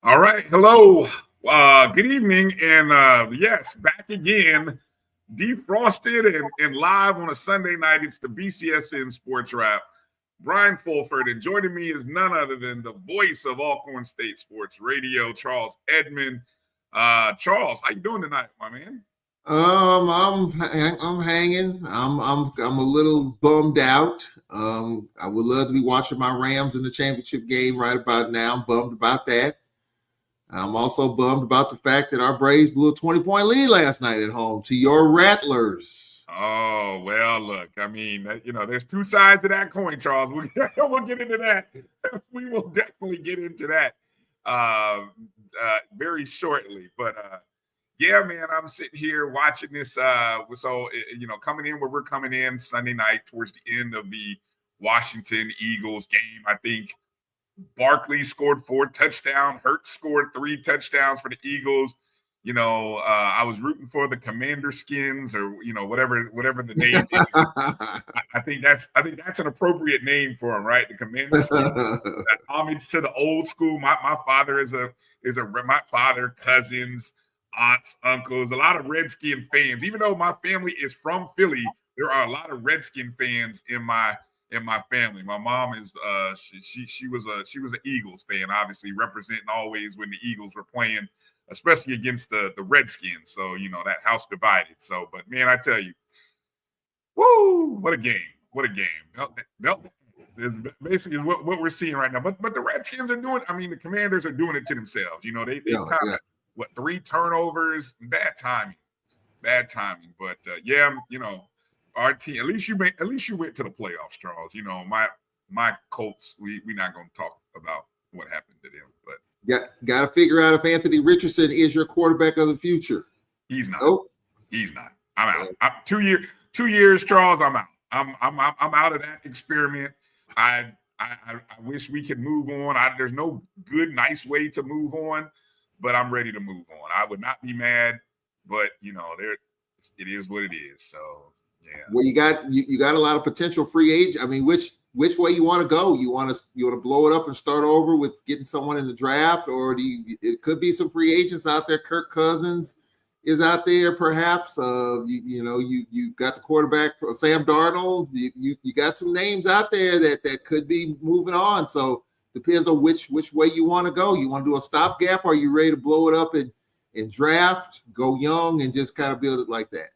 All right. Hello. Good evening. And yes, back again, defrosted and live on a Sunday night. It's the BCSN SportsWrap. Bryan Fulford, and joining me is none other than the voice of Alcorn State Sports Radio, Charles Edmond. Charles, how you doing tonight, my man? I'm hanging. I'm a little bummed out. I would love to be watching my Rams in the championship game right about now. I'm bummed about that. I'm also bummed about the fact that our Braves blew a 20-point lead last night at home to your Rattlers. Oh, well, look, I mean, there's two sides to that coin, Charles. We'll get into that. We will definitely get into that very shortly. But, yeah, man, I'm sitting here watching this. Coming in where we're coming in Sunday night towards the end of the Washington Eagles game, I think Barkley scored 4 touchdowns. Hurts scored 3 touchdowns for the Eagles. I was rooting for the Commander Skins or whatever the name is. I think that's an appropriate name for them, right? The Commander Skins. That homage to the old school. My father my father, cousins, aunts, uncles, a lot of Redskin fans. Even though my family is from Philly, there are a lot of Redskin fans in my family. My mom is she was an Eagles fan, obviously representing always when the Eagles were playing, especially against the Redskins. So that house divided. So, but man, I tell you, woo, what a game! What a game! Basically what we're seeing right now. But the Redskins are doing. I mean, the Commanders are doing it to themselves. They kind of 3 turnovers, bad timing. But our team, at least you went to the playoffs, Charles. My Colts, we're not going to talk about what happened to them, but got to figure out if Anthony Richardson is your quarterback of the future. He's not. Nope. He's not. I'm out. 2 years, Charles. I'm out. I'm out of that experiment. I wish we could move on. There's no good, nice way to move on, but I'm ready to move on. I would not be mad, but it is what it is. So. Yeah. Well, you got a lot of potential free agents. I mean, which way you want to go? You want to blow it up and start over with getting someone in the draft, or it could be some free agents out there. Kirk Cousins is out there, perhaps. You got the quarterback Sam Darnold. You got some names out there that could be moving on. So depends on which way you want to go. You want to do a stopgap, or are you ready to blow it up and draft, go young, and just kind of build it like that?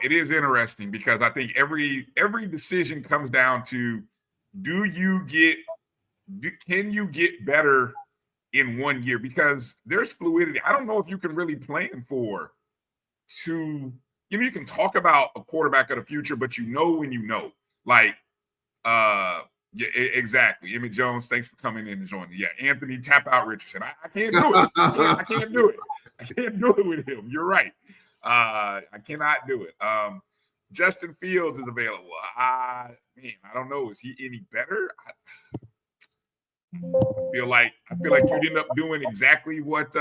It is interesting because I think every decision comes down to can you get better in 1 year? Because there's fluidity. I don't know if you can really plan for you can talk about a quarterback of the future, but when exactly. Emmett Jones, thanks for coming in and joining. Yeah, Anthony, tap out Richardson. I can't do it. I can't do it. I can't do it with him. You're right. I cannot do it. Justin Fields is available. I don't know. Is he any better? I feel like you'd end up doing exactly what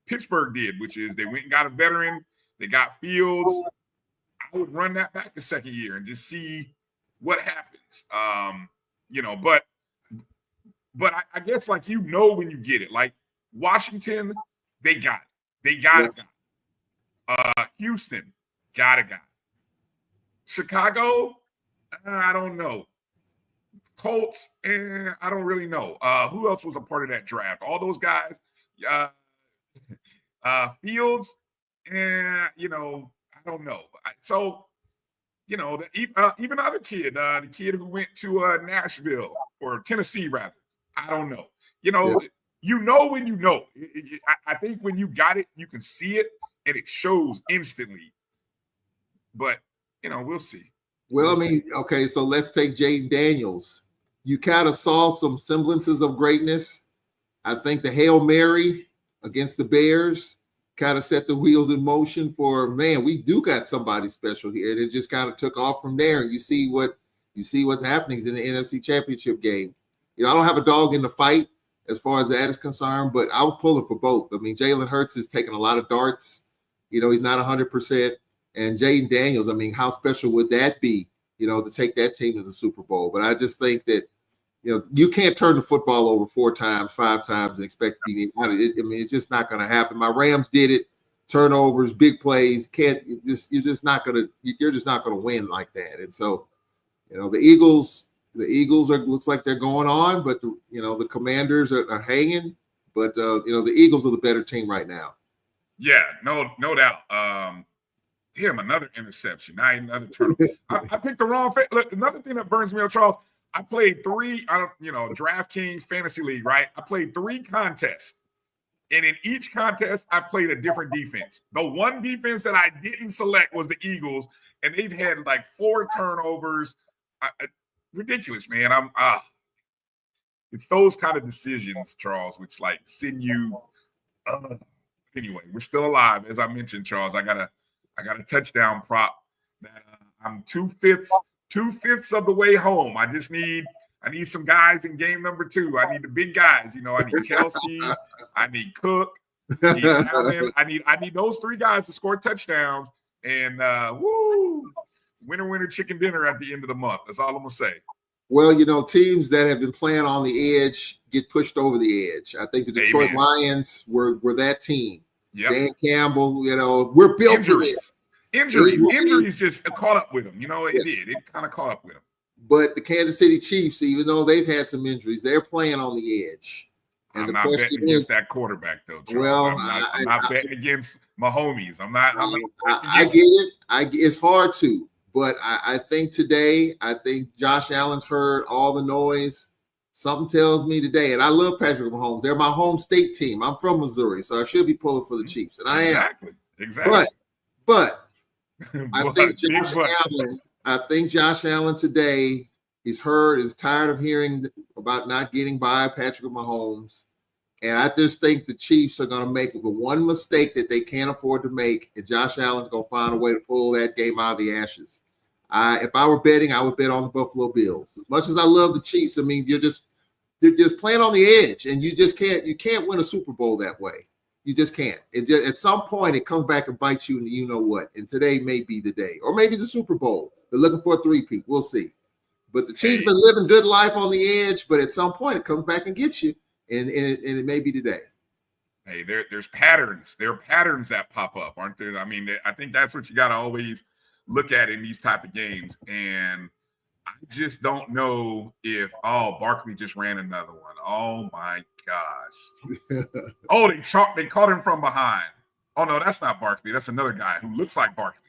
Pittsburgh did, which is they went and got a veteran. They got Fields. I would run that back the second year and just see what happens. But I guess when you get it, like Washington, they got it. They got it. Houston, got a guy. Chicago, I don't know. Colts, and I don't really know. Who else was a part of that draft? All those guys, Fields, and I don't know. So, even the other kid, the kid who went to Nashville or Tennessee, rather. I don't know. When you know. I think when you got it, you can see it, and it shows instantly. But we'll see. Well, I mean, okay, so let's take Jaden Daniels. You kind of saw some semblances of greatness. I think the Hail Mary against the Bears kind of set the wheels in motion for, man, we do got somebody special here. And it just kind of took off from there. And you see what's happening in the NFC Championship game. I don't have a dog in the fight as far as that is concerned, but I was pulling for both. I mean, Jalen Hurts is taking a lot of darts. He's not 100%. And Jaden Daniels, I mean, how special would that be, to take that team to the Super Bowl? But I just think that, you can't turn the football over 4 times, 5 times and expect to be. I mean, it's just not going to happen. My Rams did it. Turnovers, big plays. You're just not going to win like that. And so, the Eagles looks like they're going on, but the Commanders are hanging. But the Eagles are the better team right now. Yeah, no doubt. Damn, another interception. Now another turnover. I picked the wrong. Look, another thing that burns me up, Charles. I played 3. DraftKings Fantasy League, right? I played 3 contests, and in each contest, I played a different defense. The one defense that I didn't select was the Eagles, and they've had like 4 turnovers. Ridiculous, man. It's those kind of decisions, Charles, which like send you. Anyway, we're still alive, as I mentioned, Charles. I got a touchdown prop that I'm 2/5 of the way home. I need some guys in game number 2. I need the big guys. I need Kelsey. I need Cook. I need Allen. I need those 3 guys to score touchdowns. And winner chicken dinner at the end of the month. That's all I'm gonna say. Well, teams that have been playing on the edge get pushed over the edge. I think the Detroit Lions were that team. Yep. Dan Campbell, we're built for this. Injuries just caught up with them. It did. It kind of caught up with them. But the Kansas City Chiefs, even though they've had some injuries, they're playing on the edge. And I'm not betting against that quarterback, though, Charles. Well, I'm not betting against my homies. I get it. It's hard to. But I think today, Josh Allen's heard all the noise. Something tells me today, and I love Patrick Mahomes. They're my home state team. I'm from Missouri, so I should be pulling for the Chiefs, and I am. Exactly. But I think Josh Allen today is tired of hearing about not getting by Patrick Mahomes. And I just think the Chiefs are going to make the one mistake that they can't afford to make, and Josh Allen's going to find a way to pull that game out of the ashes. If I were betting, I would bet on the Buffalo Bills. As much as I love the Chiefs, I mean, they're just playing on the edge, and you can't win a Super Bowl that way. You just can't. At some point, it comes back and bites you, and you know what. And today may be the day, or maybe the Super Bowl. They're looking for a 3-peat. We'll see. But the Chiefs been living good life on the edge, but at some point, it comes back and gets you, and it may be today. Hey, there's patterns. There are patterns that pop up, aren't there? I mean, I think that's what you got to always look at in these type of games. And I just don't know if Barkley just ran another one. Oh my gosh. They caught him from behind. Oh no, that's not Barkley. That's another guy who looks like Barkley.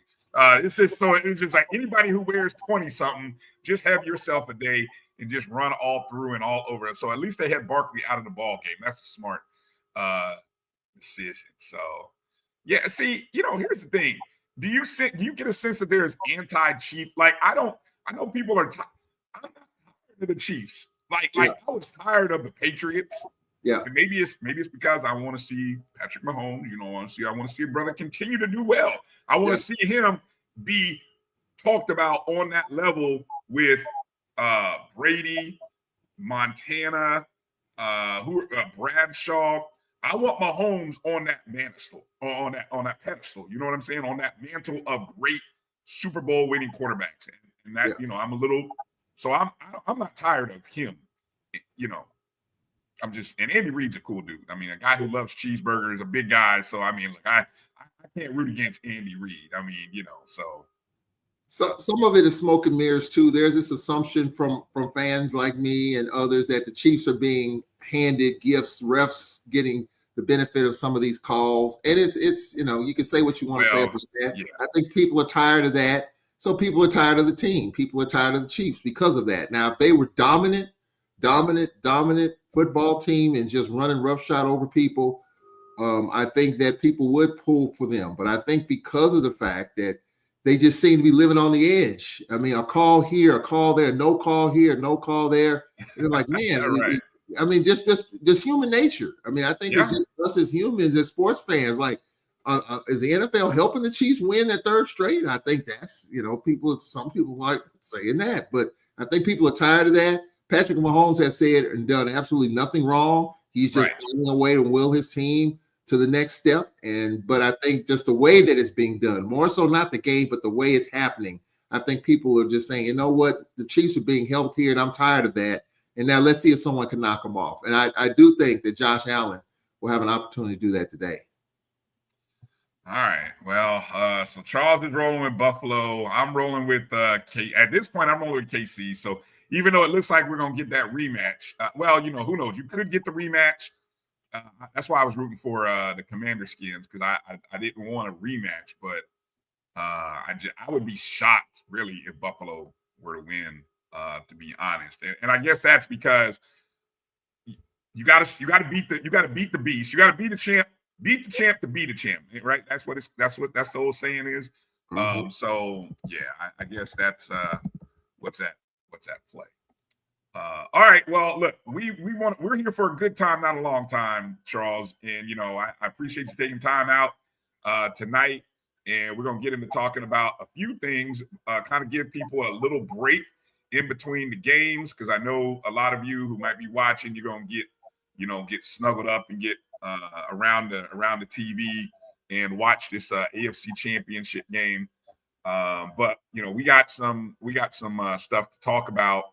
It's just like anybody who wears 20-something, just have yourself a day and just run all through and all over it. So at least they had Barkley out of the ball game. That's a smart decision. So yeah, see, here's the thing. Do you get a sense that there's anti-Chief? Like, I know people are tired. I'm not tired of the Chiefs. Like I was tired of the Patriots. Yeah. And maybe it's because I want to see Patrick Mahomes. I want to see a brother continue to do well. I want to see him be talked about on that level with Brady, Montana, Bradshaw. I want Mahomes on that pedestal, on that pedestal. You know what I'm saying? On that mantle of great Super Bowl winning quarterbacks, and that I'm a little. So I'm not tired of him. I'm just, and Andy Reid's a cool dude. I mean, a guy who loves cheeseburgers, a big guy. So I mean, I can't root against Andy Reid. I mean, so Some of it is smoke and mirrors too. There's this assumption from fans like me and others that the Chiefs are being handed gifts, refs getting the benefit of some of these calls. And it's you can say what you want to say about that. Yeah. I think people are tired of that. So people are tired of the team. People are tired of the Chiefs because of that. Now, if they were dominant football team and just running roughshod over people, I think that people would pull for them. But I think because of the fact that they just seem to be living on the edge. I mean, a call here, a call there, no call here, no call there. And they're like, man, right. I mean, just human nature. I mean, I think it's just us as humans, as sports fans. Like, is the NFL helping the Chiefs win their third straight? I think that's, some people like saying that, but I think people are tired of that. Patrick Mahomes has said and done absolutely nothing wrong. He's just finding a way to will his team to the next step. But I think just the way that it's being done, more so not the game, but the way it's happening, I think people are just saying, you know what, the Chiefs are being helped here, and I'm tired of that. And now let's see if someone can knock them off. And I do think that Josh Allen will have an opportunity to do that today. All right. Well, so Charles is rolling with Buffalo. I'm rolling with K. At this point, I'm rolling with KC. So even though it looks like we're going to get that rematch, who knows? You could get the rematch. That's why I was rooting for the Commander Skins, because I didn't want a rematch, but I would be shocked really if Buffalo were to win, to be honest. And I guess that's because you got to beat the beast. You got to beat the champ to be the champ, right? That's what the old saying is. Mm-hmm. So yeah, I guess that's what's at play. All right. Well, look, we're here for a good time, not a long time, Charles. And I appreciate you taking time out tonight. And we're gonna get into talking about a few things, kind of give people a little break in between the games, because I know a lot of you who might be watching, you're gonna get snuggled up and get around the TV and watch this AFC Championship game. But we got some stuff to talk about.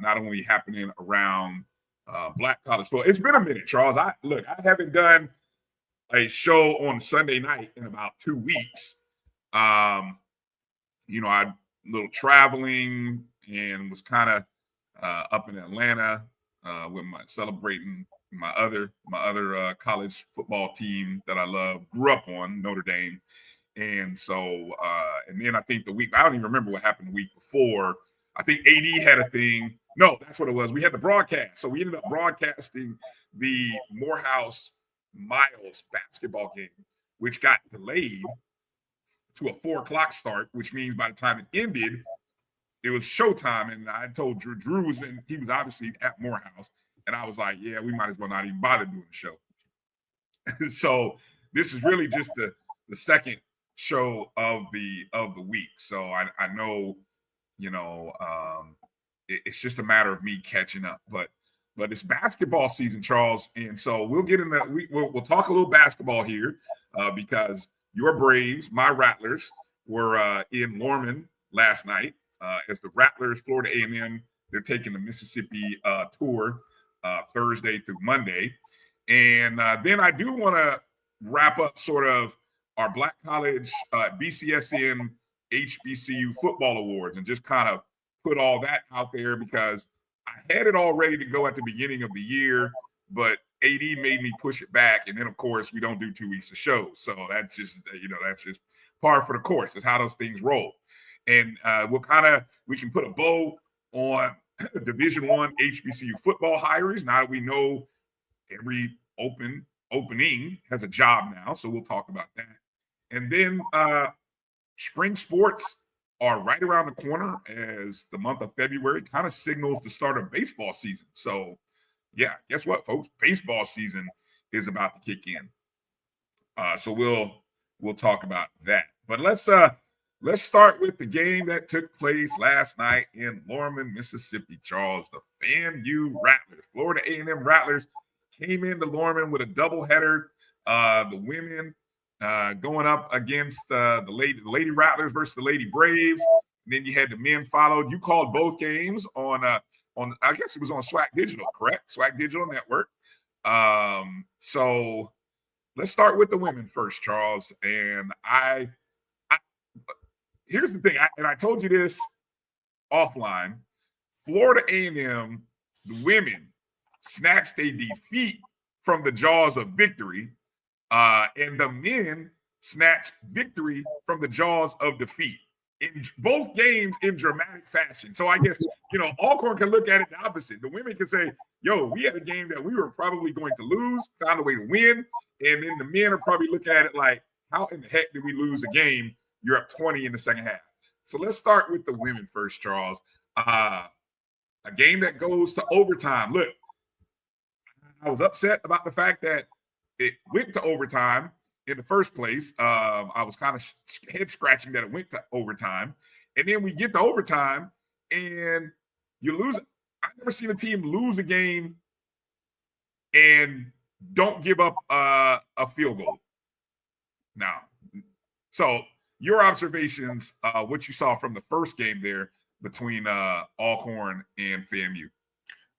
Not only happening around Black college football. It's been a minute, Charles. I haven't done a show on Sunday night in about 2 weeks. I a little traveling and was kind of up in Atlanta with celebrating my other college football team that I love, grew up on, Notre Dame. And so, and then I think I don't even remember what happened the week before. I think AD had a thing. No, that's what it was. We had the broadcast. So we ended up broadcasting the Morehouse Miles basketball game, which got delayed to a 4:00 start, which means by the time it ended, it was showtime. And I told Drew was in, he was obviously at Morehouse. And I was like, yeah, we might as well not even bother doing the show. So this is really just the second show of the week. So I know, it's just a matter of me catching up. But it's basketball season, Charles, and so we'll get into we'll talk a little basketball here because your Braves, my Rattlers, were in Norman last night as the Rattlers, Florida A&M, they're taking the Mississippi tour Thursday through Monday, and then I do want to wrap up sort of our Black College BCSN HBCU football awards and just kind of put all that out there, because I had it all ready to go at the beginning of the year, but AD made me push it back. And then, of course, we don't do 2 weeks of shows. So that's just, that's just par for the course. It's how those things roll. And we can put a bow on Division I HBCU football hirings now that we know every opening has a job now. So we'll talk about that. And then spring sports are right around the corner, as the month of February kind of signals the start of baseball season. So, yeah, guess what, folks? Baseball season is about to kick in. So we'll talk about that. But let's start with the game that took place last night in Norman, Mississippi. Charles, the FAMU Rattlers, Florida A&M Rattlers, came into Norman with a doubleheader. The women going up against the Lady Rattlers versus the Lady Braves. And then you had the men followed. You called both games on I guess it was on SWAC Digital, correct? SWAC Digital Network. So let's start with the women first, Charles. And here's the thing, and I told you this offline. Florida A&M, the women, snatched a defeat from the jaws of victory, and the men snatched victory from the jaws of defeat in both games in dramatic fashion. So I guess, Alcorn can look at it the opposite. The women can say, yo, we had a game that we were probably going to lose, found a way to win. And then the men are probably looking at it like, how in the heck did we lose a game? You're up 20 in the second half. So let's start with the women first, Charles. A game that goes to overtime. Look, I was upset about the fact that it went to overtime in the first place. I was kind of head scratching that it went to overtime. And then we get to overtime and you lose. I've never seen a team lose a game and don't give up a field goal. Now, so your observations, what you saw from the first game there between Alcorn and FAMU.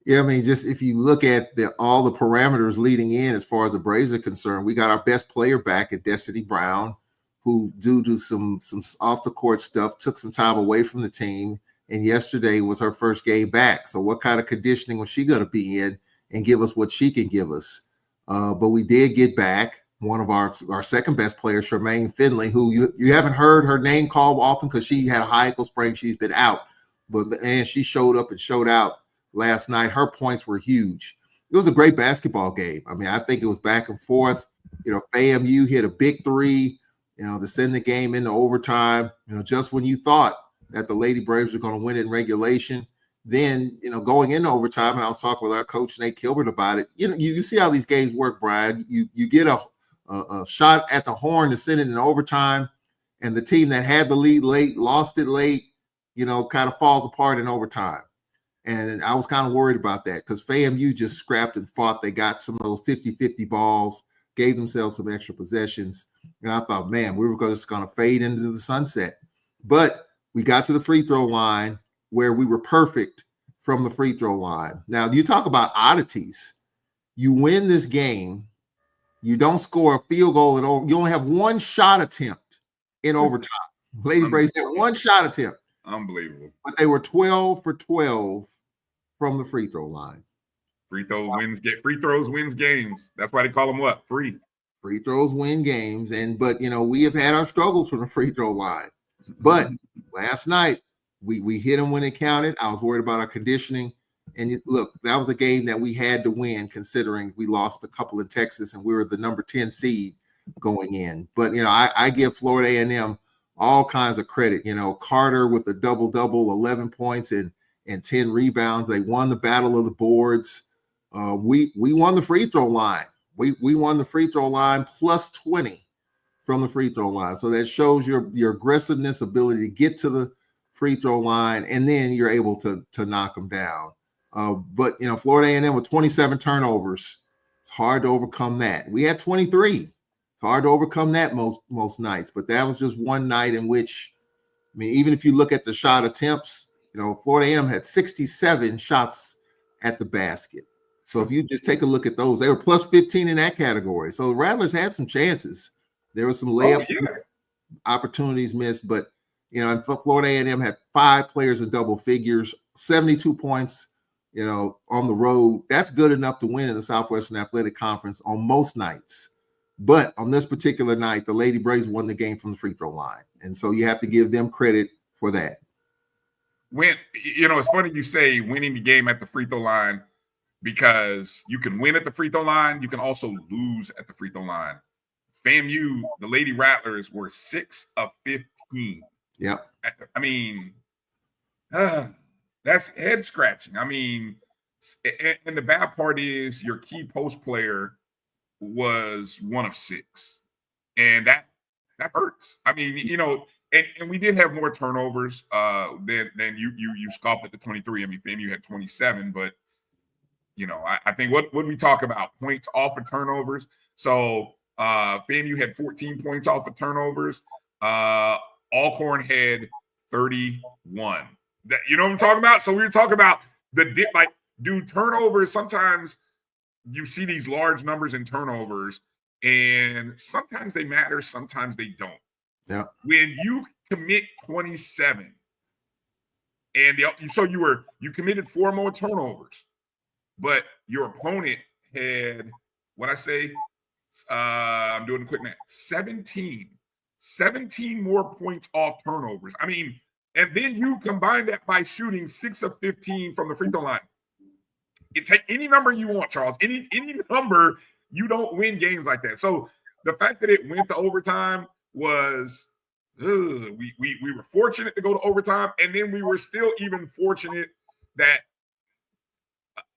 Yeah, I mean, just if you look at all the parameters leading in as far as the Braves are concerned, we got our best player back at Destiny Brown, who due to some off the court stuff took some time away from the team. And yesterday was her first game back. So what kind of conditioning was she going to be in and give us what she can give us? But we did get back one of our second best players, Charmaine Finley, who you haven't heard her name called often because she had a high ankle sprain. She's been out, and she showed up and showed out last night. Her points were huge. It was a great basketball game. I mean, I think it was back and forth. FAMU hit a big three, to send the game into overtime. Just when you thought that the Lady Braves were going to win it in regulation, then, going into overtime, and I was talking with our coach, Nate Kilbert, about it. You see how these games work, Brian. You get a shot at the horn to send it in overtime, and the team that had the lead late, lost it late, kind of falls apart in overtime. And I was kind of worried about that because FAMU just scrapped and fought. They got some of those 50-50 balls, gave themselves some extra possessions. And I thought, man, we were just going to fade into the sunset. But we got to the free throw line where we were perfect from the free throw line. Now, you talk about oddities. You win this game. You don't score a field goal at over. You only have one shot attempt in overtime. Lady Braves had one shot attempt. Unbelievable. But they were 12 for 12 from the free throw line. Free throws wins games. That's why they call them what? Free throws win games. But we have had our struggles from the free throw line. But last night we hit them when it counted. I was worried about our conditioning. And look, that was a game that we had to win, considering we lost a couple in Texas and we were the number 10 seed going in. But I give Florida A&M all kinds of credit. Carter with a double-double, 11 points and 10 rebounds. They won the battle of the boards. We won the free throw line. We won the free throw line plus 20 from the free throw line. So that shows your aggressiveness, ability to get to the free throw line, and then you're able to knock them down. But Florida A&M with 27 turnovers, it's hard to overcome that. We had 23. It's hard to overcome that most nights. But that was just one night in which, even if you look at the shot attempts, Florida A&M had 67 shots at the basket. So if you just take a look at those, they were plus 15 in that category. So the Rattlers had some chances. There were some layups, opportunities missed, but and Florida A&M had 5 players in double figures, 72 points, on the road. That's good enough to win in the Southwestern Athletic Conference on most nights. But on this particular night, the Lady Braves won the game from the free throw line. And so you have to give them credit for that. It's funny you say winning the game at the free throw line, because you can win at the free throw line. You can also lose at the free throw line. FAMU, the Lady Rattlers, were 6 of 15. Yeah. That's head scratching. And the bad part is your key post player was 1 of 6. And that hurts. And we did have more turnovers than you scoffed at the 23. FAMU had 27, but I think what we talk about, points off of turnovers. So FAMU had 14 points off of turnovers. Alcorn had 31. You know what I'm talking about? So we were talking about turnovers. Sometimes you see these large numbers in turnovers, and sometimes they matter, sometimes they don't. Yeah. When you commit 27. And so you committed 4 more turnovers, but your opponent had, I'm doing a quick math, 17 more points off turnovers. I mean, and then you combine that by shooting 6 of 15 from the free throw line. It take any number you want, Charles. Any number, you don't win games like that. So the fact that it went to overtime was we were fortunate to go to overtime, and then we were still even fortunate that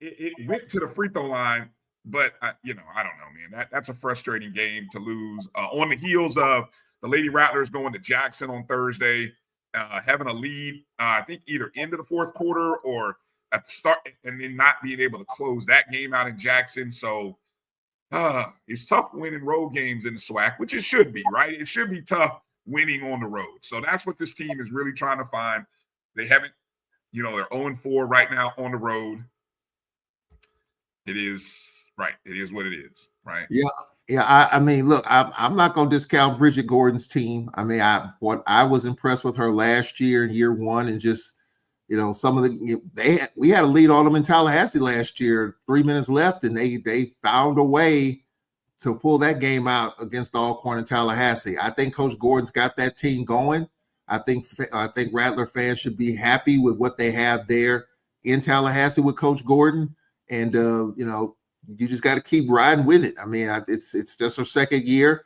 it went to the free throw line. But I don't know, man. That's a frustrating game to lose on the heels of the Lady Rattlers going to Jackson on Thursday, having a lead. I think either into the fourth quarter or at the start, and then not being able to close that game out in Jackson. So it's tough winning road games in the SWAC, which it should be, right? It should be tough winning on the road. So that's what this team is really trying to find. They haven't, they're 0-4 right now on the road. It is right. It is what it is, right? Yeah. I mean, look, I'm not going to discount Bridget Gordon's team. I mean, I was impressed with her last year in year one, and just, some of we had a lead on them in Tallahassee last year, 3 minutes left, and they found a way to pull that game out against Alcorn and Tallahassee. I think Coach Gordon's got that team going. I think Rattler fans should be happy with what they have there in Tallahassee with Coach Gordon. And, you just got to keep riding with it. I mean, it's just her second year.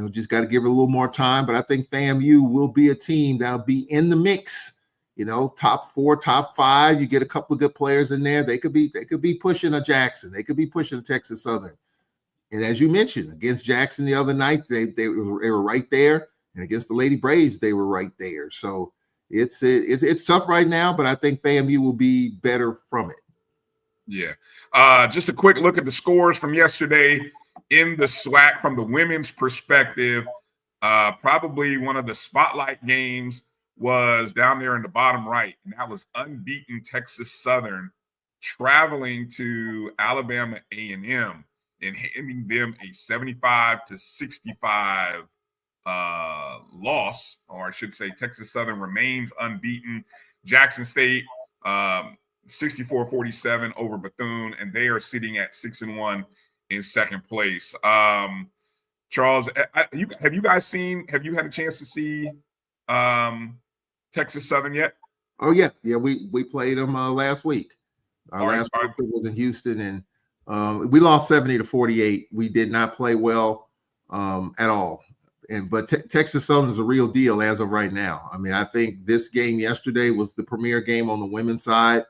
Just got to give her a little more time. But I think FAMU will be a team that'll be in the mix. Top 4, top 5. You get a couple of good players in there. They could be pushing a Jackson. They could be pushing a Texas Southern. And as you mentioned, against Jackson the other night, they were right there. And against the Lady Braves, they were right there. So it's tough right now, but I think FAMU will be better from it. Yeah. Just a quick look at the scores from yesterday in the SWAC from the women's perspective. Probably one of the spotlight games was down there in the bottom right, and that was unbeaten Texas Southern traveling to Alabama A&M and handing them a 75-65 loss, or I should say Texas Southern remains unbeaten. Jackson State 64-47 over Bethune, and they are sitting at 6-1 in second place. Charles, have you had a chance to see Texas Southern yet? Oh yeah, we played them last week. Our last week was in Houston, and we lost 70-48. We did not play well at all. But Texas Southern is a real deal as of right now. I mean, I think this game yesterday was the premier game on the women's side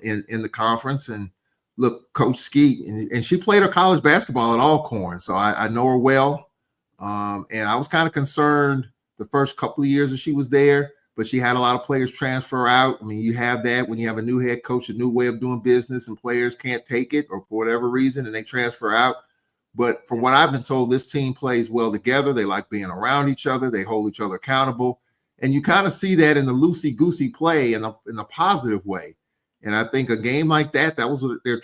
in the conference. And look, Coach Skeet, and she played her college basketball at Alcorn, so I know her well. And I was kind of concerned the first couple of years that she was there, but she had a lot of players transfer out. I mean, you have that when you have a new head coach, a new way of doing business, and players can't take it or for whatever reason, and they transfer out. But from what I've been told, this team plays well together. They like being around each other. They hold each other accountable. And you kind of see that in the loosey-goosey play in a positive way. And I think a game like that was their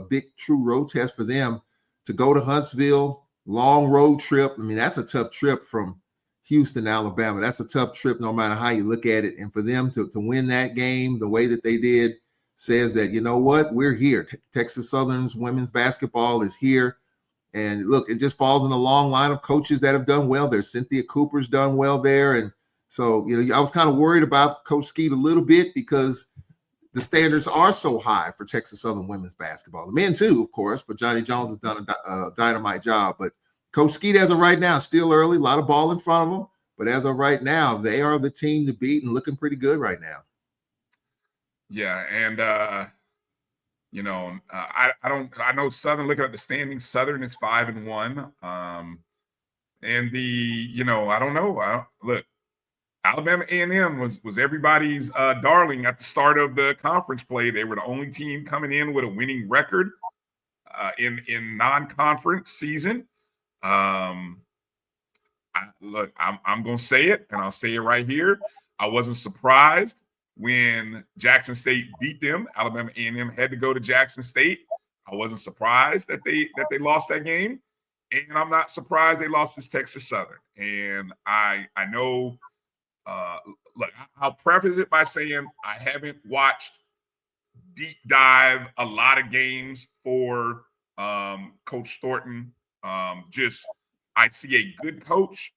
big true road test for them to go to Huntsville, long road trip. I mean, that's a tough trip from Houston, Alabama. That's a tough trip no matter how you look at it. And for them to win that game the way that they did says that, you know what, we're here. Texas Southern's women's basketball is here. And look, it just falls in a long line of coaches that have done well there. Cynthia Cooper's done well there. And so, I was kind of worried about Coach Skeet a little bit because the standards are so high for Texas Southern women's basketball. The men too, of course, but Johnny Jones has done a dynamite job. But Coach Skeet, as of right now, still early, a lot of ball in front of them. But as of right now, they are the team to beat and looking pretty good right now. Yeah, and I know Southern, looking at the standings, Southern is 5-1. And I don't know. Look, Alabama A&M was everybody's darling at the start of the conference play. They were the only team coming in with a winning record in non-conference season. I'm going to say it, and I'll say it right here. I wasn't surprised when Jackson State beat them. Alabama A&M had to go to Jackson State. I wasn't surprised that they lost that game, and I'm not surprised they lost to Texas Southern. And I know look, I'll preface it by saying I haven't watched deep dive a lot of games for Coach Thornton. Just I see a good coach,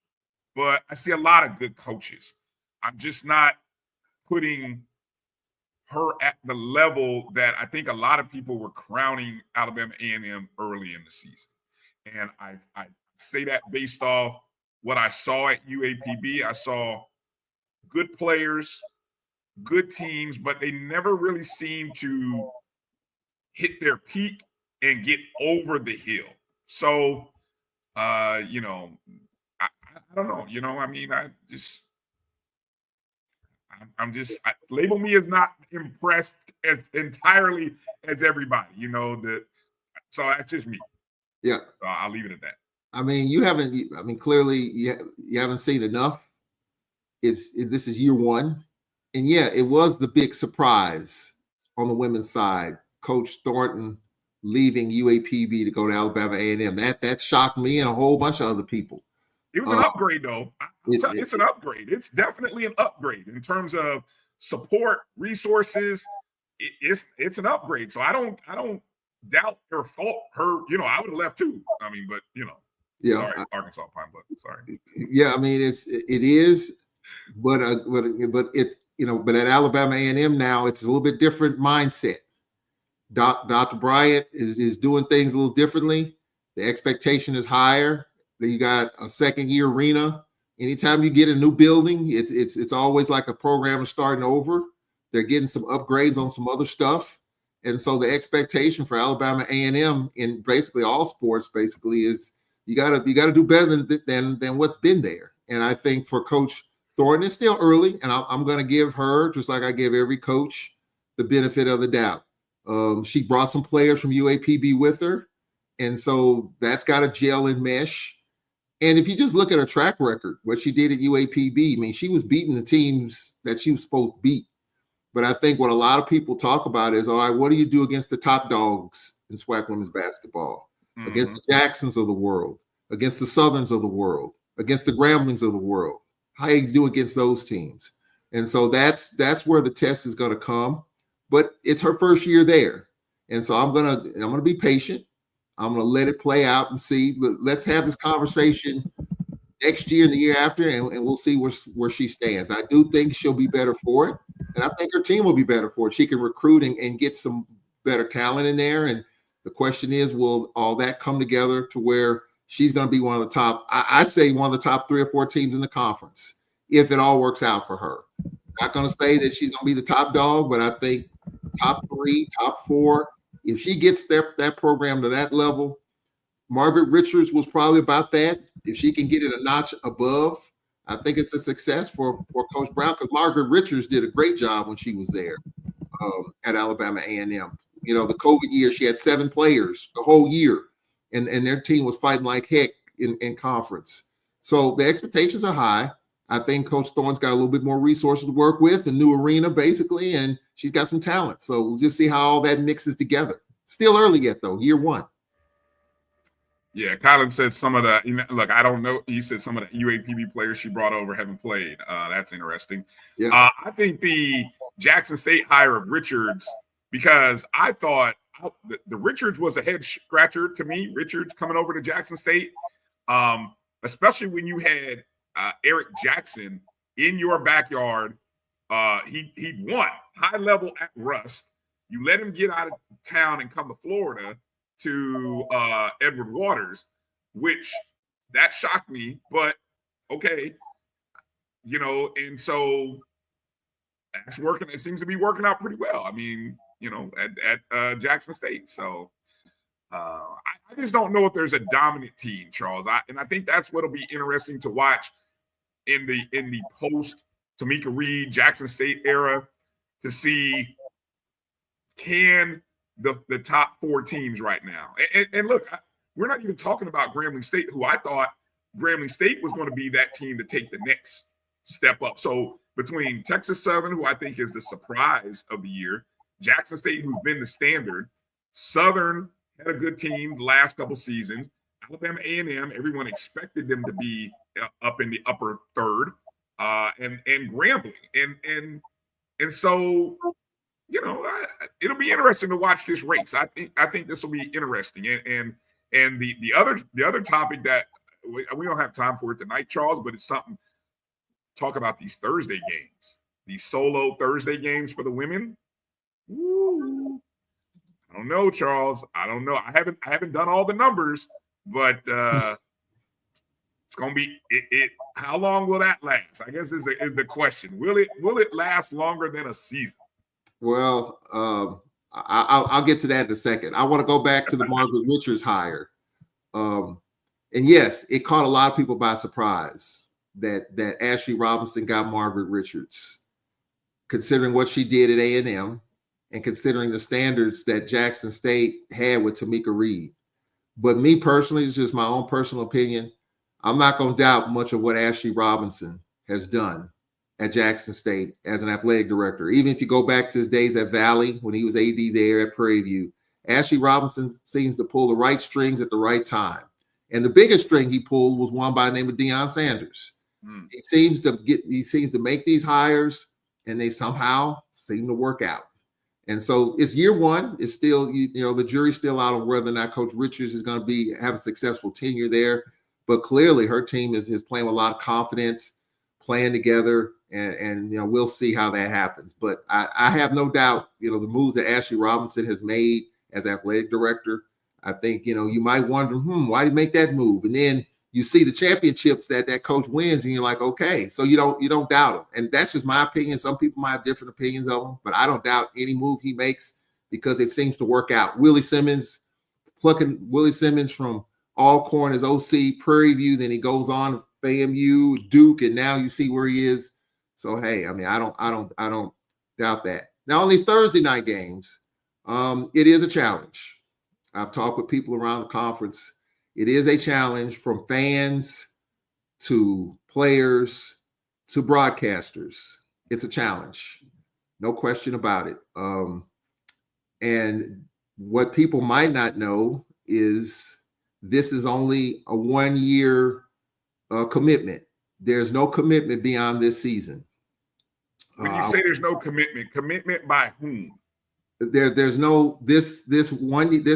but I see a lot of good coaches. I'm just not putting her at the level that I think a lot of people were crowning Alabama A&M early in the season. And I say that based off what I saw at UAPB. I saw good players, good teams, but they never really seemed to hit their peak and get over the hill. So, you know, I don't know. You know, I mean, I'm just label me as not impressed as entirely as everybody. You know that. So that's just me. Yeah, so I'll leave it at that. I mean, you haven't. I mean, clearly you haven't seen enough. This is year one, and yeah, it was the big surprise on the women's side. Coach Thornton leaving UAPB to go to Alabama A&M. That shocked me and a whole bunch of other people. It was an upgrade, though. It's an upgrade. It's definitely an upgrade in terms of support, resources. It's an upgrade. So I don't doubt her fault. Her, you know, I would have left too. I mean, but you know, yeah, sorry, Arkansas Pine Bluff. Sorry. Yeah, I mean it is, but it, you know, but at Alabama A&M now it's a little bit different mindset. Dr. Bryant is doing things a little differently. The expectation is higher. Then you got a second year arena. Anytime you get a new building, it's always like a program is starting over. They're getting some upgrades on some other stuff. And so the expectation for Alabama A&M in basically all sports basically is you gotta do better than what's been there. And I think for Coach Thornton, it's still early, and I'm going to give her, just like I give every coach, the benefit of the doubt. She brought some players from UAPB with her, and so that's got to gel and mesh. And if you just look at her track record, what she did at UAPB, I mean, she was beating the teams that she was supposed to beat. But I think what a lot of people talk about is, all right, what do you do against the top dogs in SWAC women's basketball? Mm-hmm. Against the Jacksons of the world, against the Southerns of the world, against the Gramblings of the world? How do you do against those teams? And so that's where the test is going to come. But it's her first year there. And so I'm gonna be patient. I'm gonna let it play out and see. Let's have this conversation next year and the year after, and we'll see where she stands. I do think she'll be better for it, and I think her team will be better for it. She can recruit and get some better talent in there. And the question is, will all that come together to where she's going to be one of the top, I say one of the top 3 or 4 teams in the conference, if it all works out for her. Not going to say that she's going to be the top dog, but I think top 3, top 4, if she gets that program to that level. Margaret Richards was probably about that. If she can get it a notch above, I think it's a success for Coach Brown, because Margaret Richards did a great job when she was there at Alabama A&M. You know, the COVID year, she had 7 players the whole year, and their team was fighting like heck in conference. So the expectations are high. I think Coach Thorne's got a little bit more resources to work with, a new arena basically, and she's got some talent. So we'll just see how all that mixes together. Still early yet, though, year one. Yeah, Kylan said some of the, look, I don't know. He said some of the UAPB players she brought over haven't played. That's interesting. Yeah. I think the Jackson State hire of Richards, because I thought the Richards was a head scratcher to me, Richards coming over to Jackson State, especially when you had Eric Jackson in your backyard. He won high level at Rust. You let him get out of town and come to Florida to Edward Waters, which that shocked me, but okay, and so that's working. It seems to be working out pretty well. I mean, at Jackson State. So I just don't know if there's a dominant team, Charles. I think that's what'll be interesting to watch in the post Tamika Reed Jackson State era, to see can the top 4 teams right now. And look, we're not even talking about Grambling State, who I thought Grambling State was going to be that team to take the next step up. So between Texas Southern, who I think is the surprise of the year, Jackson State, who's been the standard, Southern had a good team the last couple seasons, Alabama A&M, everyone expected them to be up in the upper third. and Grambling, and so it'll be interesting to watch this race. I think this will be interesting, and the other topic that we don't have time for it tonight, Charles, but it's something. Talk about these Thursday games, these solo Thursday games for the women. Woo. I don't know, Charles. I don't know. I haven't done all the numbers, but it's gonna be it. How long will that last? I guess is the question. Will it last longer than a season? Well, I'll get to that in a second. I want to go back to the Margaret Richards hire, and yes, it caught a lot of people by surprise that Ashley Robinson got Margaret Richards, considering what she did at A&M and considering the standards that Jackson State had with Tamika Reed. But me personally, it's just my own personal opinion. I'm not going to doubt much of what Ashley Robinson has done at Jackson State as an athletic director. Even if you go back to his days at Valley when he was AD there at Prairie View, Ashley Robinson seems to pull the right strings at the right time. And the biggest string he pulled was one by the name of Deion Sanders. He seems to make these hires, and they somehow seem to work out. And so it's year one. It's still, the jury's still out on whether or not Coach Richards is going to have a successful tenure there. But clearly her team is playing with a lot of confidence, playing together, and we'll see how that happens. But I have no doubt, the moves that Ashley Robinson has made as athletic director, I think, you might wonder, why did he make that move? And then you see the championships that coach wins, and you're like, okay, so you don't doubt him. And that's just my opinion. Some people might have different opinions of him, but I don't doubt any move he makes because it seems to work out. Willie Simmons, plucking Willie Simmons from Alcorn as OC, Prairie View, then he goes on to FAMU, Duke, and now you see where he is. So hey, I mean, I don't doubt that. Now on these Thursday night games, it is a challenge. I've talked with people around the conference. It is a challenge from fans to players to broadcasters. It's a challenge, no question about it. And what people might not know is this is only a 1 year commitment. There's no commitment beyond this season. When you say there's no commitment by whom? There's no this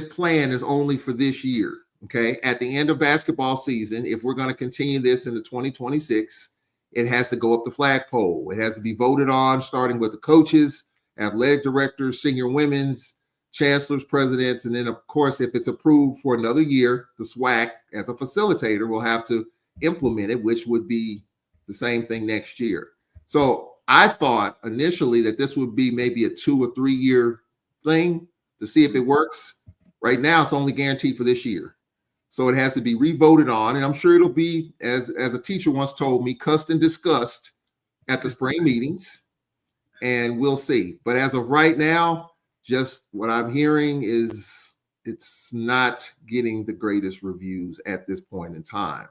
plan is only for this year. Okay, at the end of basketball season, if we're going to continue this into 2026, it has to go up the flagpole. It has to be voted on, starting with the coaches, athletic directors, senior women's, chancellors, presidents, and then, of course, if it's approved for another year, the SWAC, as a facilitator, will have to implement it, which would be the same thing next year. So I thought initially that this would be maybe a 2 or 3 year thing to see if it works. Right now, it's only guaranteed for this year. So it has to be re-voted on, and I'm sure it'll be, as a teacher once told me, cussed and discussed at the spring meetings, and we'll see. But as of right now, just what I'm hearing is it's not getting the greatest reviews at this point in time.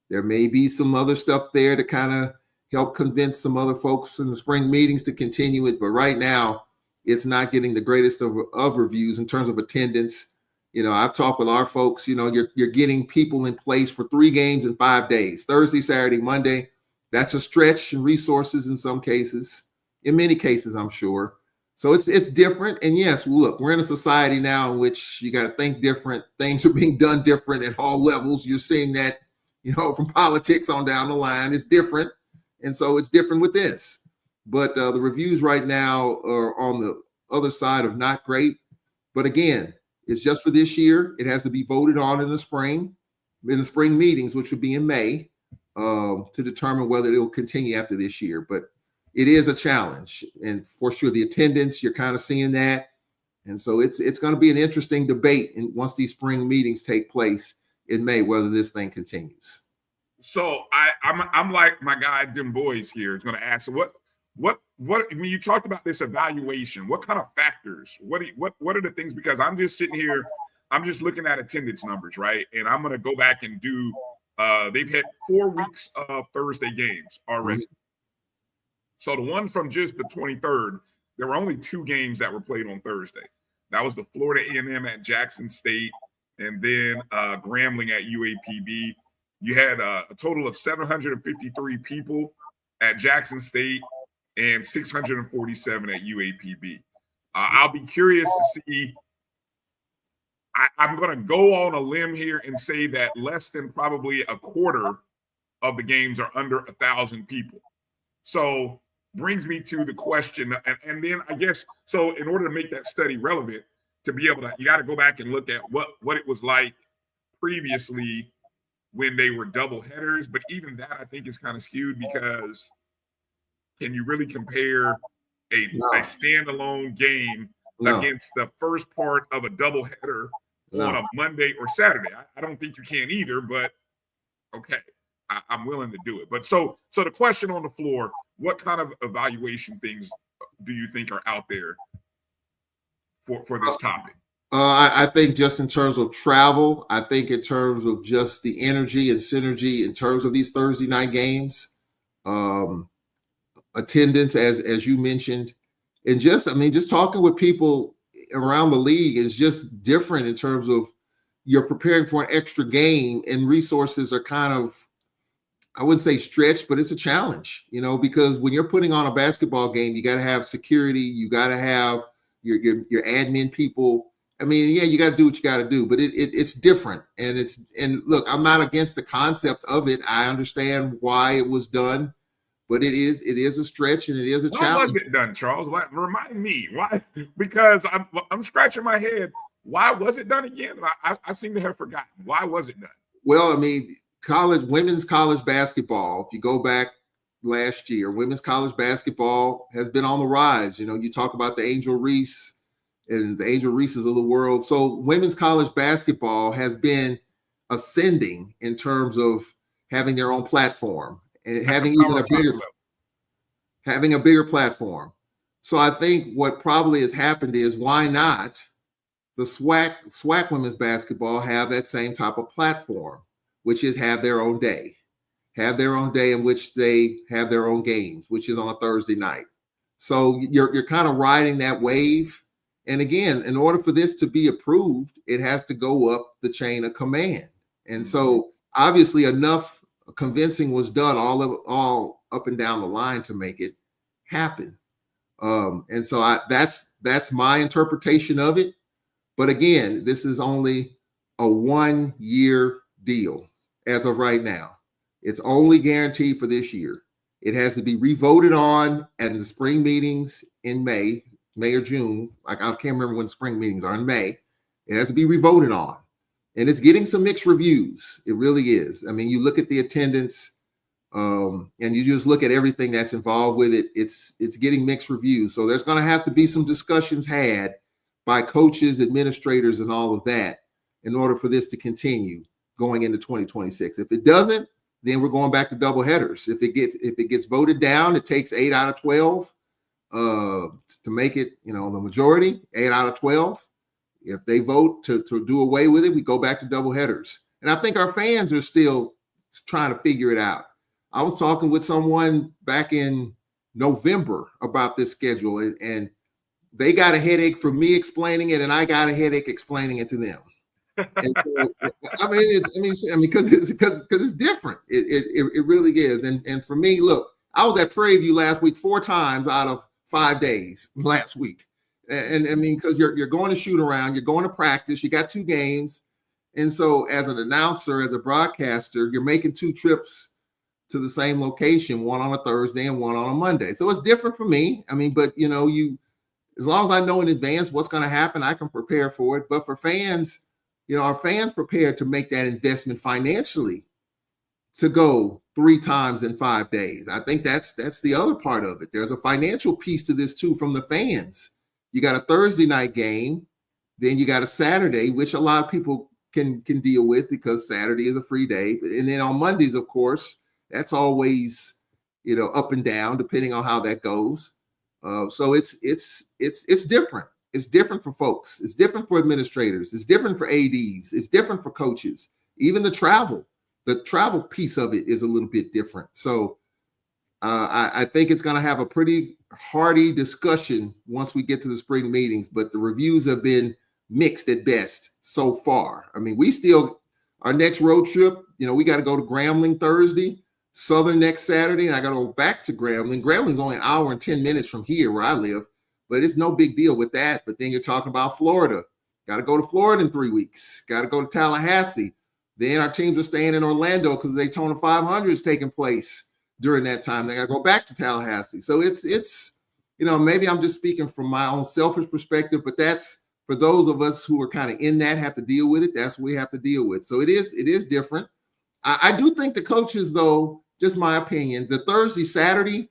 There may be some other stuff there to kind of help convince some other folks in the spring meetings to continue it, but right now, it's not getting the greatest of reviews in terms of attendance. I've talked with our folks, you're getting people in place for 3 games in 5 days, Thursday, Saturday, Monday. That's a stretch in resources in some cases, in many cases, I'm sure. So it's different. And yes, look, we're in a society now in which you got to think different. Things are being done different at all levels. You're seeing that, from politics on down the line. It's different. And so it's different with this. But the reviews right now are on the other side of not great. But again, it's just for this year. It has to be voted on in the spring meetings, which would be in May, to determine whether it will continue after this year. But it is a challenge. And for sure, the attendance, you're kind of seeing that. And so it's going to be an interesting debate once these spring meetings take place in May, whether this thing continues. So I'm like my guy, Dim Boys here, is going to ask, what when you talked about this evaluation, what kind of factors, what are the things? Because I'm just sitting here, I'm just looking at attendance numbers, right? And I'm going to go back and do, they've had 4 weeks of Thursday games already. Mm-hmm. So the one from just the 23rd, there were only 2 games that were played on Thursday. That was the Florida A&M at Jackson State, and then Grambling at UAPB. You had a total of 753 people at Jackson State and 647 at UAPB. I'll be curious to see. I'm going to go on a limb here and say that less than probably a quarter of the games are under 1,000 people. So brings me to the question, and then I guess, so in order to make that study relevant, to be able to, you got to go back and look at what it was like previously when they were double headers. But even that, I think, is kind of skewed, because can you really compare a standalone game against the first part of a double header on a Monday or Saturday? I don't think you can either, but okay, I'm willing to do it. But so the question on the floor, what kind of evaluation things do you think are out there for this topic? I think just in terms of travel, I think in terms of just the energy and synergy in terms of these Thursday night games, attendance, as you mentioned, and just talking with people around the league is just different in terms of you're preparing for an extra game, and resources are kind of, I wouldn't say stretched, but it's a challenge, because when you're putting on a basketball game, you got to have security, you got to have your admin people. I mean, yeah, you got to do what you got to do, but it's different. And look, I'm not against the concept of it. I understand why it was done, but it is a stretch and it is a challenge. Why was it done, Charles? Remind me why? Because I'm scratching my head. Why was it done again? I seem to have forgotten. Why was it done? Well, I mean, women's college basketball, if you go back last year, women's college basketball has been on the rise. You talk about the Angel Reese and the Angel Reeses of the world. So women's college basketball has been ascending in terms of having their own platform and having a bigger platform. So I think what probably has happened is, why not the SWAC women's basketball have that same type of platform, which is have their own day in which they have their own games, which is on a Thursday night. So you're kind of riding that wave. And again, in order for this to be approved, it has to go up the chain of command. And so obviously enough convincing was done all up and down the line to make it happen. And so that's my interpretation of it. But again, this is only a 1-year deal as of right now. It's only guaranteed for this year. It has to be revoted on at the spring meetings in May or June. I can't remember when spring meetings are, in May. It has to be revoted on. And it's getting some mixed reviews. It really is. I mean, you look at the attendance and you just look at everything that's involved with it. It's getting mixed reviews. So there's going to have to be some discussions had by coaches, administrators, and all of that in order for this to continue going into 2026. If it doesn't, then we're going back to double headers. If it gets voted down, it takes 8 out of 12 to make it, the majority, 8 out of 12. If they vote to do away with it, we go back to double headers. And I think our fans are still trying to figure it out. I was talking with someone back in November about this schedule, and they got a headache from me explaining it, and I got a headache explaining it to them. And so, because it's different. It really is. And for me, look, I was at Prairie View last week 4 times out of 5 days last week. And because you're going to shoot around, you're going to practice, you got 2 games. And so as an announcer, as a broadcaster, you're making 2 trips to the same location, one on a Thursday and one on a Monday. So it's different for me. But as long as I know in advance what's going to happen, I can prepare for it. But for fans, are fans prepared to make that investment financially to go 3 times in 5 days? I think that's the other part of it. There's a financial piece to this too from the fans. You got a Thursday night game, then you got a Saturday, which a lot of people can deal with because Saturday is a free day. And then on Mondays, of course, that's always, up and down depending on how that goes. So it's different. It's different for folks. It's different for administrators. It's different for ADs. It's different for coaches. Even the travel piece of it is a little bit different. So I think it's going to have a pretty hearty discussion once we get to the spring meetings, but the reviews have been mixed at best so far. We still, our next road trip, we got to go to Grambling Thursday. Southern next Saturday, and I got to go back to Grambling. Grambling's only an hour and 10 minutes from here where I live, but it's no big deal with that. But then you're talking about Florida. Got to go to Florida in 3 weeks. Got to go to Tallahassee. Then our teams are staying in Orlando because Daytona 500 is taking place during that time. They got to go back to Tallahassee. So it's maybe I'm just speaking from my own selfish perspective, but that's for those of us who are kind of in that, have to deal with it. That's what we have to deal with. So it is different. I do think the coaches, though, just my opinion, the Thursday, Saturday,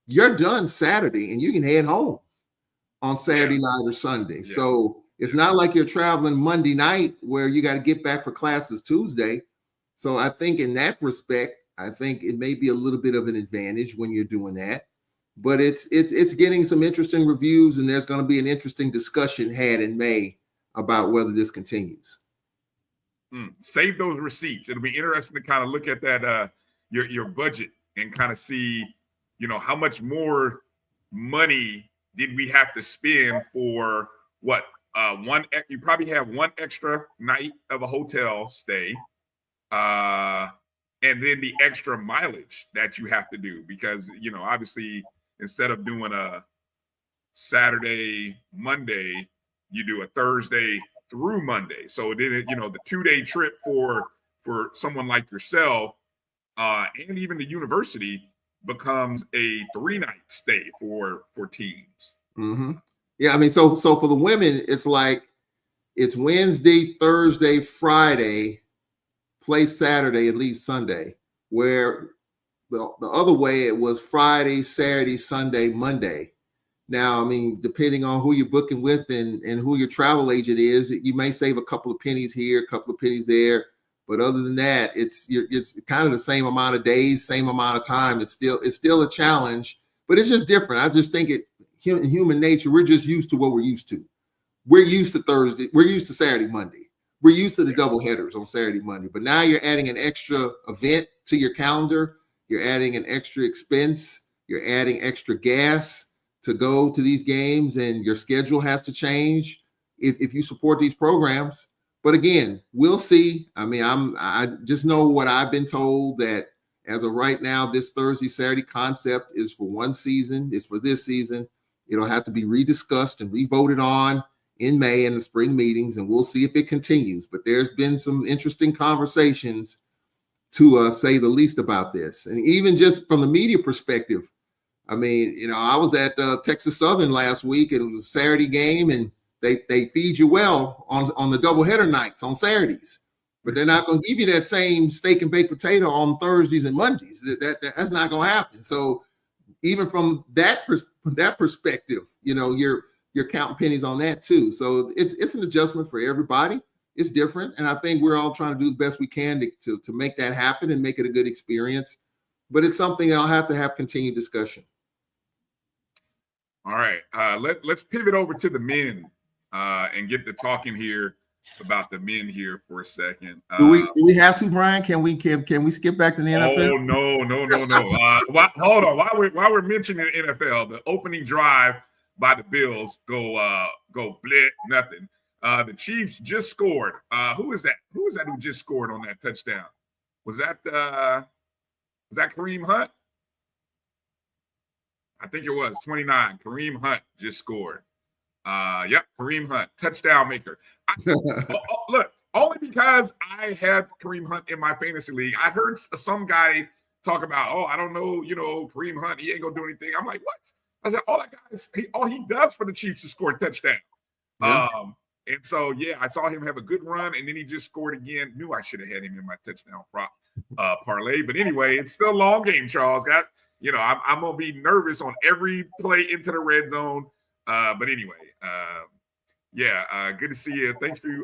you're done Saturday and you can head home on Saturday night or Sunday. Yeah. So it's not like you're traveling Monday night where you got to get back for classes Tuesday. So I think in that respect, I think it may be a little bit of an advantage when you're doing that. But it's getting some interesting reviews, and there's going to be an interesting discussion had in May about whether this continues. Save those receipts. It'll be interesting to kind of look at that your budget and kind of see, how much more money did we have to spend for what? You probably have one extra night of a hotel stay, and then the extra mileage that you have to do because, obviously instead of doing a Saturday, Monday, you do a Thursday through Monday. So then, the 2-day trip for someone like yourself and even the university becomes a 3-night stay for teams. Mm-hmm. Yeah, I mean, so for the women, it's like it's Wednesday, Thursday, Friday, play Saturday, and leave Sunday. Where the other way it was Friday, Saturday, Sunday, Monday. Now, I mean, depending on who you're booking with and who your travel agent is, you may save a couple of pennies here, a couple of pennies there. But other than that, it's kind of the same amount of days, same amount of time. It's still a challenge, but it's just different. I just think human nature, we're just used to what we're used to. We're used to Thursday. We're used to Saturday, Monday. We're used to the double headers on Saturday, Monday. But now you're adding an extra event to your calendar. You're adding an extra expense. You're adding extra gas to go to these games, and your schedule has to change if you support these programs. But again, we'll see. I mean, I just know what I've been told, that as of right now, this Thursday, Saturday concept is for one season. It's for this season. It'll have to be rediscussed and revoted on in May in the spring meetings, and we'll see if it continues. But there's been some interesting conversations, to say the least, about this. And even just from the media perspective, I mean, I was at Texas Southern last week, and it was a Saturday game, and they feed you well on the doubleheader nights on Saturdays, but they're not going to give you that same steak and baked potato on Thursdays and Mondays. That's not going to happen. So even from that perspective, you're counting pennies on that too. So it's an adjustment for everybody. It's different, and I think we're all trying to do the best we can to make that happen and make it a good experience. But it's something that I'll have to have continued discussion. All right, let's pivot over to the men and get to talking here about the men here for a second. Do we have to, Bryan? Can we skip back to the NFL? Oh no. Hold on. While we're mentioning the NFL, the opening drive by the Bills go bleh, nothing. The Chiefs just scored. Who is that? Who just scored on that touchdown? Was that Kareem Hunt? I think it was 29. Kareem Hunt just scored. Yep, Kareem Hunt, touchdown maker. Look, only because I had Kareem Hunt in my fantasy league. I heard some guy talk about, I don't know, Kareem Hunt, he ain't gonna do anything. I'm like, what? I said, all he does for the Chiefs is score touchdowns. Yeah. And so, yeah, I saw him have a good run, and then he just scored again. Knew I should have had him in my touchdown prop parlay. But anyway, it's still a long game, Charles. I'm going to be nervous on every play into the red zone. But anyway, good to see you. Thanks for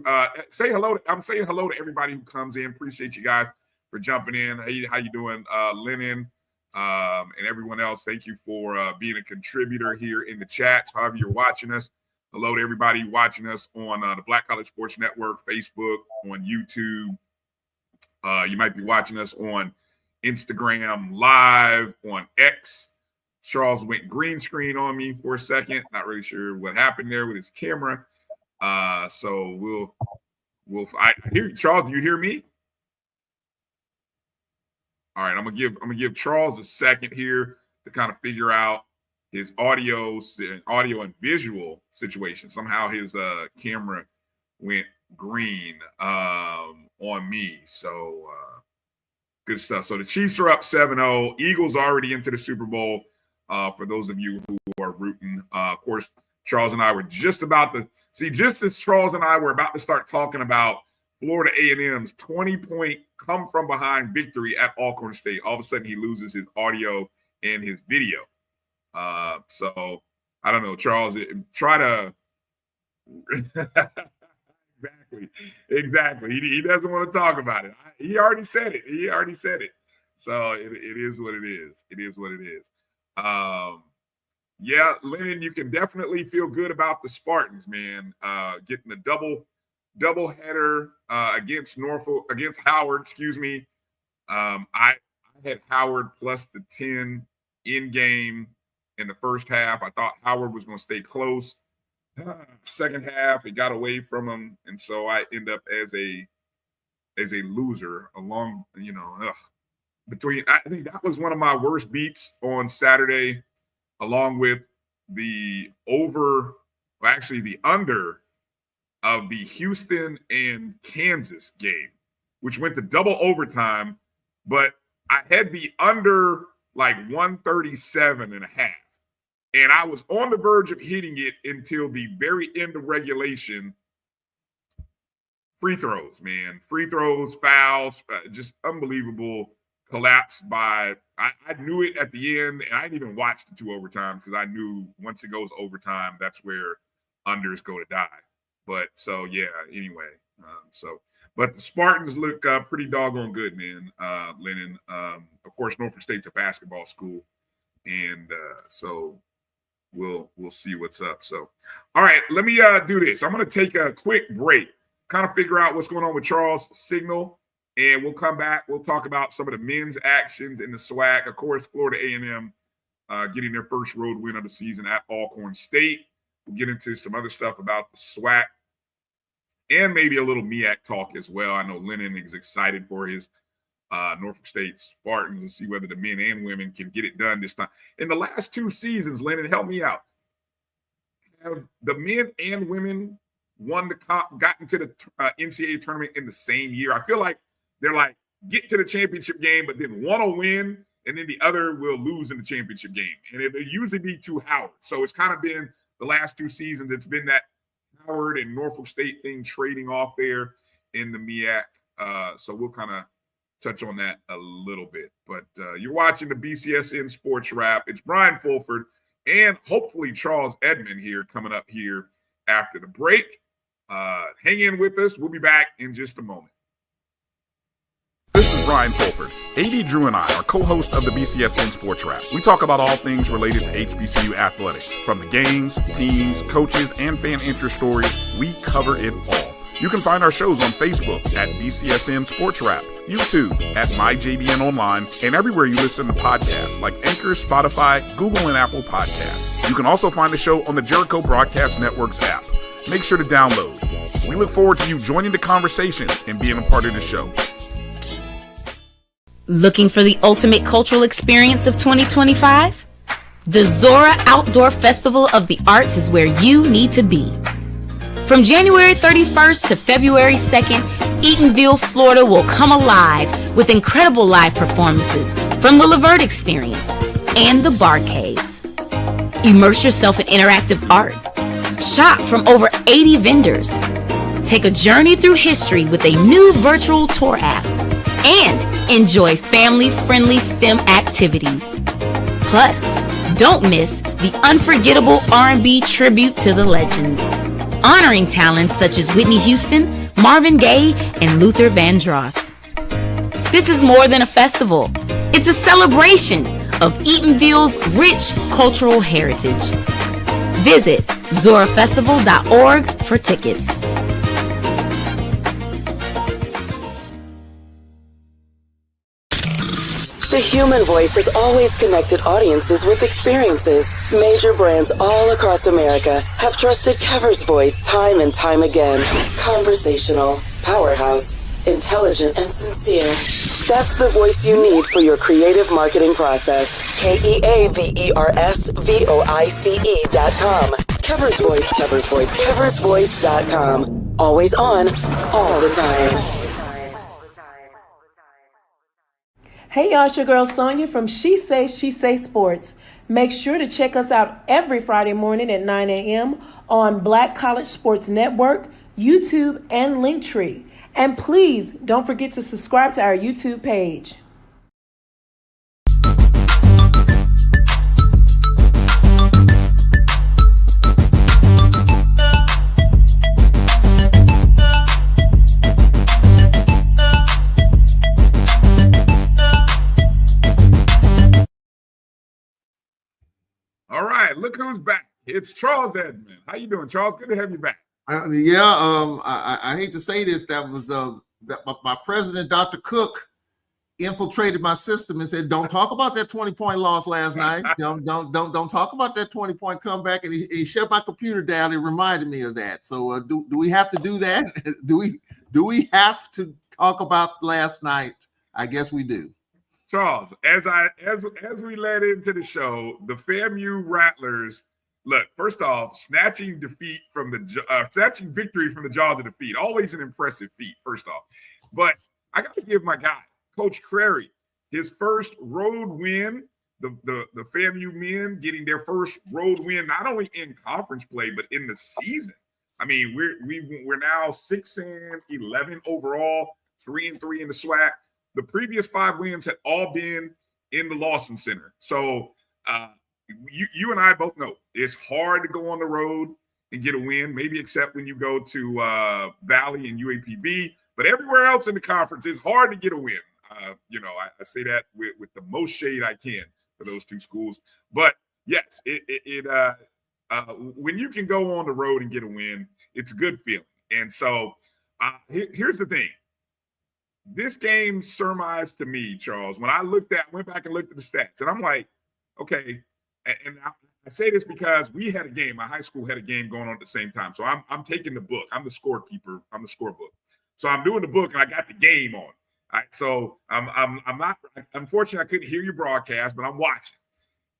say hello. I'm saying hello to everybody who comes in. Appreciate you guys for jumping in. Hey, how you doing, Lennon, and everyone else? Thank you for being a contributor here in the chat. However you're watching us. Hello to everybody watching us on the Black College Sports Network, Facebook, on YouTube. You might be watching us on Instagram Live, on X. Charles went green screen on me for a second. Not really sure what happened there with his camera. So I hear you. Charles, do you hear me? All right, I'm gonna give Charles a second here to kind of figure out his audio and visual situation. Somehow his camera went green on me. So good stuff. So the Chiefs are up 7-0. Eagles already into the Super Bowl. For those of you who are rooting, of course, Charles and I were just as Charles and I were about to start talking about Florida A&M's 20-point come from behind victory at Alcorn State. All of a sudden, he loses his audio and his video. So I don't know, Charles, try to exactly. He doesn't want to talk about it. He already said it. So it is what it is. It is what it is. Yeah, Lennon, you can definitely feel good about the Spartans, man. Getting a double header against Howard. Excuse me. I had Howard plus the 10 in game in the first half. I thought Howard was going to stay close. Second half, it got away from him, and so I end up as a loser. Along, I think that was one of my worst beats on Saturday, along with the under of the Houston and Kansas game, which went to double overtime, but I had the under like 137.5. And I was on the verge of hitting it until the very end of regulation. Free throws, man. Free throws, fouls, just unbelievable collapse by – I knew it at the end, and I didn't even watch the 2 overtimes because I knew once it goes overtime, that's where unders go to die. But so, yeah, anyway. But the Spartans look pretty doggone good, man, Lennon. Of course, Norfolk State's a basketball school, and so – We'll see what's up. So, all right, let me do this. I'm going to take a quick break, kind of figure out what's going on with Charles' signal, and we'll come back. We'll talk about some of the men's actions in the SWAC. Of course, Florida A&M getting their first road win of the season at Alcorn State. We'll get into some other stuff about the SWAC and maybe a little MEAC talk as well. I know Lennon is excited for his Norfolk State Spartans and see whether the men and women can get it done this time. In the last 2 seasons, Lennon, help me out. Have the men and women gotten to the NCAA tournament in the same year? I feel like they're like get to the championship game, but then one will win, and then the other will lose in the championship game. And it usually be to Howard. So it's kind of been the last 2 seasons. It's been that Howard and Norfolk State thing trading off there in the MEAC. So we'll kind of touch on that a little bit. But you're watching the BCSN SportsWrap. It's Brian Fulford and hopefully Charles Edmond here coming up here after the break. Hang in with us. We'll be back in just a moment. This is Brian Fulford. A.D. Drew and I are co-hosts of the BCSN SportsWrap. We talk about all things related to HBCU athletics. From the games, teams, coaches, and fan interest stories, we cover it all. You can find our shows on Facebook at BCSN SportsWrap, YouTube at MyJBN Online, and everywhere you listen to podcasts like Anchor, Spotify, Google, and Apple Podcasts. You can also find the show on the Jericho Broadcast Network's app. Make sure to download. We look forward to you joining the conversation and being a part of the show. Looking for the ultimate cultural experience of 2025? The Zora Outdoor Festival of the Arts is where you need to be. From January 31st to February 2nd, Eatonville, Florida will come alive with incredible live performances from the Levert Experience and the Bar Cave. Immerse yourself in interactive art. Shop from over 80 vendors. Take a journey through history with a new virtual tour app. And enjoy family-friendly STEM activities. Plus, don't miss the unforgettable R&B tribute to the legends, honoring talents such as Whitney Houston, Marvin Gaye, and Luther Vandross. This is more than a festival. It's a celebration of Eatonville's rich cultural heritage. Visit zorafestival.org for tickets. The human voice has always connected audiences with experiences. Major brands all across America have trusted Cover's voice time and time again. Conversational, powerhouse, intelligent, and sincere. That's the voice you need for your creative marketing process. KeaversVoice.com. Kever's Voice, Kever's Voice, KeversVoice.com. Always on, all the time. Hey y'all, it's your girl Sonia from She Say Sports. Make sure to check us out every Friday morning at 9 a.m. on Black College Sports Network, YouTube, and Linktree. And please don't forget to subscribe to our YouTube page. All right, look who's back. It's Charles Edmond. How you doing, Charles? Good to have you back. I hate to say this. That was my president, Dr. Cook, infiltrated my system and said, "Don't talk about that 20-point loss last night. Don't talk about that 20-point comeback." And he shut my computer down and reminded me of that. So do we have to do that? Do we have to talk about last night? I guess we do. Charles, as we led into the show, the FAMU Rattlers. Look, first off, snatching victory from the jaws of defeat. Always an impressive feat, first off. But I got to give my guy, Coach Crary, his first road win. The FAMU men getting their first road win, not only in conference play, but in the season. I mean, we're now 6-11 overall, 3-3 in the SWAC. The previous 5 wins had all been in the Lawson Center. So you and I both know it's hard to go on the road and get a win, maybe except when you go to Valley and UAPB. But everywhere else in the conference, it's hard to get a win. I say that with the most shade I can for those two schools. But yes, when you can go on the road and get a win, it's a good feeling. And so here's the thing. This game surmised to me, Charles, when I went back and looked at the stats, and I'm like, okay, and I say this because we had a game, my high school had a game going on at the same time. So I'm taking the book. I'm the scorekeeper. I'm the scorebook. So I'm doing the book and I got the game on. All right. So I'm not, unfortunately, I couldn't hear your broadcast, but I'm watching.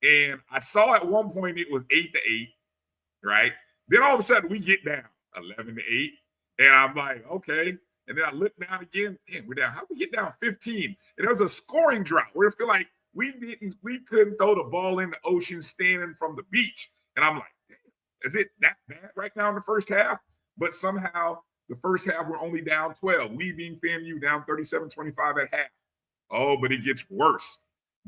And I saw at one point it was 8-8, right? Then all of a sudden we get down 11-8. And I'm like, okay. And then I look down again. Damn, we're down. How did we get down 15? And there was a scoring drought where I feel like we couldn't throw the ball in the ocean standing from the beach. And I'm like, is it that bad right now in the first half? But somehow the first half we're only down 12. We being FAMU down 37-25 at half. Oh, but it gets worse.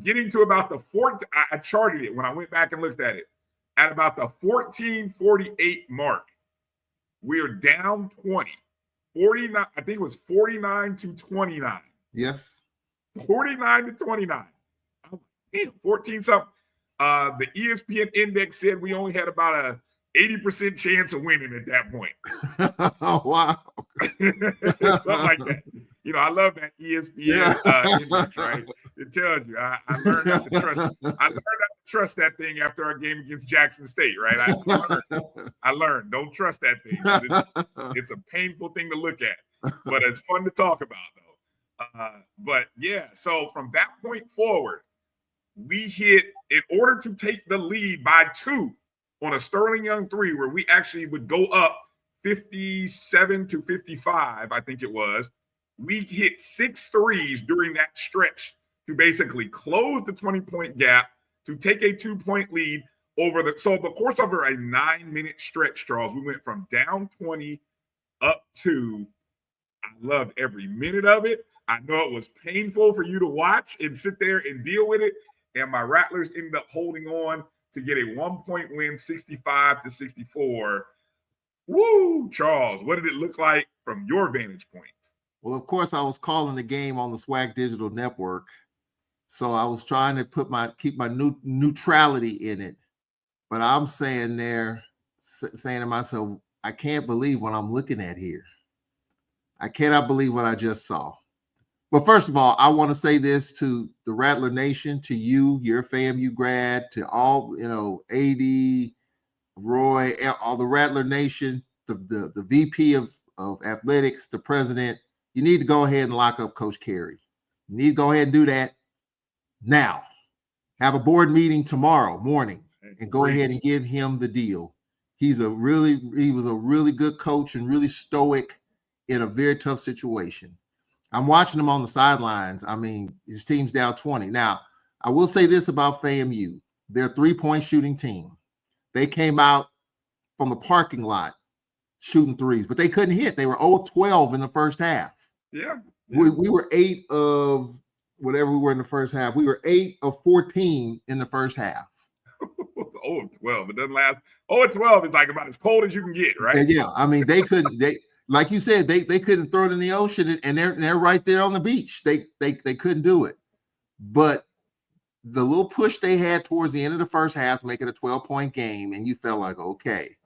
Getting to about the 14, I charted it when I went back and looked at it. At about the 14:48 mark, we are down 20. 49, I think it was 49-29. Yes. 49-29. Damn, 14 something. The ESPN index said we only had about a 80% chance of winning at that point. Oh, wow. Something like that. You know, I love that ESPN index, right? It tells you. I learned not to trust. I learned not to trust that thing after our game against Jackson State, right? I learned. Don't trust that thing. It's a painful thing to look at, but it's fun to talk about, though. But yeah, so from that point forward, we hit, in order to take the lead by 2 on a Sterling Young 3, where we actually would go up 57-55, I think it was. We hit 6 threes during that stretch to basically close the 20-point gap, to take a 2-point lead over the course over a 9-minute stretch, Charles. We went from down 20 up to, I loved every minute of it. I know it was painful for you to watch and sit there and deal with it. And my Rattlers ended up holding on to get a 1-point win, 65-64. Woo, Charles, what did it look like from your vantage point? Well, of course, I was calling the game on the SWAC Digital Network. So I was trying to keep my neutrality in it. But I'm saying to myself, I can't believe what I'm looking at here. I cannot believe what I just saw. But first of all, I want to say this to the Rattler Nation, to you, your FAMU grad, to all, AD, Roy, all the Rattler Nation, the VP of athletics, the president. you need to go ahead and lock up Coach Carey. You need to go ahead and do that now. Have a board meeting tomorrow morning and go ahead and give him the deal. He was a really good coach and really stoic in a very tough situation. I'm watching him on the sidelines. I mean, his team's down 20. Now, I will say this about FAMU. They're a 3-point shooting team. They came out from the parking lot shooting threes, but they couldn't hit. They were 0-12 in the first half. Yeah. We were 8 of whatever we were in the first half. We were 8 of 14 in the first half. 0-12. It doesn't last. 0-12 is like about as cold as you can get, right? And yeah, I mean, they couldn't. Like you said, they couldn't throw it in the ocean, and they're right there on the beach. They couldn't do it. But the little push they had towards the end of the first half to make it a 12-point game, and you felt like, okay,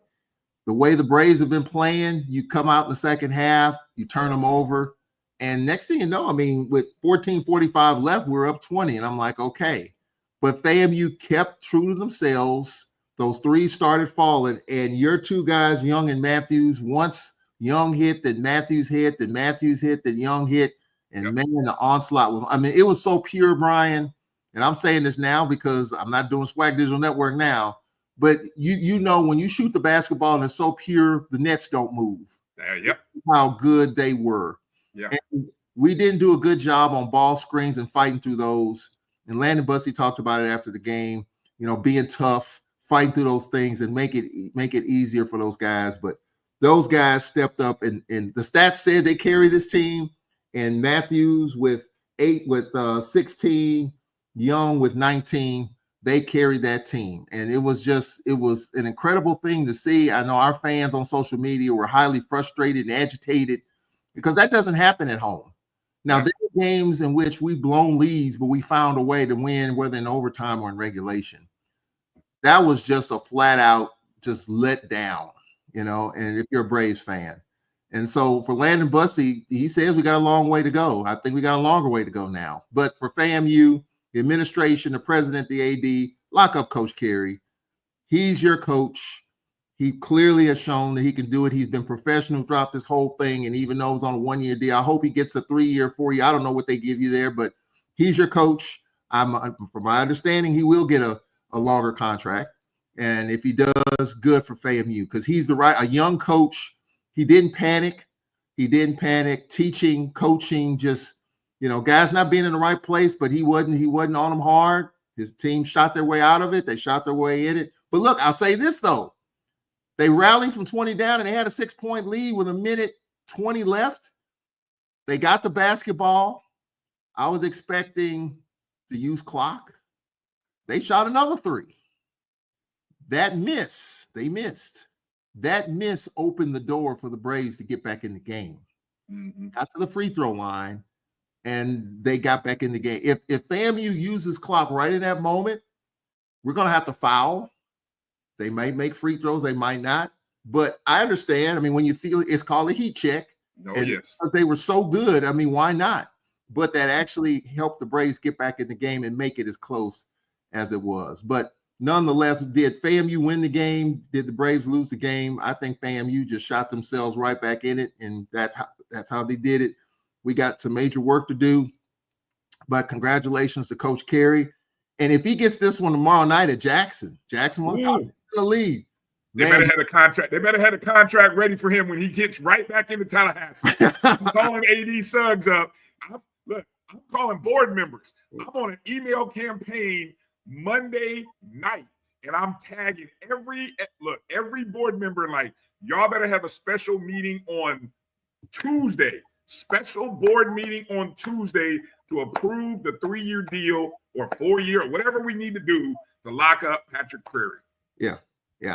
the way the Braves have been playing, you come out in the second half, you turn them over, and next thing you know, I mean, with 14:45 left, we're up 20, and I'm like, okay. But FAMU kept true to themselves. Those threes started falling, and your two guys, Young and Matthews, once Young hit, then Matthews hit, then Matthews hit, then Young hit, and man, the onslaught was, I mean, it was so pure, Brian. And I'm saying this now because I'm not doing Swag Digital Network now, but you know when you shoot the basketball and it's so pure, the nets don't move. Yep. How good they were. Yeah. And we didn't do a good job on ball screens and fighting through those. And Landon Bussey talked about it after the game, you know, being tough, fighting through those things and make it easier for those guys. But those guys stepped up, and the stats said they carry this team. And Matthews with 16, Young with 19, they carried that team. And it was an incredible thing to see. I know our fans on social media were highly frustrated and agitated because that doesn't happen at home. Now, there are games in which we've blown leads, but we found a way to win, whether in overtime or in regulation. That was just a flat out just let down, you know, and if you're a Braves fan. And so for Landon Bussey, he says we got a long way to go. I think we got a longer way to go now. But for FAMU, the administration, the president, the AD, lock up Coach Carey. He's your coach. He clearly has shown that he can do it. He's been professional throughout this whole thing, and even though he's on a 1-year deal, I hope he gets a 3-year, 4-year. I don't know what they give you there, but he's your coach. From my understanding, he will get a longer contract, and if he does, good for FAMU because he's a young coach. He didn't panic. Teaching, coaching, just, you know, guys not being in the right place, but he wasn't on them hard. His team shot their way out of it. They shot their way in it. But look, I'll say this though. They rallied from 20 down and they had a 6-point lead with 1:20 left. They got the basketball. I was expecting to use clock. They shot another 3. They missed. That miss opened the door for the Braves to get back in the game. Mm-hmm. Got to the free throw line and they got back in the game. If FAMU uses clock right in that moment, we're going to have to foul. They might make free throws, they might not. But I understand. I mean, when you feel it's called a heat check. Yes. They were so good. I mean, why not? But that actually helped the Braves get back in the game and make it as close as it was. But nonetheless, did FAMU win the game? Did the Braves lose the game? I think FAMU just shot themselves right back in it, and that's how they did it. We got some major work to do, but congratulations to Coach Carey. And if he gets this one tomorrow night at Jackson will top the league. They better have a contract. They better have a contract ready for him when he gets right back into Tallahassee. I'm calling AD Suggs up. I'm calling board members. I'm on an email campaign Monday night, and I'm tagging every board member, like, y'all better have a special meeting on Tuesday. Special board meeting on Tuesday to approve the 3-year deal or 4-year or whatever we need to do to lock up Patrick Prairie. Yeah.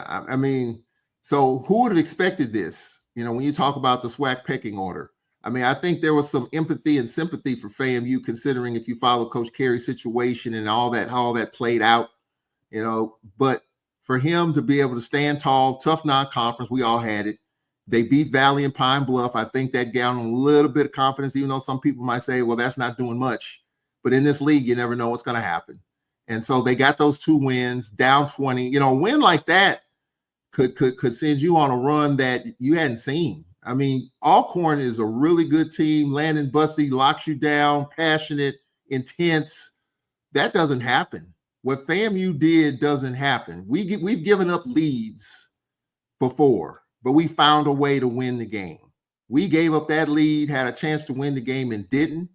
I mean, so who would have expected this? You know, when you talk about the SWAC pecking order, I mean, I think there was some empathy and sympathy for FAMU, considering if you follow Coach Carey's situation and how all that played out, you know. But for him to be able to stand tall, tough non-conference, we all had it. They beat Valley and Pine Bluff. I think that gave them a little bit of confidence, even though some people might say, well, that's not doing much. But in this league, you never know what's going to happen. And so they got those 2 wins, down 20. You know, a win like that could send you on a run that you hadn't seen. I mean, Alcorn is a really good team. Landon Bussey locks you down, passionate, intense. That doesn't happen. What FAMU did doesn't happen. We've given up leads before, but we found a way to win the game. We gave up that lead, had a chance to win the game, and didn't.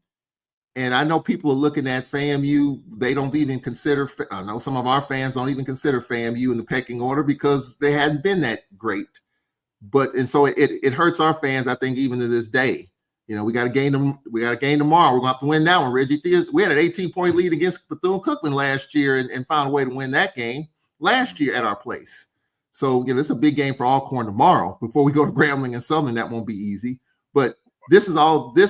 And I know people are looking at FAMU. They don't even consider, I know some of our fans don't even consider FAMU in the pecking order because they hadn't been that great. And so it hurts our fans, I think, even to this day. You know, we got a game tomorrow. We're going to have to win that one. Reggie Theus, we had an 18-point lead against Bethune-Cookman last year and found a way to win that game last year at our place. So, you know, it's a big game for Alcorn tomorrow. Before we go to Grambling and Southern, that won't be easy. But this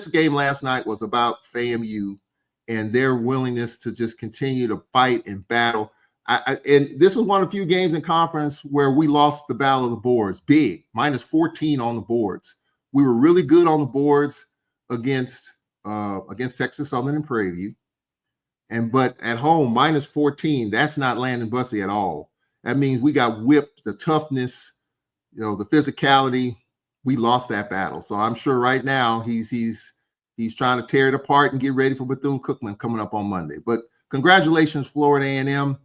game last night was about FAMU and their willingness to just continue to fight and battle. And this is one of the few games in conference where we lost the battle of the boards, big, minus 14 on the boards. We were really good on the boards against Texas Southern and Prairie View. But at home, minus 14, that's not Landon Bussey at all. That means we got whipped, the toughness, you know, the physicality. We lost that battle. So I'm sure right now he's trying to tear it apart and get ready for Bethune-Cookman coming up on Monday. But congratulations, Florida A&M.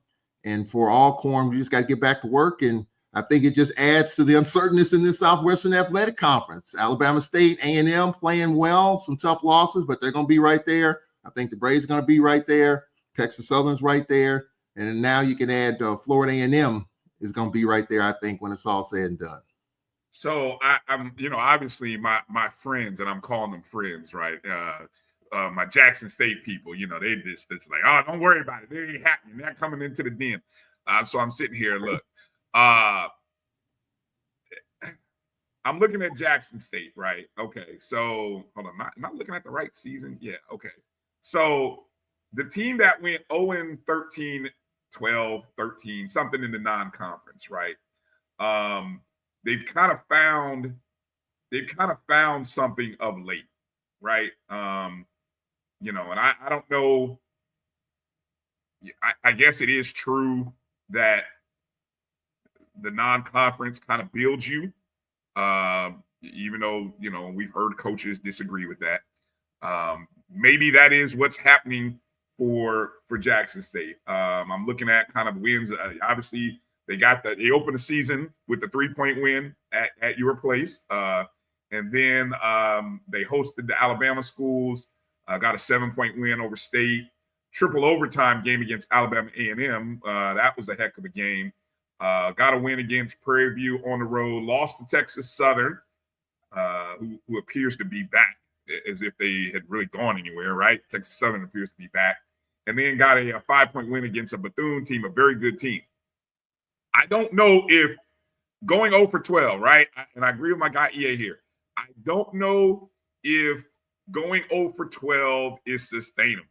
And for Alcorn, we just got to get back to work. And I think it just adds to the uncertainness in this Southwestern Athletic Conference. Alabama State, A&M playing well, some tough losses, but they're going to be right there. I think the Braves are going to be right there. Texas Southern's right there. And now you can add Florida A&M is going to be right there, I think, when it's all said and done. So I'm, you know, obviously my friends, and I'm calling them friends, right? My Jackson State people, you know, it's like, oh, don't worry about it. It ain't happening. They're coming into the den. So I'm sitting here, look, I'm looking at Jackson State, right? Okay. So hold on. Am I looking at the right season? Yeah. Okay. So the team that went 0-13, 12, 13, something in the non-conference, right? They've kind of found something of late, right? You know, and I don't know. I guess it is true that the non-conference kind of builds you, even though, you know, we've heard coaches disagree with that. Maybe that is what's happening for Jackson State. I'm looking at kind of wins. Obviously, they opened the season with the 3-point win at your place. And then they hosted the Alabama schools, got a 7-point win over State, triple overtime game against Alabama A&M. That was a heck of a game. Got a win against Prairie View on the road, lost to Texas Southern, who appears to be back as if they had really gone anywhere, right? Texas Southern appears to be back. And then got a 5-point win against a Bethune team, a very good team. I don't know if going 0-12, right? And I agree with my guy EA here. I don't know if going 0-12 is sustainable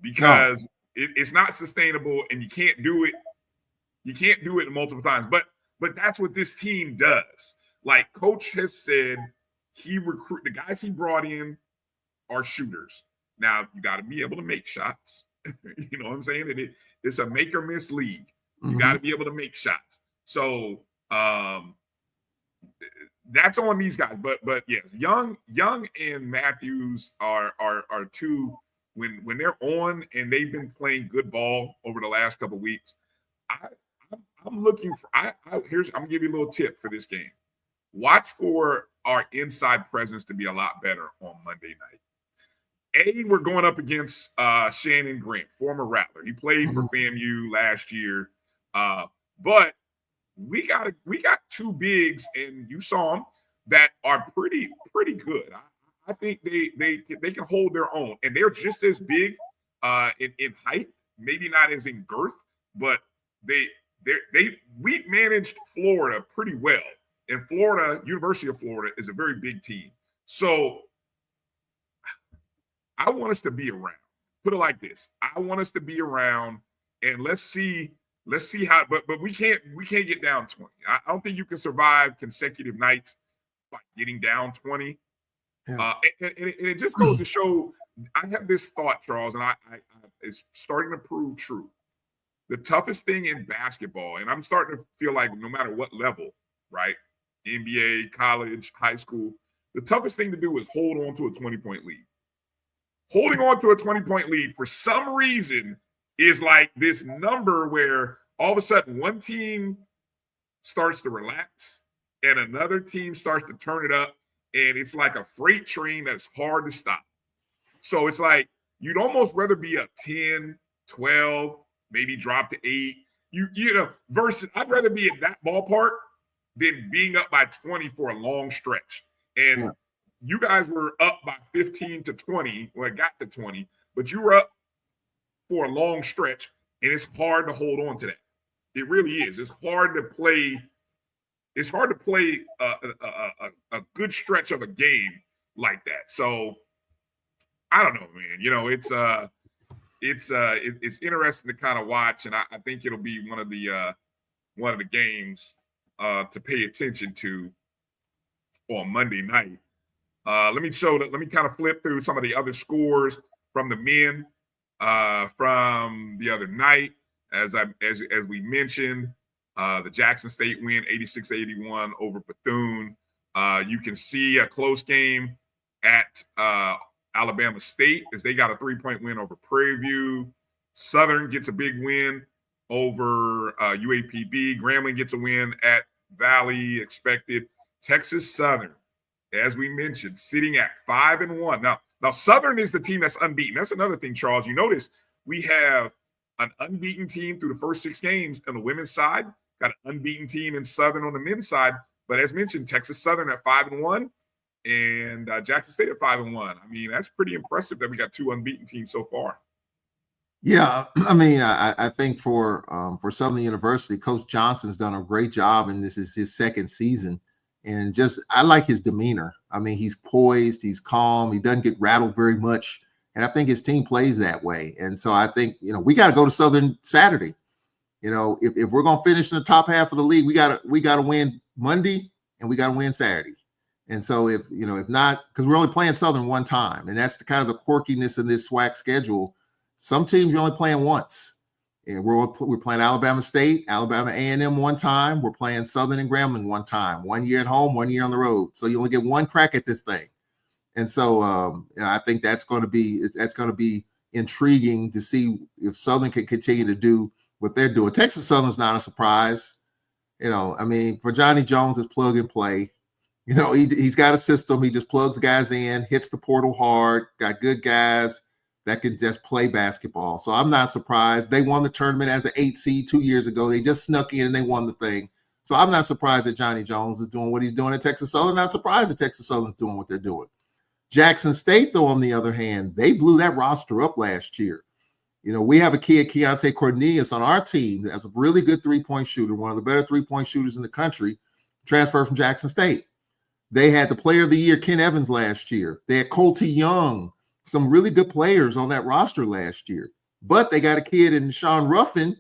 because it's not sustainable and you can't do it. You can't do it multiple times. But that's what this team does. Like Coach has said, the guys he brought in are shooters. Now you got to be able to make shots. You know what I'm saying? It's a make or miss league. You got to be able to make shots. So that's on these guys. But yes, Young and Matthews are two when they're on and they've been playing good ball over the last couple of weeks. I'm looking for. I'm gonna give you a little tip for this game. Watch for our inside presence to be a lot better on Monday night. We're going up against Shannon Grant, former Rattler. He played for FAMU last year. But we got two bigs, and you saw them, that are pretty good. I think they can hold their own, and they're just as big in height, maybe not as in girth, but we managed Florida pretty well. And Florida, University of Florida, is a very big team. So I want us to be around. Put it like this. I want us to be around, and let's see how, but we can't get down 20. I don't think you can survive consecutive nights by getting down 20. Yeah. And it just goes to show, I have this thought, Charles, and I it's starting to prove true. The toughest thing in basketball, and I'm starting to feel like no matter what level, right? NBA, college, high school, the toughest thing to do is hold on to a 20-point lead. Holding on to a 20-point lead for some reason is like this number where all of a sudden one team starts to relax and another team starts to turn it up, and it's like a freight train that's hard to stop. So it's like you'd almost rather be up 10, 12, maybe drop to 8. You know, versus I'd rather be in that ballpark than being up by 20 for a long stretch. And you guys were up by 15 to 20. Well, it got to 20, but you were up for a long stretch, and it's hard to hold on to that. It really is. It's hard to play. It's hard to play a good stretch of a game like that. So I don't know, man. You know, it's interesting to kind of watch, and I think it'll be one of the games to pay attention to on Monday night. Let me kind of flip through some of the other scores from the men from the other night. As we mentioned, the Jackson State win 86-81 over Bethune. You can see a close game at Alabama State as they got a 3-point win over Prairie View. Southern gets a big win over UAPB. Grambling gets a win at Valley, expected. Texas Southern, as we mentioned, sitting at 5-1. Now Southern is the team that's unbeaten. That's another thing, Charles. You notice we have an unbeaten team through the first 6 games on the women's side, got an unbeaten team in Southern on the men's side. But as mentioned, Texas Southern at 5-1 and Jackson State at 5-1. I mean, that's pretty impressive that we got 2 unbeaten teams so far. Yeah, I mean, I think for Southern University, Coach Johnson's done a great job, and this is his 2nd season. And I like his demeanor. I mean, he's poised, he's calm, he doesn't get rattled very much. And I think his team plays that way. And so I think, you know, we got to go to Southern Saturday. You know, if we're going to finish in the top half of the league, we got to win Monday and we got to win Saturday. And so if not, because we're only playing Southern one time, and that's the kind of the quirkiness in this SWAC schedule. Some teams you're only playing once. And we're playing Alabama State, Alabama A&M one time. We're playing Southern and Grambling one time. 1 year at home, 1 year on the road. So you only get one crack at this thing. And so I think that's going to be intriguing to see if Southern can continue to do what they're doing. Texas Southern's not a surprise. You know, I mean, for Johnny Jones, it's plug and play. You know, he's got a system. He just plugs guys in, hits the portal hard, got good guys that can just play basketball. So I'm not surprised. They won the tournament as an 8 seed 2 years ago. They just snuck in and they won the thing. So I'm not surprised that Johnny Jones is doing what he's doing at Texas Southern. Not surprised that Texas Southern's doing what they're doing. Jackson State, though, on the other hand, they blew that roster up last year. You know, we have a kid, Keontae Cornelius, on our team that's a really good 3-point shooter, one of the better 3-point shooters in the country, transferred from Jackson State. They had the player of the year, Ken Evans, last year. They had Colty Young, some really good players on that roster last year. But they got a kid in Sean Ruffin,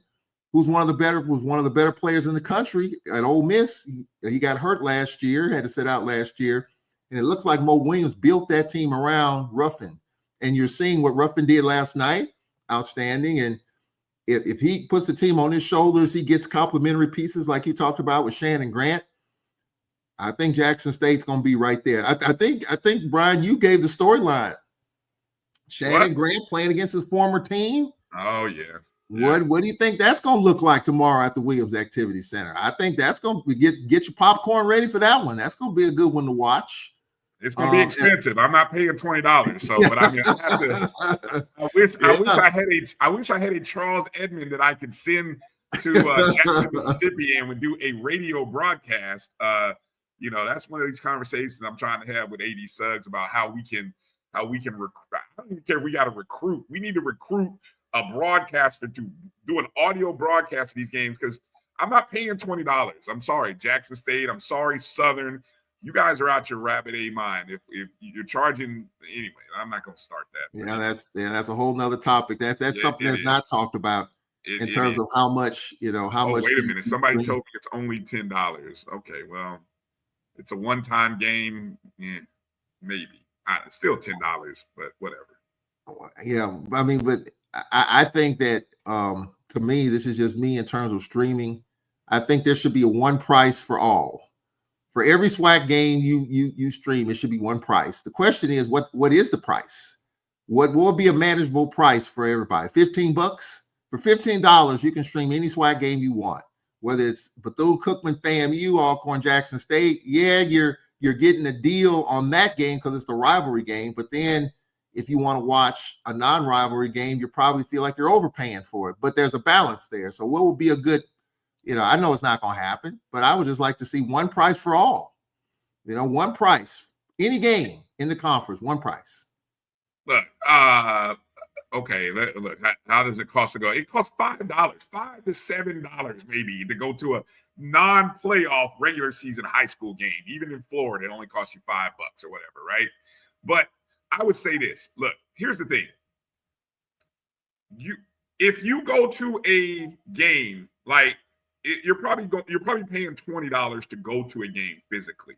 who's one of the better players in the country at Ole Miss. He got hurt last year, had to sit out last year. And it looks like Mo Williams built that team around Ruffin. And you're seeing what Ruffin did last night. Outstanding. And if he puts the team on his shoulders, he gets complimentary pieces like you talked about with Shannon Grant. I think Jackson State's going to be right there. I think Brian, you gave the storyline. Shannon Grant playing against his former team. Oh yeah. What do you think that's going to look like tomorrow at the Williams Activity Center? I think that's going to get your popcorn ready for that one. That's going to be a good one to watch. It's going to be expensive. I'm not paying $20. So, but I mean, I wish I had a Charles Edmond that I could send to Jackson, Mississippi, and would do a radio broadcast. You know, that's one of these conversations I'm trying to have with A.D. Suggs about how we can recruit. I don't even care if we got to recruit. We need to recruit a broadcaster to do an audio broadcast of these games, because I'm not paying $20. I'm sorry, Jackson State. I'm sorry, Southern. You guys are out your rabbit A mind. If you're charging anyway, I'm not going to start that. Yeah, that's a whole nother topic. That's something that's not talked about in terms of how much, how much. Wait a minute. Somebody told me it's only $10. Okay, well, it's a one-time game. Yeah, maybe. It's still $10, but whatever. Yeah, I mean, but I think that to me, this is just me in terms of streaming. I think there should be a one price for all. For every SWAC game you stream, it should be one price. The question is, what is the price? What will be a manageable price for everybody? $15. For $15, you can stream any SWAC game you want. Whether it's Bethune-Cookman, FAMU, Alcorn, Jackson State, yeah, you're getting a deal on that game because it's the rivalry game. But then if you want to watch a non-rivalry game, you probably feel like you're overpaying for it. But there's a balance there. So what would be a good, I know it's not going to happen, but I would just like to see one price for all. One price. Any game in the conference, one price. Look, okay, look, how does it cost to go? It costs $5, $5 to $7 maybe to go to a non-playoff regular season high school game. Even in Florida, it only costs you $5 or whatever, right? But I would say this. Look, here's the thing. If you go to a game, like you're probably paying $20 to go to a game physically.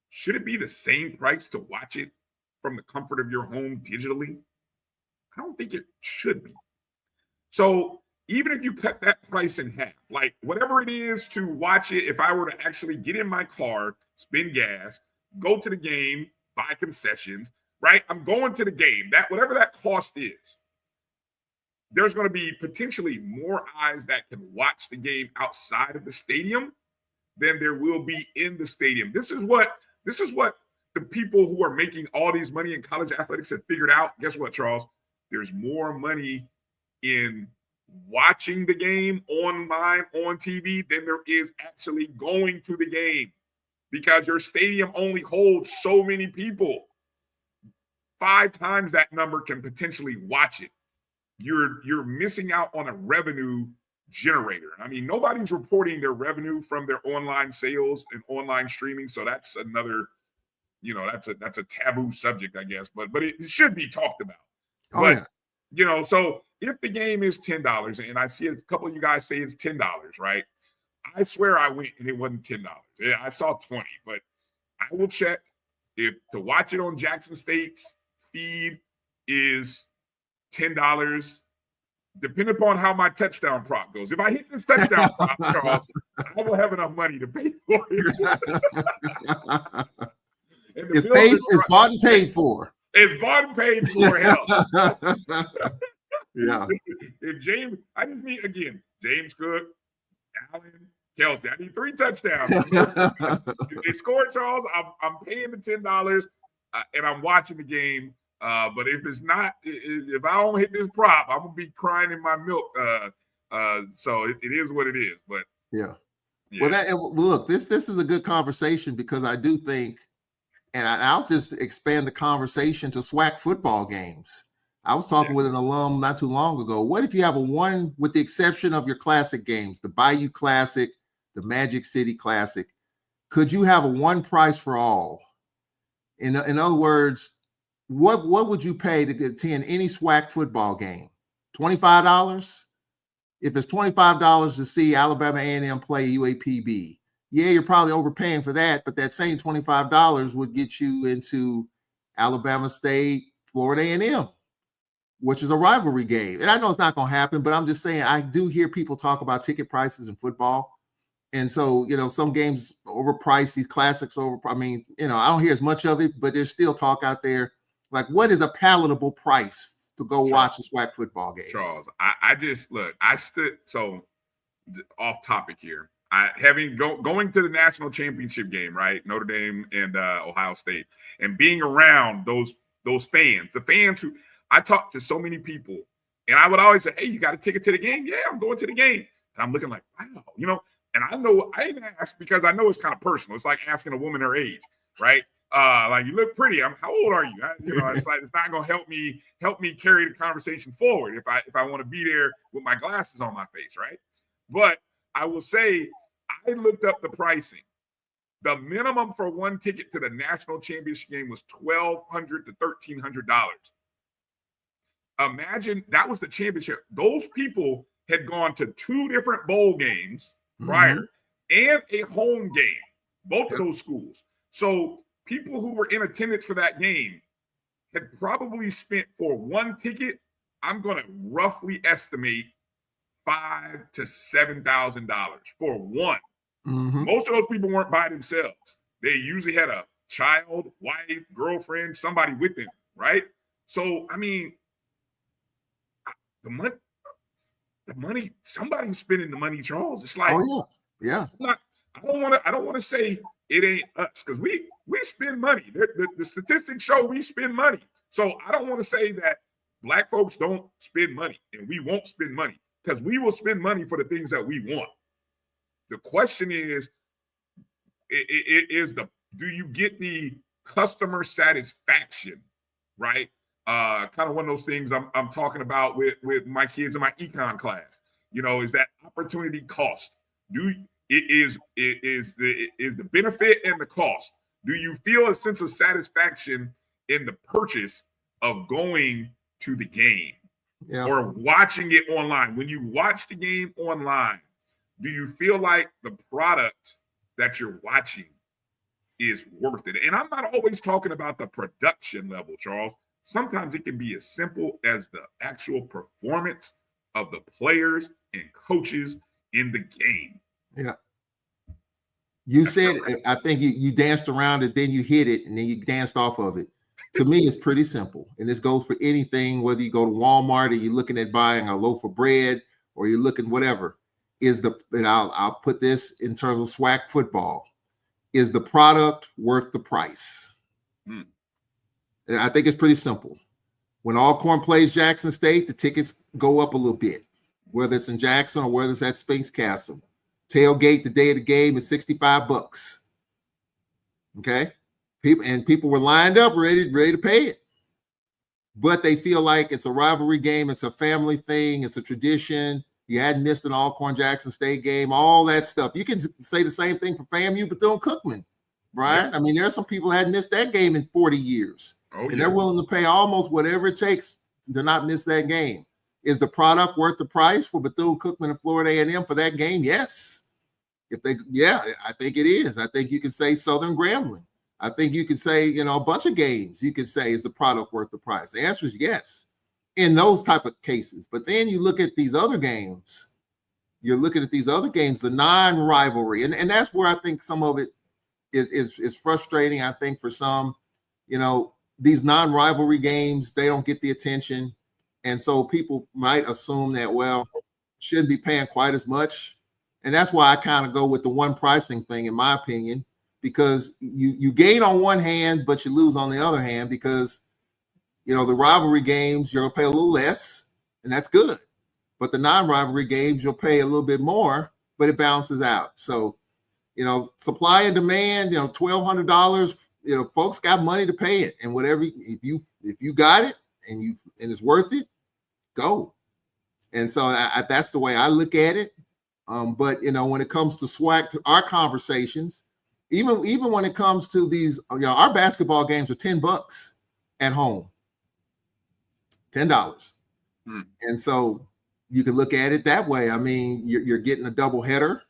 Should it be the same price to watch it from the comfort of your home digitally? I don't think it should be. So even if you cut that price in half, like whatever it is to watch it, if I were to actually get in my car, spend gas, go to the game, buy concessions, right? I'm going to the game. That whatever that cost is, there's going to be potentially more eyes that can watch the game outside of the stadium than there will be in the stadium. This is what the people who are making all these money in college athletics have figured out. Guess what, Charles? There's more money in watching the game online on TV than there is actually going to the game, because your stadium only holds so many people. 5 times that number can potentially watch it. You're missing out on a revenue generator. I mean, nobody's reporting their revenue from their online sales and online streaming, so that's another, that's a taboo subject, I guess, but it should be talked about. Oh, but yeah. So if the game is $10, and I see a couple of you guys say it's $10, right? I swear I went and it wasn't $10. Yeah, I saw 20, but I will check if to watch it on Jackson State's feed is $10, depending upon how my touchdown prop goes. If I hit this touchdown prop, Charles, I will have enough money to pay for it. It's bought and paid for. It's bought and paid for. Hell. Yeah. If James, I just need, again, James Cook, Allen, Kelsey. I need 3 touchdowns. If they score, Charles, I'm paying the $10 and I'm watching the game. But if it's not, if I don't hit this prop, I'm gonna be crying in my milk. So it is what it is. But yeah. Well, look, this is a good conversation, because I do think, and I'll just expand the conversation to SWAC football games. I was talking with an alum not too long ago. What if you have with the exception of your classic games, the Bayou Classic, the Magic City Classic, could you have a one price for all? In other words, what would you pay to attend any SWAC football game? $25? If it's $25 to see Alabama A&M play UAPB, yeah, you're probably overpaying for that, but that same $25 would get you into Alabama State, Florida A&M, which is a rivalry game. And I know it's not going to happen, but I'm just saying, I do hear people talk about ticket prices in football. And so, some games overpriced, these classics I don't hear as much of it, but there's still talk out there. Like, what is a palatable price to go watch a SWAC football game? Charles, I stood, so off topic here. Going to the national championship game, right? Notre Dame and Ohio State, and being around those fans, the fans who I talked to so many people, and I would always say, "Hey, you got a ticket to the game?" "Yeah, I'm going to the game." And I'm looking like, wow, and I know I even ask because I know it's kind of personal. It's like asking a woman her age, right? Like, you look pretty. How old are you? It's like, it's not going to help me carry the conversation forward if I want to be there with my glasses on my face, right? But I will say, I looked up the pricing. The minimum for one ticket to the national championship game was $1,200 to $1,300. Imagine that was the championship. Those people had gone to 2 different bowl games prior and a home game, both of those schools. So people who were in attendance for that game had probably spent for one ticket, I'm going to roughly estimate $5,000 to $7,000 for one. Most of those people weren't by themselves. They usually had a child, wife, girlfriend, somebody with them, right? So, I mean, the money, somebody's spending the money, Charles. It's like, yeah. I don't want to say it ain't us, because we spend money. The statistics show we spend money. So I don't want to say that Black folks don't spend money and we won't spend money, because we will spend money for the things that we want. The question is, do you get the customer satisfaction, right? Kind of one of those things I'm talking about with my kids in my econ class. Is that opportunity cost? Is the benefit and the cost? Do you feel a sense of satisfaction in the purchase of going to the game or watching it online? When you watch the game online, do you feel like the product that you're watching is worth it? And I'm not always talking about the production level, Charles. Sometimes it can be as simple as the actual performance of the players and coaches in the game. Yeah. You said, I think you danced around it, then you hit it, and then you danced off of it. To me, it's pretty simple. And this goes for anything, whether you go to Walmart or you're looking at buying a loaf of bread or you're looking whatever, and I'll put this in terms of SWAC football. Is the product worth the price? And I think it's pretty simple. When Alcorn plays Jackson State, the tickets go up a little bit, whether it's in Jackson or whether it's at Spinks Castle. Tailgate the day of the game is $65. Okay, people were lined up, ready to pay it, but they feel like it's a rivalry game, it's a family thing, it's a tradition. You hadn't missed an Alcorn Jackson State game, all that stuff. You can say the same thing for FAMU, Bethune-Cookman, right? Yeah. I mean, there are some people that hadn't missed that game in 40 years, and they're willing to pay almost whatever it takes to not miss that game. Is the product worth the price for Bethune-Cookman and Florida A&M for that game? Yes. I think it is. I think you can say Southern Grambling. I think you could say, a bunch of games. You could say, is the product worth the price? The answer is yes, in those type of cases. But then you look at these other games. You're looking at these other games, the non-rivalry, and that's where I think some of it is frustrating. I think for some, these non-rivalry games, they don't get the attention. And so people might assume that, shouldn't be paying quite as much. And that's why I kind of go with the one pricing thing, in my opinion, because you gain on one hand, but you lose on the other hand, because, the rivalry games, you're going to pay a little less, and that's good. But the non-rivalry games, you'll pay a little bit more, but it balances out. So, supply and demand, $1,200, folks got money to pay it. And whatever, if you got it and it's worth it, go. And so that's the way I look at it. But when it comes to SWAC, to our conversations, even when it comes to these, our basketball games are $10 at home, $10. And so you can look at it that way. I mean, you're getting a double header,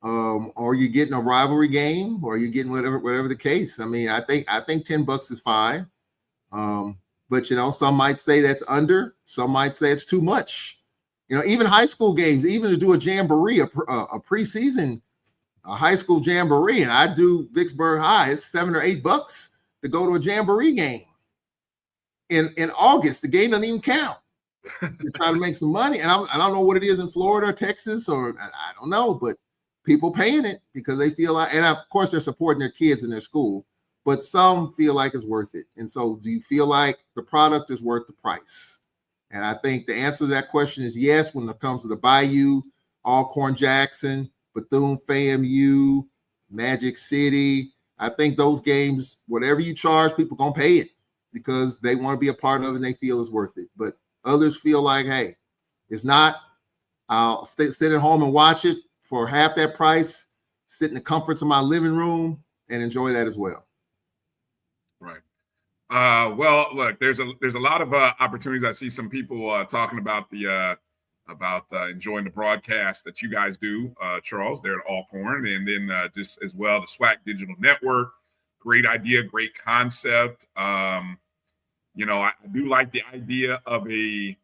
or you're getting a rivalry game, or you're getting whatever the case. I mean, I think $10 is fine. But some might say that's under, some might say it's too much. Even high school games, even to do a jamboree, a preseason, a high school jamboree, and I do Vicksburg High, it's $7 or $8 to go to a jamboree game in August. The game doesn't even count. You're trying to make some money, and I don't know what it is in Florida or Texas, or I don't know, but people paying it because they feel like, and of course they're supporting their kids in their school, but some feel like it's worth it. And so, do you feel like the product is worth the price? And I think the answer to that question is yes, when it comes to the Bayou, Alcorn Jackson, Bethune FAMU, Magic City. I think those games, whatever you charge, people going to pay it because they want to be a part of it and they feel it's worth it. But others feel like, hey, it's not. I'll sit at home and watch it for half that price, sit in the comforts of my living room and enjoy that as well. Right. Well, look, there's a lot of opportunities. I see some people talking about enjoying the broadcast that you guys do, Charles, there at Alcorn, and then just as well the SWAC Digital Network. Great idea, great concept. I do like the idea of a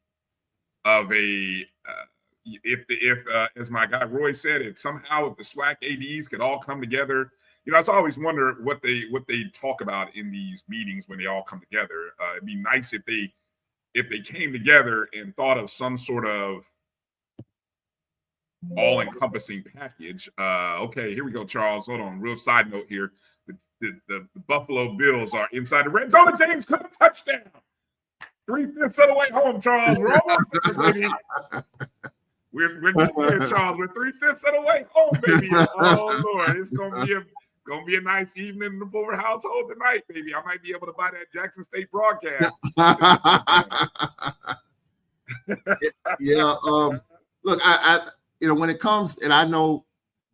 if as my guy Roy said, if somehow the SWAC ADs could all come together, you know, I always wonder what they talk about in these meetings when they all come together. It'd be nice if they came together and thought of some sort of all-encompassing package. Okay, here we go, Charles. Hold on. Real side note here. The Buffalo Bills are inside the red zone. James Cook touchdown. 3/5 of the way home, Charles. We're almost there, baby. We're here, Charles. We're 3/5 of the way home, baby. Oh Lord, it's gonna be a nice evening in the Fuller household tonight, baby. I might be able to buy that Jackson State broadcast. Yeah. Look, I when it comes, and I know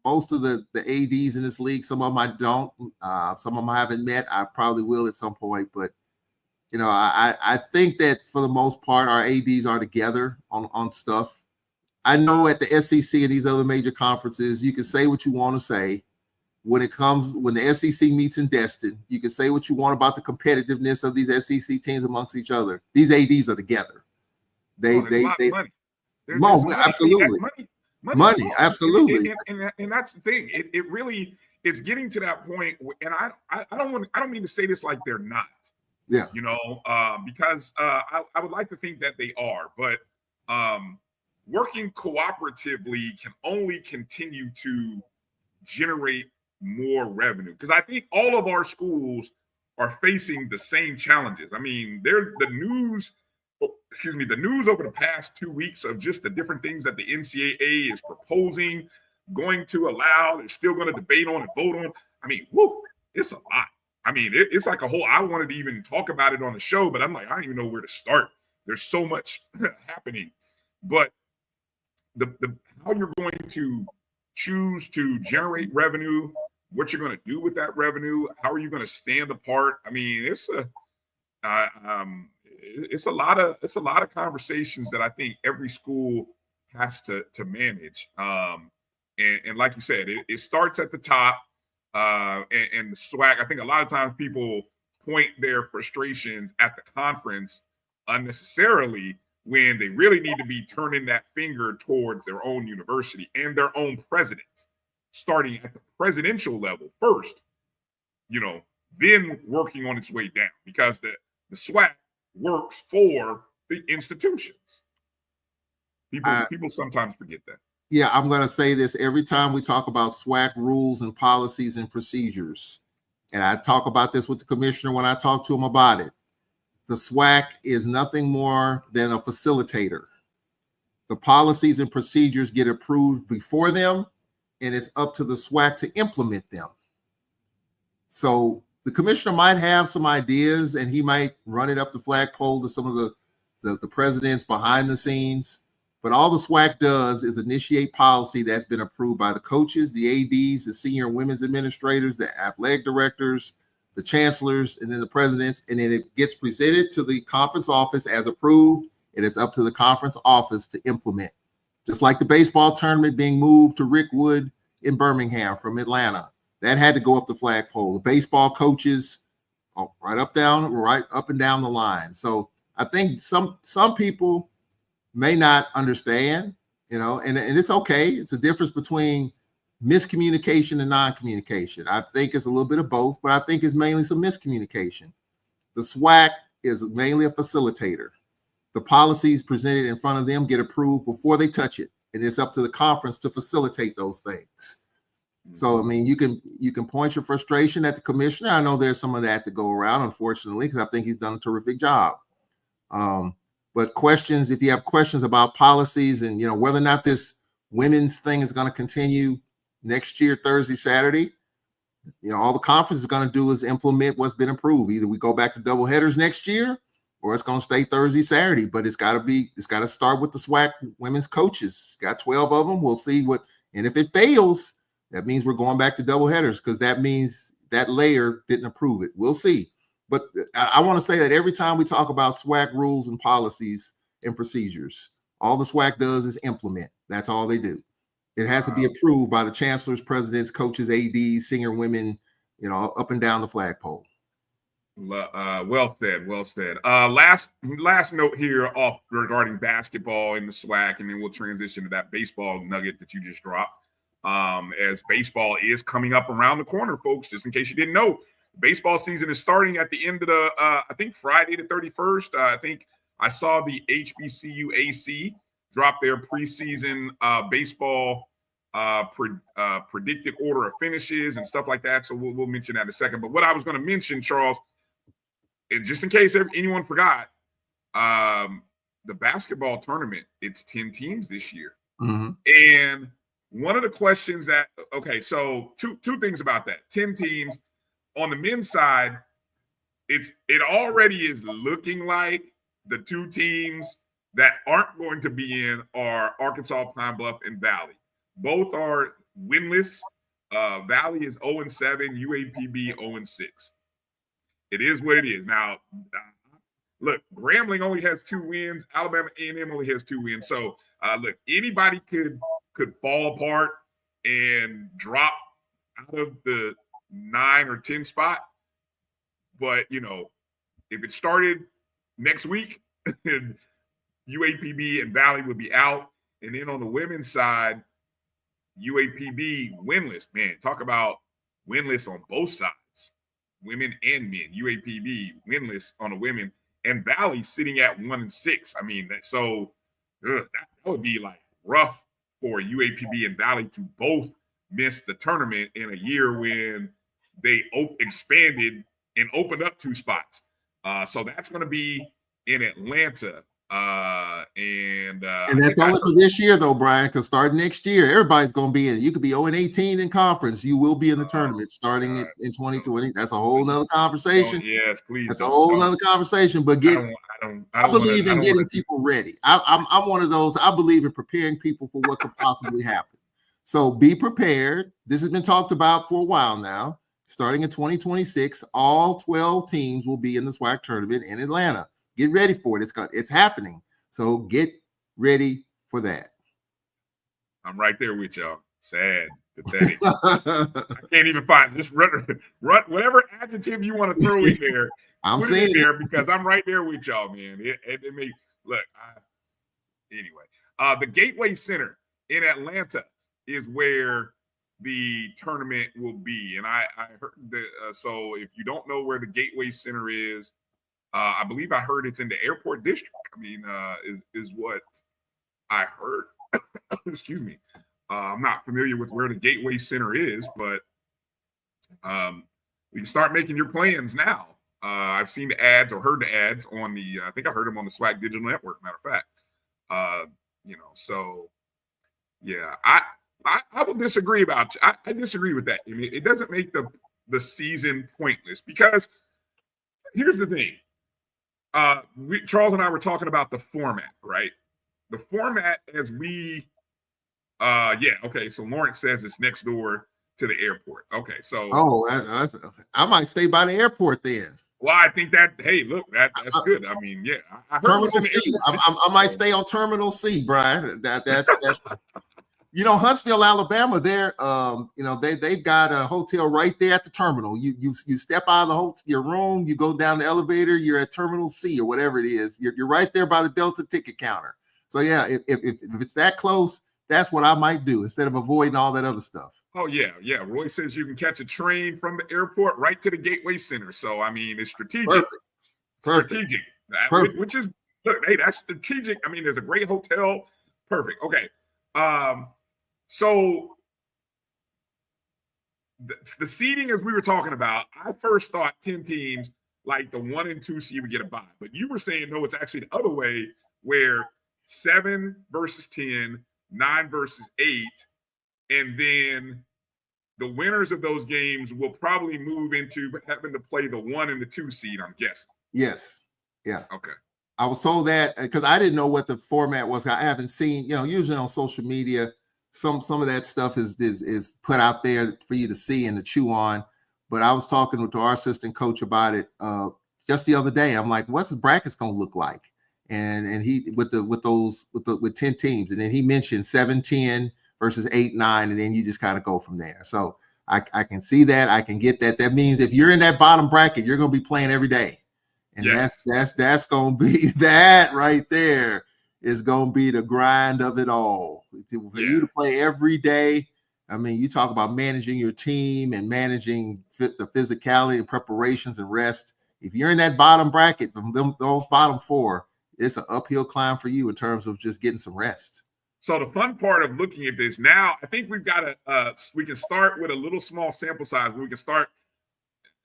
most of the ADs in this league, some of them I don't, some of them I haven't met. I probably will at some point, but I think that for the most part, our ADs are together on stuff. I know at the SEC and these other major conferences, you can say what you want to say. When the SEC meets in Destin, you can say what you want about the competitiveness of these SEC teams amongst each other. These ADs are together. Absolutely. Money, absolutely. And that's the thing. It really is getting to that point. And I don't mean to say this like they're not. Yeah. Because I would like to think that they are, but working cooperatively can only continue to generate more revenue. Because I think all of our schools are facing the same challenges. I mean, the news over the past 2 weeks of just the different things that the NCAA is proposing, going to allow, they're still going to debate on and vote on. I mean, it's a lot. I mean, it's like a whole, I wanted to even talk about it on the show, but I'm like, I don't even know where to start. There's so much happening. But the how you're going to choose to generate revenue, what you're going to do with that revenue, how are you going to stand apart? I mean, it's a lot of conversations that I think every school has to manage. And like you said, it starts at the top. And the SWAC, I think a lot of times people point their frustrations at the conference unnecessarily when they really need to be turning that finger towards their own university and their own president, starting at the presidential level first, then working on its way down, because the SWAC works for the institutions. People sometimes forget that. Yeah, I'm going to say this every time we talk about SWAC rules and policies and procedures. And I talk about this with the commissioner when I talk to him about it. The SWAC is nothing more than a facilitator. The policies and procedures get approved before them, and it's up to the SWAC to implement them. So the commissioner might have some ideas, and he might run it up the flagpole to some of the presidents behind the scenes. But all the SWAC does is initiate policy that's been approved by the coaches, the ADs, the senior women's administrators, the athletic directors, the chancellors, and then the presidents. And then it gets presented to the conference office as approved, and it's up to the conference office to implement. Just like the baseball tournament being moved to Rick Wood in Birmingham from Atlanta. That had to go up the flagpole. The baseball coaches, right up and down the line. So I think some people may not understand, and it's okay. It's a difference between miscommunication and non-communication. I think it's a little bit of both, but I think it's mainly some miscommunication. The SWAC is mainly a facilitator. The policies presented in front of them get approved before they touch it, and it's up to the conference to facilitate those things. So, I mean, you can point your frustration at the commissioner. I know there's some of that to go around, unfortunately, because I think he's done a terrific job. But if you have questions about policies and, whether or not this women's thing is going to continue next year, Thursday, Saturday, all the conference is going to do is implement what's been approved. Either we go back to double headers next year, or it's going to stay Thursday, Saturday. But it's got to start with the SWAC women's coaches. Got 12 of them. We'll see and if it fails, that means we're going back to double headers, because that means that layer didn't approve it. We'll see. But I want to say that every time we talk about SWAC rules and policies and procedures, all the SWAC does is implement. That's all they do. It has to be approved by the chancellors, presidents, coaches, ADs, senior women, up and down the flagpole. Well said. Well said. Last note here off regarding basketball in the SWAC, and then we'll transition to that baseball nugget that you just dropped. As baseball is coming up around the corner, folks, just in case you didn't know, baseball season is starting at the end of the, I think Friday the 31st. I think I saw the HBCU AC drop their preseason baseball predicted order of finishes and stuff like that. So we'll mention that in a second. But what I was going to mention, Charles, and just in case anyone forgot, the basketball tournament, it's 10 teams this year. Mm-hmm. And one of the questions that, okay, so two things about that. 10 teams. On the men's side, it already is looking like the two teams that aren't going to be in are Arkansas, Pine Bluff, and Valley. Both are winless. Valley is 0-7, UAPB 0-6. It is what it is. Now, look, Grambling only has 2 wins. Alabama A&M only has 2 wins. So, look, anybody could fall apart and drop out of the 9 or 10 spot. But, you know, if it started next week, UAPB and Valley would be out. And then on the women's side, UAPB winless. Man, talk about winless on both sides. Women and men. UAPB winless on the women, and Valley sitting at 1-6. I mean, so that would be like rough for UAPB and Valley to both miss the tournament in a year when they expanded and opened up 2 spots. So that's going to be in Atlanta. And that's only for this year, though, Brian, because starting next year, everybody's going to be in it. You could be 0-18 in conference. You will be in the tournament starting in 2020. That's a whole nother conversation. Yes, please. That's a whole nother conversation. But I believe in getting people ready. I'm one of those. I believe in preparing people for what could possibly happen. So be prepared. This has been talked about for a while now. Starting in 2026, all 12 teams will be in the SWAC tournament in Atlanta. Get ready for it. It's happening. So get ready for that. I'm right there with y'all. Sad, pathetic. I can't even find just run whatever adjective you want to throw in there. I'm put saying it in there because I'm right there with y'all, man. It may look. Anyway, the Gateway Center in Atlanta is where the tournament will be, and I heard that. So if you don't know where the Gateway Center is. I believe I heard it's in the airport district. I mean, is what I heard. Excuse me. I'm not familiar with where the Gateway Center is, but we can start making your plans now. I've seen the ads or heard the ads on the, I think I heard them on the SWAC Digital Network, matter of fact. So yeah, I will disagree about you. I disagree with that. I mean, it doesn't make the season pointless because here's the thing. Charles and I were talking about the format, right? The format as we, okay. So Lawrence says it's next door to the airport. Okay, so I might stay by the airport then. Well, I think that that's good. I mean, yeah, I heard Terminal C. I might stay on Terminal C, Brian. That's Huntsville, Alabama. They're they've got a hotel right there at the terminal. You step out of your room, you go down the elevator, you're at Terminal C or whatever it is. You're right there by the Delta ticket counter. So yeah, if it's that close, that's what I might do instead of avoiding all that other stuff. Oh yeah. Roy says you can catch a train from the airport right to the Gateway Center. So I mean, it's strategic. Strategic. Perfect. Which is look, hey, that's strategic. I mean, there's a great hotel. Perfect. Okay. So the seeding, as we were talking about, I first thought 10 teams, like the 1 and 2 seed would get a bye. But you were saying, no, it's actually the other way, where 7 versus 10, 9 versus 8, and then the winners of those games will probably move into having to play the 1 and the 2 seed, I'm guessing. Yes. Yeah. Okay. I was told that because I didn't know what the format was. I haven't seen, usually on social media, some of that stuff is put out there for you to see and to chew on. But I was talking to our assistant coach about it just the other day. I'm like, what's the brackets going to look like? And he with 10 teams, and then he mentioned 7-10 versus 8-9, and then you just kind of go from there. So I can see that. I can get that. That means if you're in that bottom bracket, you're going to be playing every day. And that's going to be that right there is going to be the grind of it all. For you to play every day. I mean, you talk about managing your team and managing the physicality and preparations and rest. If you're in that bottom bracket, those bottom four, it's an uphill climb for you in terms of just getting some rest. So the fun part of looking at this now, I think we've got we can start with a little small sample size. We can start,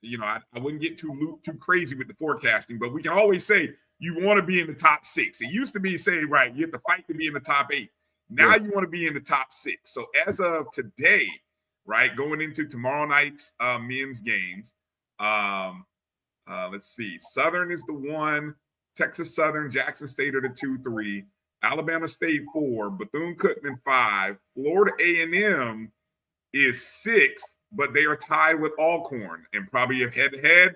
I wouldn't get too crazy with the forecasting, but we can always say you want to be in the top 6. It used to be say, right, you have to fight to be in the top 8. Now you want to be in the top 6. So as of today, right, going into tomorrow night's men's games, let's see. Southern is the 1, Texas Southern, Jackson State are the 2, 3, Alabama State 4, Bethune-Cookman 5, Florida A&M is 6th, but they are tied with Alcorn and probably a head-to-head.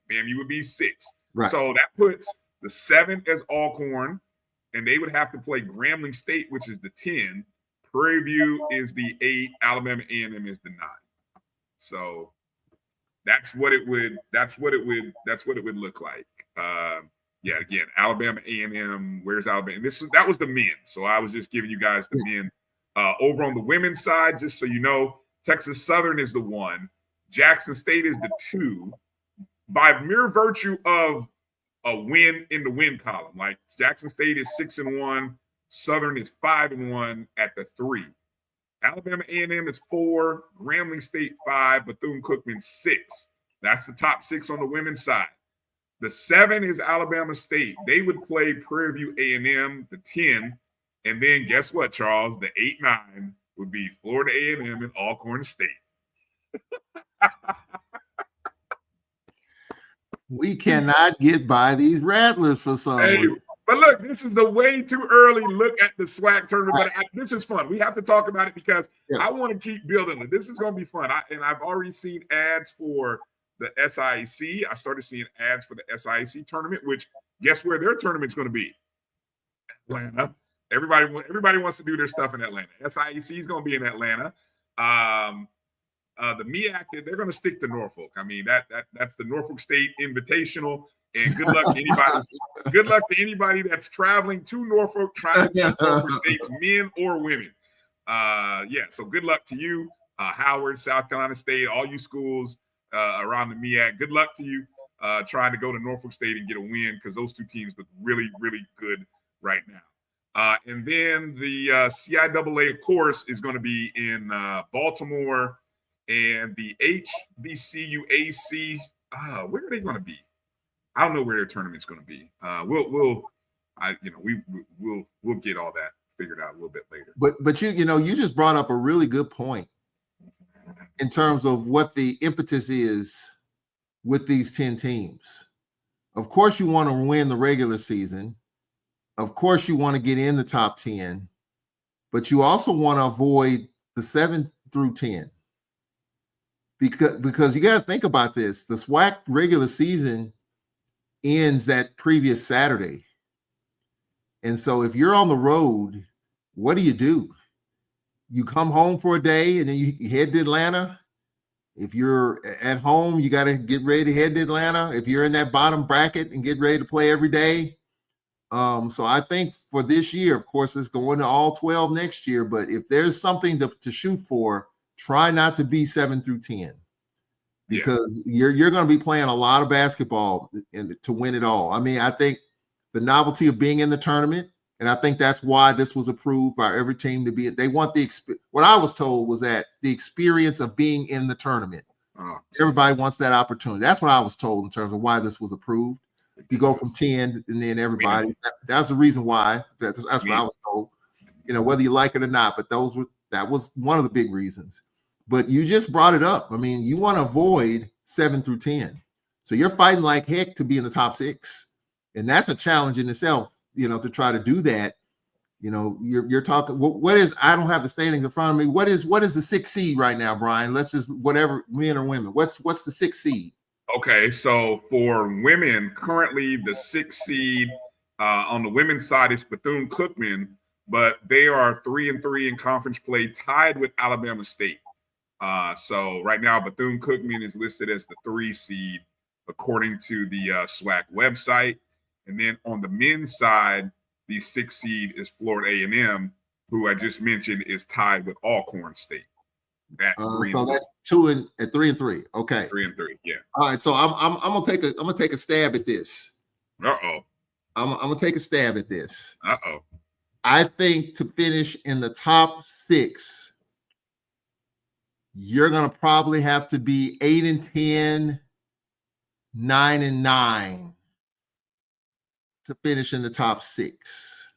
You would be 6th. Right. So that puts the 7th as Alcorn, and they would have to play Grambling State, which is the 10. Prairie View is the 8. Alabama A&M is the 9. So that's what it would look like. Again, Alabama A&M. Where's Alabama? And that was the men. So I was just giving you guys the men. Over on the women's side, just so you know, Texas Southern is the 1. Jackson State is the 2. By mere virtue of a win in the win column, like Jackson State is 6-1, Southern is 5-1 at the 3. Alabama A&M is 4, Grambling State 5, Bethune-Cookman 6. That's the top 6 on the women's side. The 7 is Alabama State. They would play Prairie View A&M, the 10, and then guess what, Charles? The 8-9 would be Florida A&M and Alcorn State. We cannot get by these Rattlers for some reason. But look, this is the way too early look at the SWAC tournament. But this is fun. We have to talk about it because I want to keep building it. This is going to be fun. I've already seen ads for the SIAC. I started seeing ads for the SIAC tournament, which guess where their tournament's going to be? Atlanta. Everybody wants to do their stuff in Atlanta. SIAC is going to be in Atlanta. The MEAC, they're going to stick to Norfolk. I mean, that's the Norfolk State Invitational. And good luck to anybody. Good luck to anybody that's traveling to Norfolk trying to get Norfolk State's men or women. So good luck to you, Howard, South Carolina State, all you schools around the MEAC. Good luck to you trying to go to Norfolk State and get a win because those two teams look really, really good right now. And then the CIAA, of course, is going to be in Baltimore. And the HBCU AC, where are they going to be? I don't know where their tournament's going to be. We'll get all that figured out a little bit later. But you just brought up a really good point in terms of what the impetus is with these 10 teams. Of course, you want to win the regular season. Of course, you want to get in the top 10, but you also want to avoid the 7 through 10. Because you got to think about this. The SWAC regular season ends that previous Saturday. And so if you're on the road, what do? You come home for a day and then you head to Atlanta. If you're at home, you got to get ready to head to Atlanta. If you're in that bottom bracket and get ready to play every day. So I think for this year, of course, it's going to all 12 next year. But if there's something to shoot for, try not to be 7 through 10 because you're going to be playing a lot of basketball to win it all. I mean, I think the novelty of being in the tournament, and I think that's why this was approved by every team to be. They want what I was told was that the experience of being in the tournament. Everybody wants that opportunity. That's what I was told in terms of why this was approved. You go from 10 and then everybody. That's the reason why. That's what I was told. Whether you like it or not, but that was one of the big reasons. But you just brought it up. I mean, you want to avoid 7 through 10. So you're fighting like heck to be in the top 6. And that's a challenge in itself, to try to do that. You're talking, what is, I don't have the standings in front of me. What is the 6th seed right now, Brian? Let's just, whatever, men or women. What's the 6th seed? Okay, so for women, currently the 6th seed on the women's side is Bethune-Cookman, but they are 3-3 in conference play, tied with Alabama State. So right now, Bethune-Cookman is listed as the 3 seed according to the SWAC website. And then on the men's side, the 6 seed is Florida A&M, who I just mentioned is tied with Alcorn State. So that's 3 and 3. Okay. 3 and 3. Yeah. All right. So I'm gonna take a stab at this. I'm gonna take a stab at this. I think to finish in the top 6, you're gonna probably have to be 8 and 10, 9 and 9 to finish in the top 6.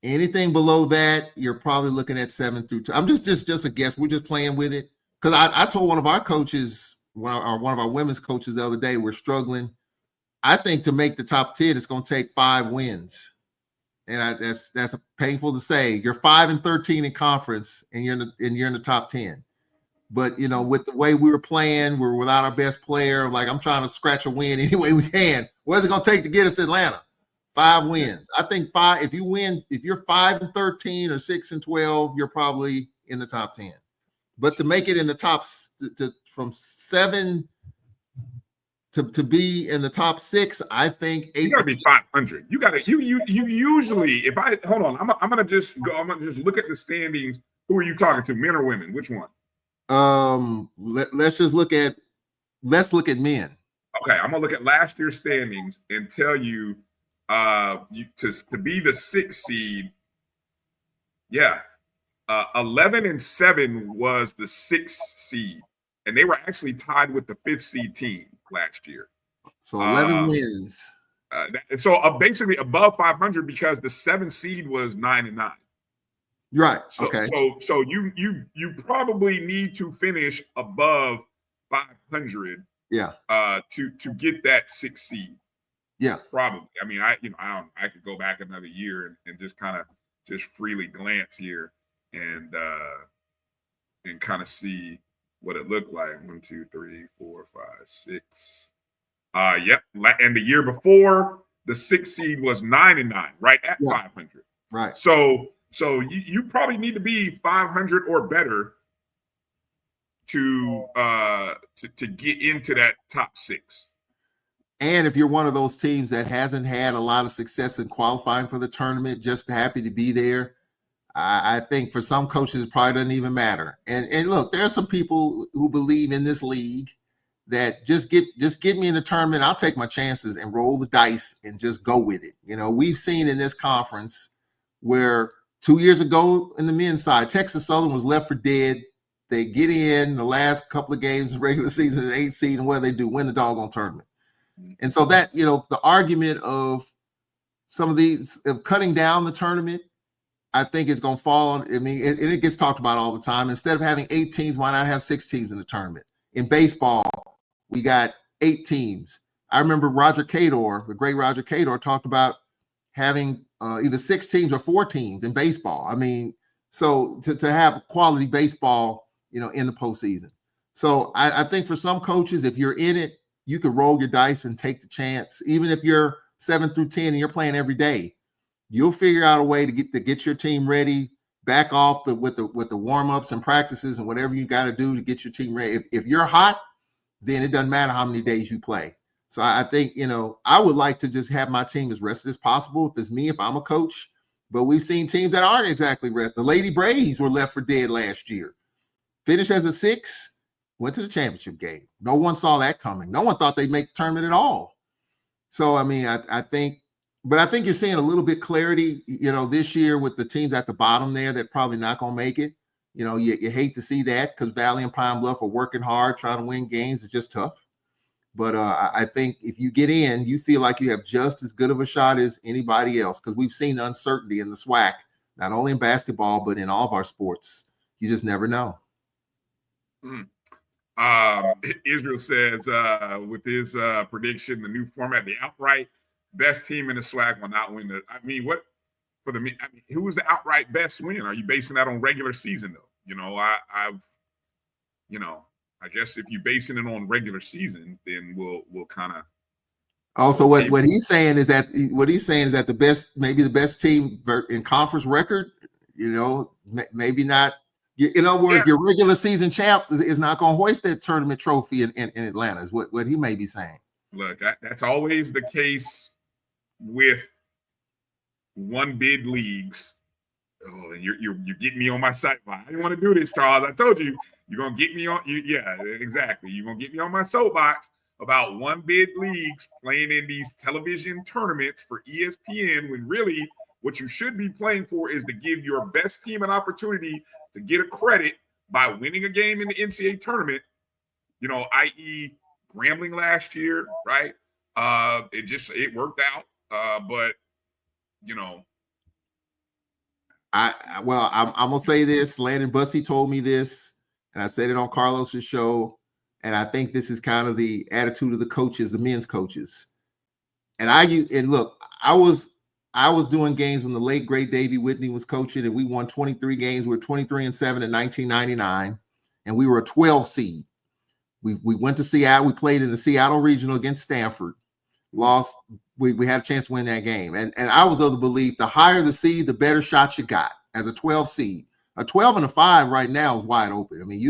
Anything below that, you're probably looking at 7 through 10. I'm just a guess. We're just playing with it. Because I told one of our coaches, one of our women's coaches the other day, we're struggling. I think to make the top 10, it's going to take 5 wins. And that's painful to say. You're 5 and 13 in conference, and you're in the top 10. But with the way we were playing, we're without our best player. Like, I'm trying to scratch a win any way we can. What's it going to take to get us to Atlanta? 5 wins. I think 5. If you're 5 and 13 or 6 and 12, you're probably in the top 10. But to make it in the top, from 7 to be in the top 6, I think 8. You got to be 500. You got to. You usually. If I hold on, I'm gonna just go. I'm gonna just look at the standings. Who are you talking to, men or women? Which one? Let's look at men. Okay, I'm gonna look at last year's standings and tell you. To be the 6th seed, 11 and 7 was the 6th seed, and they were actually tied with the 5th seed team last year. So 11 wins. So basically above 500 because the 7th seed was 9 and 9. Right. So, okay. So you probably need to finish above 500. Yeah. To get that 6th seed. Yeah, probably. I mean, I could go back another year and just kind of just freely glance here and kind of see what it looked like. 1, 2, 3, 4, 5, 6. Yep. And the year before, the 6th seed was 9 and 9, right at 500. Right. So you probably need to be 500 or better to get into that top 6. And if you're one of those teams that hasn't had a lot of success in qualifying for the tournament, just happy to be there, I think for some coaches it probably doesn't even matter. And look, there are some people who believe in this league that just get me in the tournament. I'll take my chances and roll the dice and just go with it. We've seen in this conference where 2 years ago in the men's side, Texas Southern was left for dead. They get in the last couple of games of regular season, 8th seed, and what do they do? Win the doggone tournament. And so that, the argument of some of these of cutting down the tournament, I think it's going to fall on. I mean, it gets talked about all the time. Instead of having 8 teams, why not have 6 teams in the tournament? In baseball, we got 8 teams. I remember Roger Cador, the great Roger Cador, talked about having either 6 teams or 4 teams in baseball. I mean, so to have quality baseball, in the postseason. So I think for some coaches, if you're in it, you could roll your dice and take the chance. Even if you're 7 through 10 and you're playing every day, you'll figure out a way to get your team ready. Back off with the warm-ups and practices and whatever you got to do to get your team ready. If you're hot, then it doesn't matter how many days you play. So I think I would like to just have my team as rested as possible. If it's me, if I'm a coach, but we've seen teams that aren't exactly rested. The Lady Braves were left for dead last year. Finished as a 6. Went to the championship game. No one saw that coming. No one thought they'd make the tournament at all. So, I mean, I think you're seeing a little bit clarity, this year with the teams at the bottom there that probably not going to make it. You hate to see that because Valley and Pine Bluff are working hard, trying to win games. It's just tough. But I think if you get in, you feel like you have just as good of a shot as anybody else because we've seen the uncertainty in the SWAC, not only in basketball, but in all of our sports. You just never know. Israel says with his prediction, the new format, the outright best team in the SWAC will not win. Who was the outright best win? Are you basing that on regular season though? I guess if you're basing it on regular season, then we'll kind of. Also, what he's saying is that maybe the best team in conference record, maybe not In other words, Yeah. your regular season champ is not going to hoist that tournament trophy in Atlanta, is what he may be saying. Look, that's always the case with one bid leagues. Oh, you're getting me on my sideline. I didn't want to do this, Charles. I told you you're gonna get me on. Yeah, exactly. You're gonna get me on my soapbox about one bid leagues playing in these television tournaments for ESPN, when really what you should be playing for is to give your best team an opportunity to get a credit by winning a game in the NCAA tournament. You know, i.e. Grambling last year, right? It worked out, but you know. I'm gonna say this. Landon Bussey told me this, and I said it on Carlos's show, and I think this is kind of the attitude of the coaches, the men's coaches. And look, I was doing games when the late great Davey Whitney was coaching, and we won 23 games. We were 23-7 in 1999, and we were a 12 seed. We went to Seattle. We played in the Seattle Regional against Stanford. Lost. We had a chance to win that game. And I was of the belief the higher the seed, the better shot you got as a 12 seed. A 12 and a 5 right now is wide open. I mean,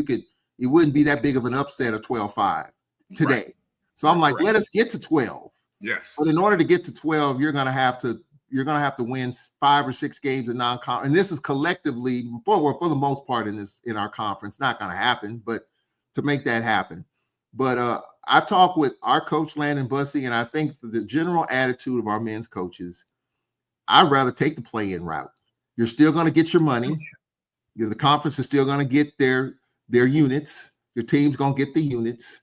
it wouldn't be that big of an upset of 12-5 today. Right. So I'm like, let us get to 12. Yes. But in order to get to 12, you're gonna have to win 5 or 6 games of non-conference. And this is collectively, for the most part in our conference, not gonna happen, but to make that happen. But I've talked with our coach, Landon Bussey, and I think the general attitude of our men's coaches, I'd rather take the play-in route. You're still going to get your money. The conference is still going to get their units. Your team's going to get the units.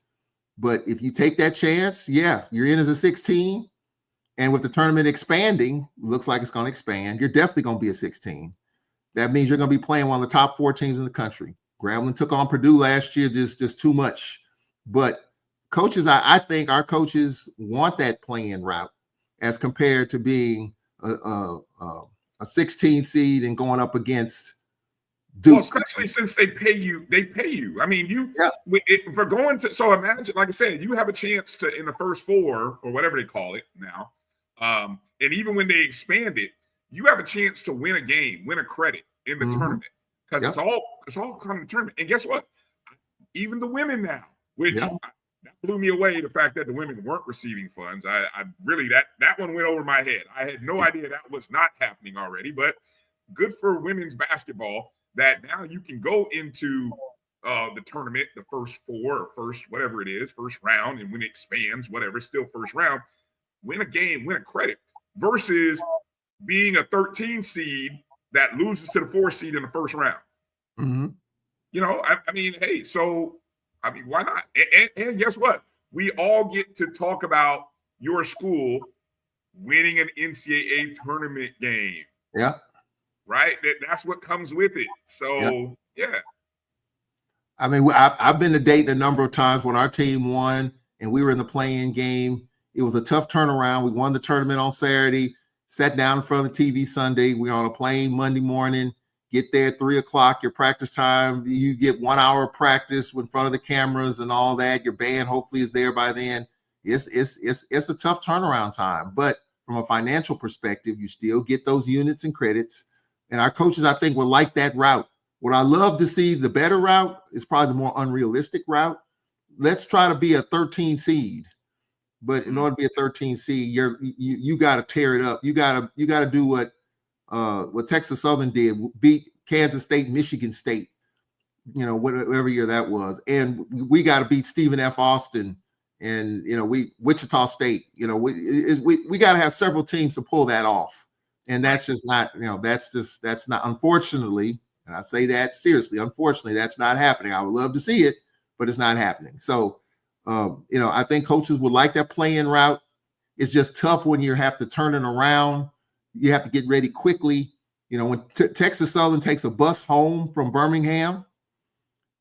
But if you take that chance, yeah, you're in as a 16. And with the tournament expanding, looks like it's going to expand, you're definitely going to be a 16. That means you're going to be playing one of the top 4 teams in the country. Grambling took on Purdue last year, just too much. But coaches, I think our coaches want that play-in route as compared to being a 16 seed and going up against Duke. Well, especially since they pay you. I mean, for going to, so imagine, like I said, you have a chance to, in the first 4 or whatever they call it now. And even when they expand it, you have a chance to win a game, win a credit in the tournament, because it's all kind of tournament. And guess what? Even the women now, which that blew me away, the fact that the women weren't receiving funds. I really, that one went over my head. I had no idea that was not happening already, but good for women's basketball that now you can go into the tournament, the first 4 or first, whatever it is, first round, and when it expands, whatever, still first round, win a game, win a credit, versus being a 13 seed that loses to the 4 seed in the first round. Mm-hmm. You know, I mean, hey, so I mean, why not? And guess what? We all get to talk about your school winning an NCAA tournament game. Yeah. Right? That's what comes with it. So, yeah. I mean, I've been to Dayton a number of times when our team won and we were in the play-in game. It was a tough turnaround. We won the tournament on Saturday, sat down in front of the TV Sunday. We were on a plane Monday morning. Get there at 3:00, your practice time. You get 1 hour of practice in front of the cameras and all that. Your band hopefully is there by then. It's a tough turnaround time. But from a financial perspective, you still get those units and credits. And our coaches, I think, will like that route. What I love to see, the better route, is probably the more unrealistic route. Let's try to be a 13 seed. But in order to be a 13 seed, you got to tear it up. You got to do what Texas Southern did, beat Kansas State, Michigan State, whatever year that was. And we got to beat Stephen F. Austin and, Wichita State. We got to have several teams to pull that off. And that's just not, that's not, unfortunately, and I say that seriously, unfortunately, that's not happening. I would love to see it, but it's not happening. So, I think coaches would like that play-in route. It's just tough when you have to turn it around. You have to get ready quickly. When Texas Southern takes a bus home from Birmingham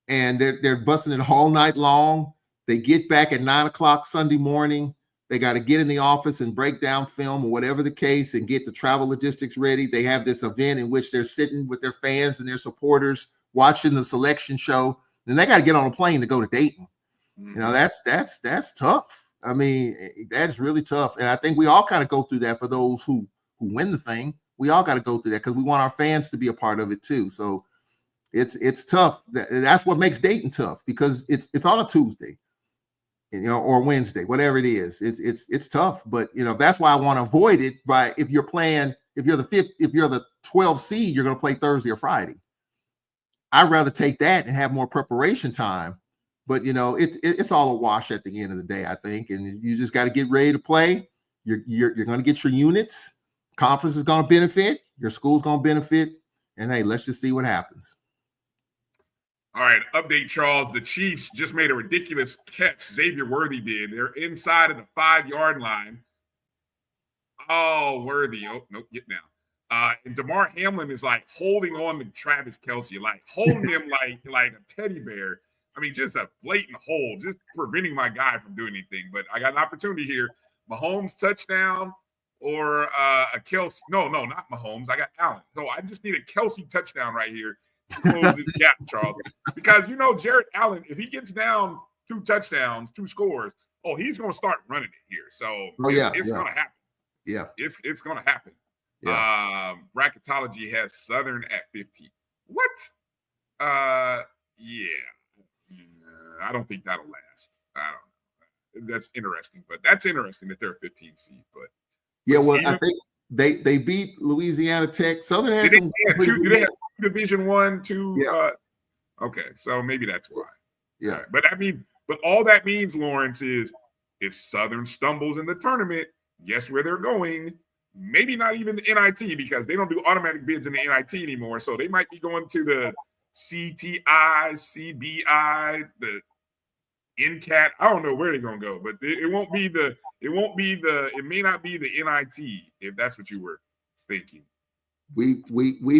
and they're busing it all night long, they get back at 9:00 Sunday morning. They got to get in the office and break down film or whatever the case and get the travel logistics ready. They have this event in which they're sitting with their fans and their supporters watching the selection show. Then they got to get on a plane to go to Dayton. That's tough. I mean, that's really tough. And I think we all kind of go through that for those who win the thing. We all got to go through that because we want our fans to be a part of it too. So It's tough. That's what makes Dayton tough, because it's on a Tuesday, or Wednesday, whatever it is. It's tough, but that's why I want to avoid it. If you're the 12th seed, you're going to play Thursday or Friday. I'd rather take that and have more preparation time. But it's all a wash at the end of the day, I think, and you just got to get ready to play. You're going to get your units. Conference is going to benefit. Your school's going to benefit, and hey, let's just see what happens. All right, update, Charles. The Chiefs just made a ridiculous catch. Xavier Worthy did. They're inside of the 5-yard line. Oh, Worthy. Oh, nope, get down. And DeMar Hamlin is like holding on to Travis Kelce, like holding him like a teddy bear. I mean, just a blatant hold, just preventing my guy from doing anything. But I got an opportunity here. Mahomes touchdown or a Kelce. No, not Mahomes. I got Allen. So I just need a Kelce touchdown right here. Close this gap, Charles, because Jared Allen, if he gets down 2 touchdowns, 2 scores, he's going to start running it here. So it's going to happen. Yeah, it's going to happen. Yeah. Bracketology has Southern at 50. What? Yeah. I don't think that'll last. I don't know. That's interesting, but that's interesting that they're a 15 seed. But yeah, well, I think they beat Louisiana Tech. Southern had some. Do they have Division 1, 2? Yeah. Okay, so maybe that's why. Yeah, right. But all that means, Lawrence, is if Southern stumbles in the tournament, guess where they're going? Maybe not even the NIT, because they don't do automatic bids in the NIT anymore. So they might be going to the CTI, CBI, the NCAT. I don't know where they're gonna go, but it may not be the NIT, if that's what you were thinking. We've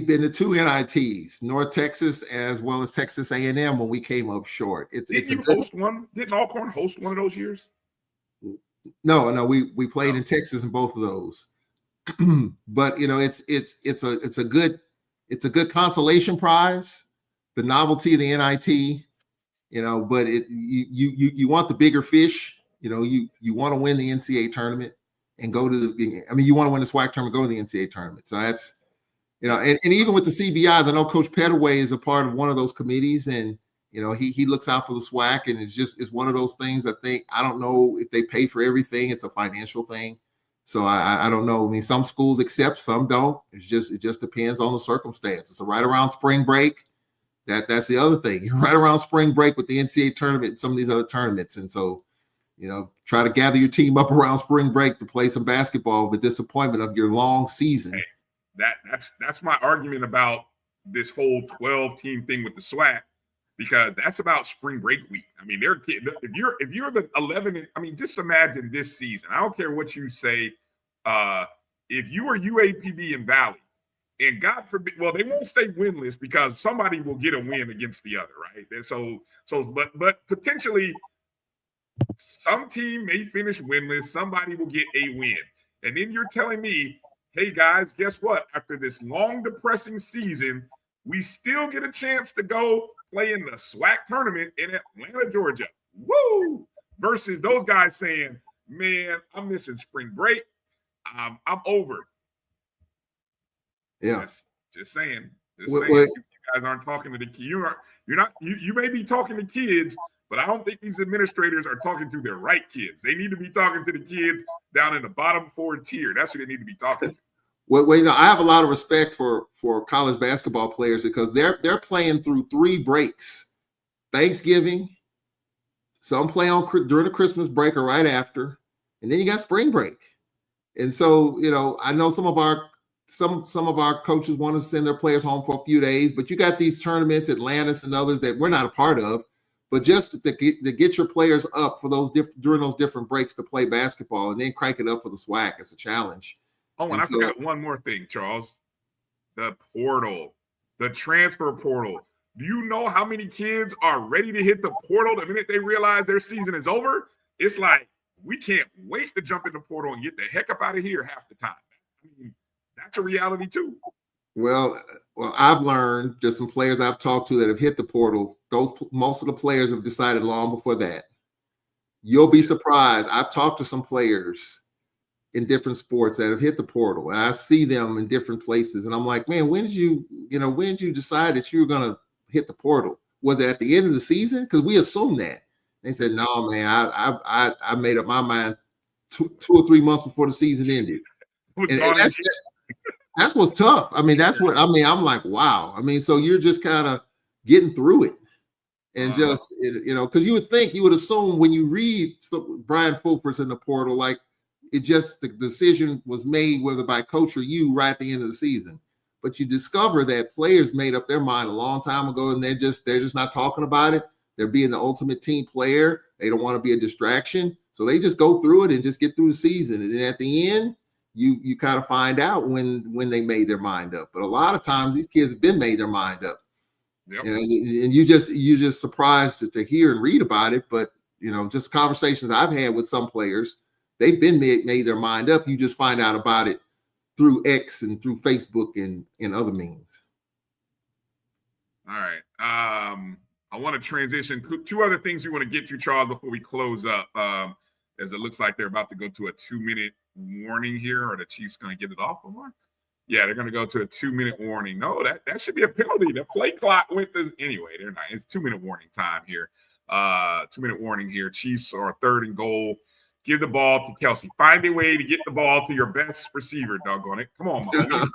been to 2 NITs, North Texas as well as Texas A&M, when we came up short. Didn't Alcorn host one of those years? No, we played in Texas in both of those. But it's a good consolation prize, the novelty of the NIT. But you want the bigger fish. You want to win the NCAA tournament and go to you want to win the SWAC tournament, go to the NCAA tournament. So that's and even with the CBIs, I know Coach Pettaway is a part of one of those committees, and he looks out for the SWAC, and it's one of those things. I don't know if they pay for everything. It's a financial thing. So I don't know. I mean, some schools accept, some don't. It just depends on the circumstances. So right around spring break, that's the other thing. You're right around spring break with the NCAA tournament and some of these other tournaments. And so, try to gather your team up around spring break to play some basketball, the disappointment of your long season. Hey, that's my argument about this whole 12-team thing with the SWAC, because that's about spring break week. I mean, if you're the 11, just imagine this season. I don't care what you say. If you are UAPB and Valley, and God forbid, well, they won't stay winless because somebody will get a win against the other, right? And but potentially some team may finish winless. Somebody will get a win. And then you're telling me, hey, guys, guess what? After this long, depressing season, we still get a chance to go play in the SWAC tournament in Atlanta, Georgia. Woo! Versus those guys saying, man, I'm missing spring break. I'm over. Yeah. Just saying. Well, You guys aren't talking to the kids. You may be talking to kids, but I don't think these administrators are talking to their right kids. They need to be talking to the kids down in the bottom 4 tier. That's who they need to be talking to. Well, I have a lot of respect for college basketball players, because they're playing through 3 breaks: Thanksgiving, some play during the Christmas break or right after, and then you got spring break. And so, I know some of our coaches want to send their players home for a few days, but you got these tournaments, Atlantis and others, that we're not a part of. But just to get your players up for during those different breaks to play basketball, and then crank it up for the SWAC, it's a challenge. Oh, and I forgot one more thing, Charles. The portal, the transfer portal. Do you know how many kids are ready to hit the portal the minute they realize their season is over? It's like, we can't wait to jump in the portal and get the heck up out of here half the time. That's a reality too. Well, I've learned, just some players I've talked to that have hit the portal, most of the players have decided long before that. You'll be surprised. I've talked to some players in different sports that have hit the portal, and I see them in different places, and I'm like, man, when did you decide that you were going to hit the portal? Was it at the end of the season? Because we assumed that. They said, no, man, I made up my mind 2 or 3 months before the season ended. And that's what's tough. I mean, I'm like, wow. I mean, so you're just kind of getting through it. And just, because you would assume when you read Brian Fulford's in the portal, like it just, the decision was made whether by coach or you right at the end of the season. But you discover that players made up their mind a long time ago, and they're just not talking about it. They're being the ultimate team player. They don't want to be a distraction. So they just go through it and just get through the season. And then at the end, you kind of find out when they made their mind up. But a lot of times these kids have been made their mind up. Yep. And you just surprised to hear and read about it. But, just conversations I've had with some players, they've been made their mind up. You just find out about it through X and through Facebook and other means. All right. I want to transition. 2 other things we want to get to, Charles, before we close up, as it looks like they're about to go to a 2-minute warning here. Are the Chiefs going to get it off before? Yeah, they're going to go to a 2-minute warning. No, that should be a penalty. The play clock went this anyway. They're not. It's 2-minute warning time here. 2-minute warning here. Chiefs are 3rd and goal. Give the ball to Kelsey. Find a way to get the ball to your best receiver, doggone it. Come on, Mahomes.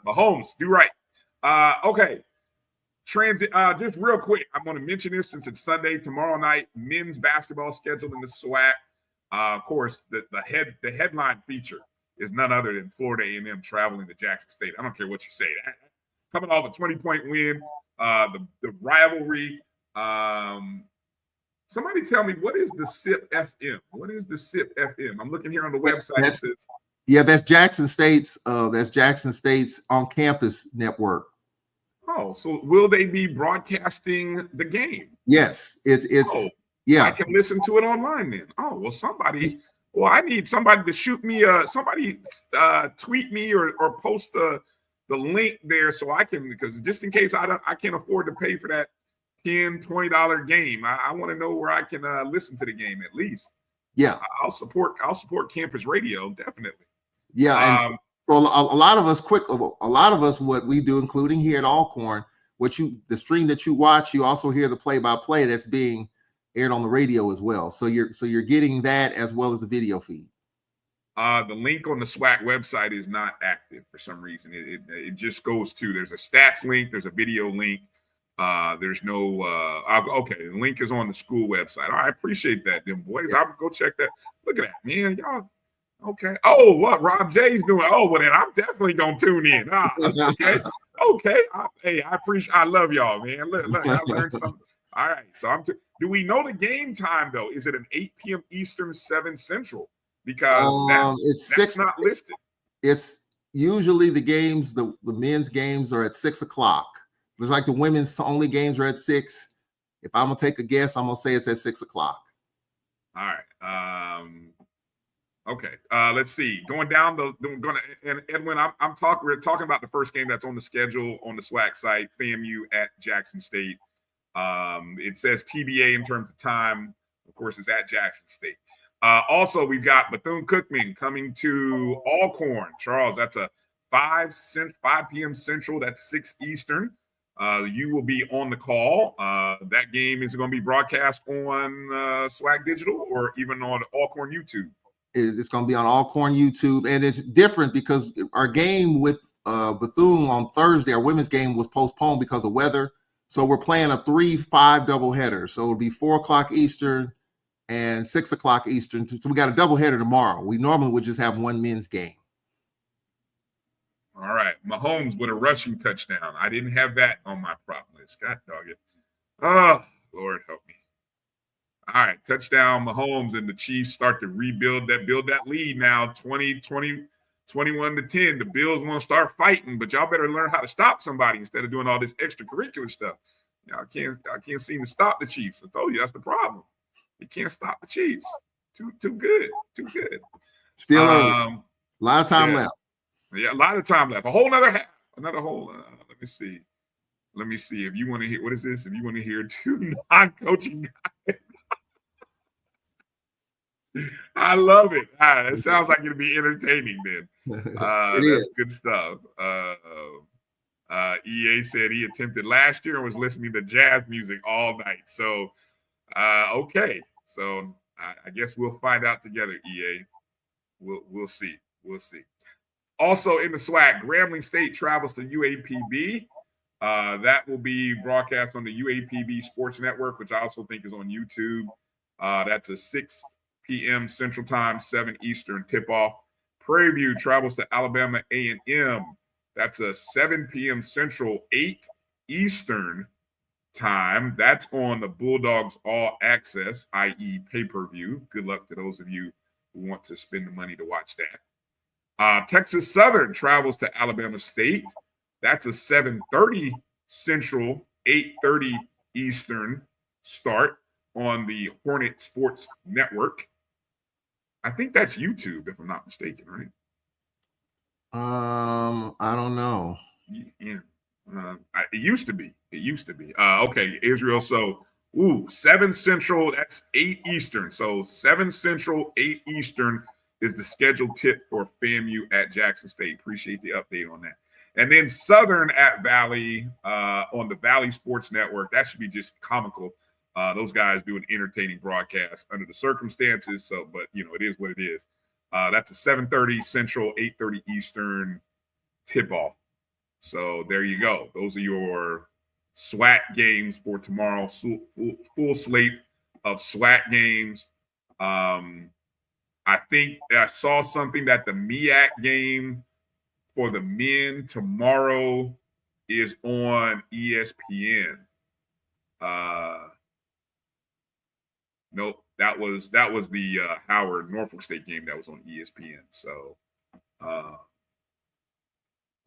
Mahomes, do right. Okay. Just real quick, I'm going to mention this since it's Sunday. Tomorrow night, men's basketball scheduled in the SWAC. Of course, the headline feature is none other than Florida A&M traveling to Jackson State. I don't care what you say. Coming off a 20-point win, the rivalry. Somebody tell me, what is the SIP FM? What is the SIP FM? I'm looking here on the website. It says, that's Jackson State's. That's Jackson State's on-campus network. Oh, so will they be broadcasting the game? Yes, it's. Yeah, I can listen to it online then. Oh, well, I need somebody to shoot me. Somebody tweet me or post the link there so I can, because just in case I can't afford to pay for that $10, $20 game. I want to know where I can listen to the game at least. Yeah, I'll support campus radio, definitely. Yeah, and so a lot of us, what we do, including here at Alcorn, the stream that you watch, you also hear the play-by-play that's being aired on the radio as well. So you're getting that as well as the video feed. The link on the SWAC website is not active for some reason. It just goes to, there's a stats link, there's a video link. There's no okay, the link is on the school website. I appreciate that, them boys. I'll go check that. Look at that, man. Y'all okay. Oh, what Rob J's doing? Oh, well then I'm definitely gonna tune in. Okay. Okay. I love y'all, man. Look, I learned something. All right. So do we know the game time though? Is it an 8 p.m. Eastern, 7 Central? Because that's not listed. It's usually the games, the men's games are at 6 o'clock. Looks like the women's only games are at 6. If I'm gonna take a guess, I'm gonna say it's at 6 o'clock. All right. Okay. Let's see. Going down and Edwin, we're talking about the first game that's on the schedule on the SWAC site, FAMU at Jackson State. It says TBA in terms of time. Of course, it's at Jackson State. Also, we've got Bethune-Cookman coming to Alcorn. Charles, that's a 5 p.m. Central. That's 6 Eastern. You will be on the call. That game is going to be broadcast on SWAC Digital or even on Alcorn YouTube. It's going to be on Alcorn YouTube, and it's different because our game with Bethune on Thursday, our women's game was postponed because of weather. So we're playing a 3-5 doubleheader. So it'll be 4 o'clock Eastern and 6 o'clock Eastern. So we got a doubleheader tomorrow. We normally would just have one men's game. All right. Mahomes with a rushing touchdown. I didn't have that on my prop list. God dog it. Oh, Lord help me. All right. Touchdown, Mahomes, and the Chiefs start to build that lead now, 21-10. The Bills want to start fighting, but y'all better learn how to stop somebody instead of doing all this extracurricular stuff. Y'all can't seem to stop the Chiefs. I told you that's the problem. You can't stop the Chiefs. Too good. Still a lot of time left. Yeah, a lot of time left. A whole nother half. Another whole. Let me see. If you want to hear, what is this? If you want to hear 2 non-coaching guys. I love it. It sounds like it'll be entertaining then. That's good stuff. EA said he attempted last year and was listening to jazz music all night. So, okay. So I guess we'll find out together, EA. We'll see. We'll see. Also in the SWAC, Grambling State travels to UAPB. That will be broadcast on the UAPB Sports Network, which I also think is on YouTube. That's a 6 p.m. Central Time, 7 Eastern tip-off. Prairie View travels to Alabama A&M. That's a 7 p.m. Central, 8 Eastern time. That's on the Bulldogs All Access, i.e. pay-per-view. Good luck to those of you who want to spend the money to watch that. Texas Southern travels to Alabama State. That's a 7:30 Central, 8:30 Eastern start on the Hornet Sports Network. I think that's YouTube, if I'm not mistaken, right? I don't know. Yeah. It used to be. Okay, Israel. So, 7 Central, that's 8 Eastern. So 7 Central, 8 Eastern is the scheduled tip for FAMU at Jackson State. Appreciate the update on that. And then Southern at Valley on the Valley Sports Network. That should be just comical. Those guys do an entertaining broadcast under the circumstances. So, but it is what it is. That's a 7:30 Central, 8:30 Eastern tip-off. So there you go. Those are your SWAC games for tomorrow. Full slate of SWAC games. I think I saw something that the MEAC game for the men tomorrow is on ESPN. Nope, that was the Howard Norfolk State game that was on ESPN. So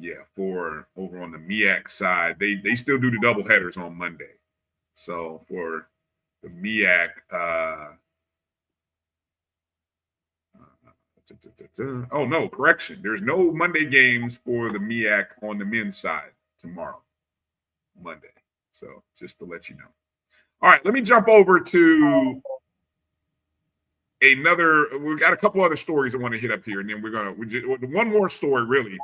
yeah, for over on the MEAC side, they still do the double headers on Monday. So for the MEAC, oh no, correction. There's no Monday games for the MEAC on the men's side tomorrow, Monday. So just to let you know. All right, let me jump over to we've got a couple other stories I want to hit up here, and then one more story really.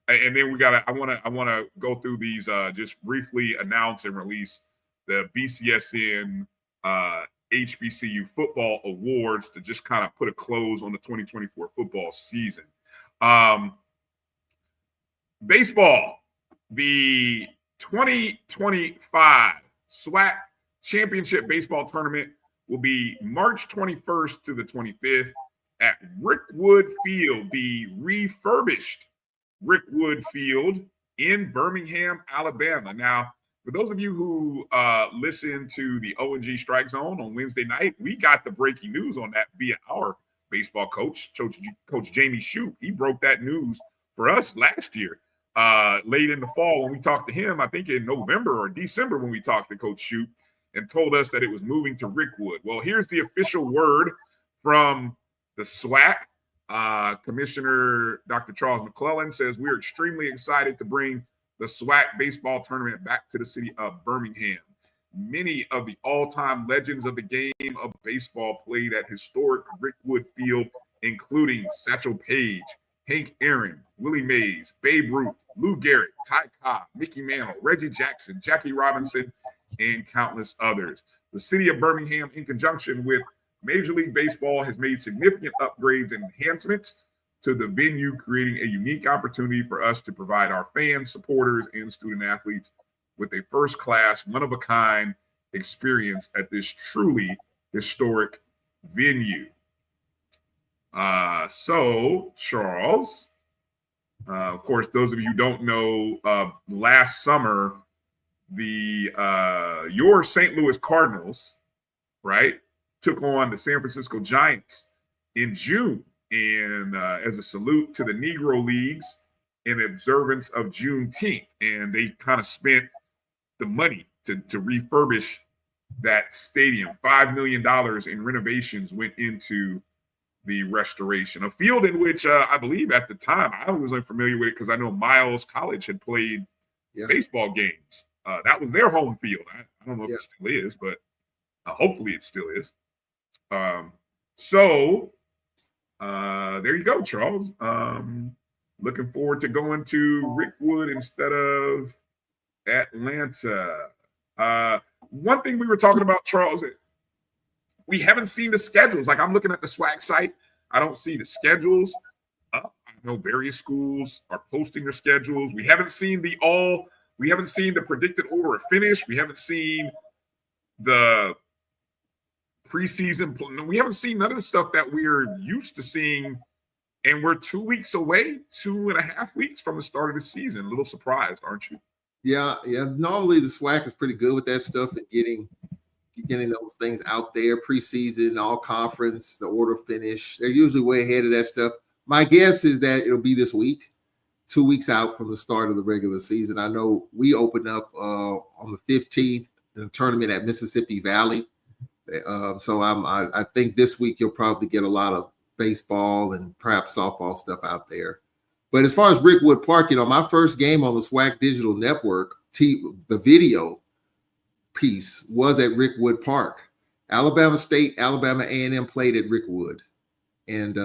And then I want to go through these, just briefly announce and release the BCSN HBCU football awards to just kind of put a close on the 2024 football season. Baseball, the 2025 SWAC Championship Baseball Tournament will be March 21st to the 25th at Rickwood Field, the refurbished Rickwood Field in Birmingham, Alabama. Now, for those of you who listen to the O&G Strike Zone on Wednesday night, we got the breaking news on that via our baseball coach Jamie Shoup. He broke that news for us last year, late in the fall when we talked to him, I think in November or December when we talked to Coach Shoup, and told us that it was moving to Rickwood. Well, here's the official word from the SWAC. Commissioner Dr. Charles McClellan says we're extremely excited to bring the SWAC baseball tournament back to the city of Birmingham. Many of the all-time legends of the game of baseball played at historic Rickwood Field, including Satchel Paige, Hank Aaron, Willie Mays, Babe Ruth, Lou Gehrig, Ty Cobb, Mickey Mantle, Reggie Jackson, Jackie Robinson, and countless others. The city of Birmingham, in conjunction with Major League Baseball, has made significant upgrades and enhancements to the venue, creating a unique opportunity for us to provide our fans, supporters, and student athletes with a first-class, one-of-a-kind experience at this truly historic venue. So, Charles, of course, those of you who don't know, last summer, your St. Louis Cardinals, right, took on the San Francisco Giants in June, and as a salute to the Negro Leagues in observance of Juneteenth, and they kind of spent the money to refurbish that stadium. $5 million in renovations went into the restoration. A field in which I believe at the time I was unfamiliar with it because I know Miles College had played baseball games. That was their home field. I don't know if it still is, but hopefully it still is. So there you go, Charles. Looking forward to going to Rickwood instead of Atlanta. One thing we were talking about, Charles, we haven't seen the schedules. Like, I'm looking at the SWAC site. I don't see the schedules up. I know various schools are posting their schedules. We haven't seen the predicted order of finish. We haven't seen the preseason. We haven't seen none of the stuff that we're used to seeing. And we're 2 weeks away, 2.5 weeks from the start of the season. A little surprised, aren't you? Yeah. Normally the SWAC is pretty good with that stuff and getting those things out there, preseason, all conference, the order of finish. They're usually way ahead of that stuff. My guess is that it'll be this week, 2 weeks out from the start of the regular season. I know we opened up on the 15th in a tournament at Mississippi Valley. So I think this week you'll probably get a lot of baseball and perhaps softball stuff out there. But as far as Rickwood Park, my first game on the SWAC Digital Network, the video piece was at Rickwood Park. Alabama State, Alabama A&M played at Rickwood. And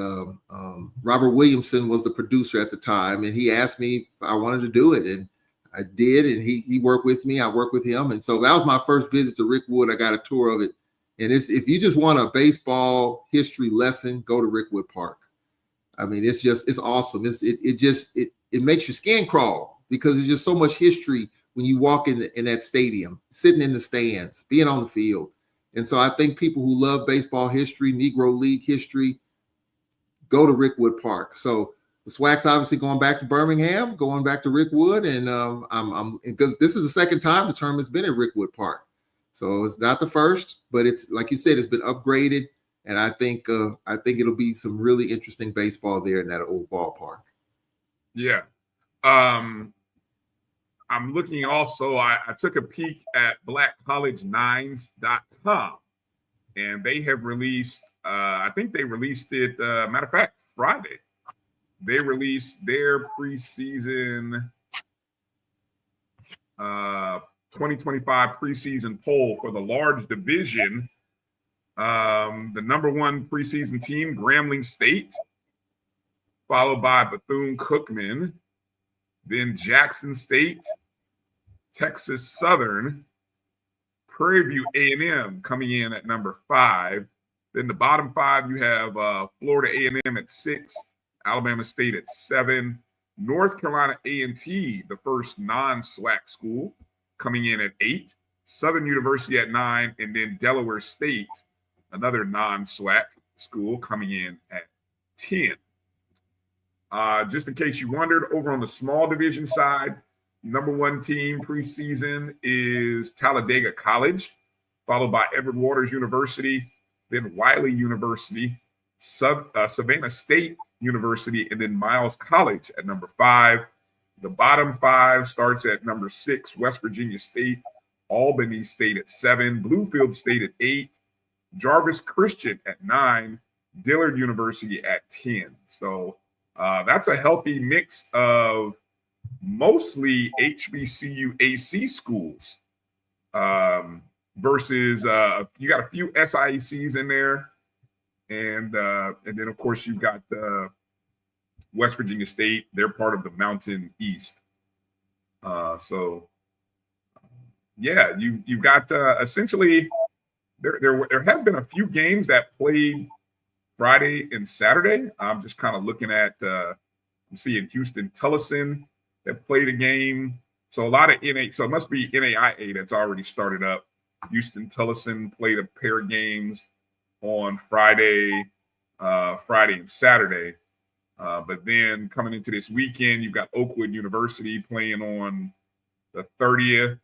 Robert Williamson was the producer at the time, and he asked me if I wanted to do it, and I did, and he worked with me. I worked with him, and so that was my first visit to Rickwood. I got a tour of it, and if you just want a baseball history lesson, go to Rickwood Park. I mean, it's awesome. It makes your skin crawl because there's just so much history when you walk in that stadium, sitting in the stands, being on the field. And so I think people who love baseball history, Negro League history, go to Rickwood Park. So the SWAC's obviously going back to Birmingham, going back to Rickwood, and I'm because this is the second time the tournament's been at Rickwood Park. So it's not the first, but it's like you said, it's been upgraded, and I think it'll be some really interesting baseball there in that old ballpark. Yeah. I'm looking also, I took a peek at blackcollegenines.com, and they have released, I think they released it, matter of fact, Friday. They released their preseason 2025 preseason poll for the large division. The number one preseason team, Grambling State, followed by Bethune-Cookman, then Jackson State, Texas Southern, Prairie View A&M coming in at number 5. Then the bottom 5, you have Florida A&M at 6, Alabama State at 7, North Carolina A&T, the first non-SWAC school, coming in at 8, Southern University at 9, and then Delaware State, another non-SWAC school, coming in at 10. Just in case you wondered, over on the small division side, number one team preseason is Talladega College, followed by Edward Waters University, then Wiley University, Savannah State University, and then Miles College at number 5. The bottom 5 starts at number 6, West Virginia State, Albany State at 7, Bluefield State at 8, Jarvis Christian at 9, Dillard University at 10. So that's a healthy mix of mostly HBCU AC schools versus you got a few SIECs in there, and then of course you've got West Virginia State. They're part of the Mountain East. So yeah, you've got essentially there have been a few games that played Friday and Saturday. I'm just kind of looking at I'm seeing Houston Tullison that played a game. So a lot of so it must be NAIA that's already started up. Houston Tullison played a pair of games on Friday and Saturday. But then coming into this weekend, you've got Oakwood University playing on the 30th.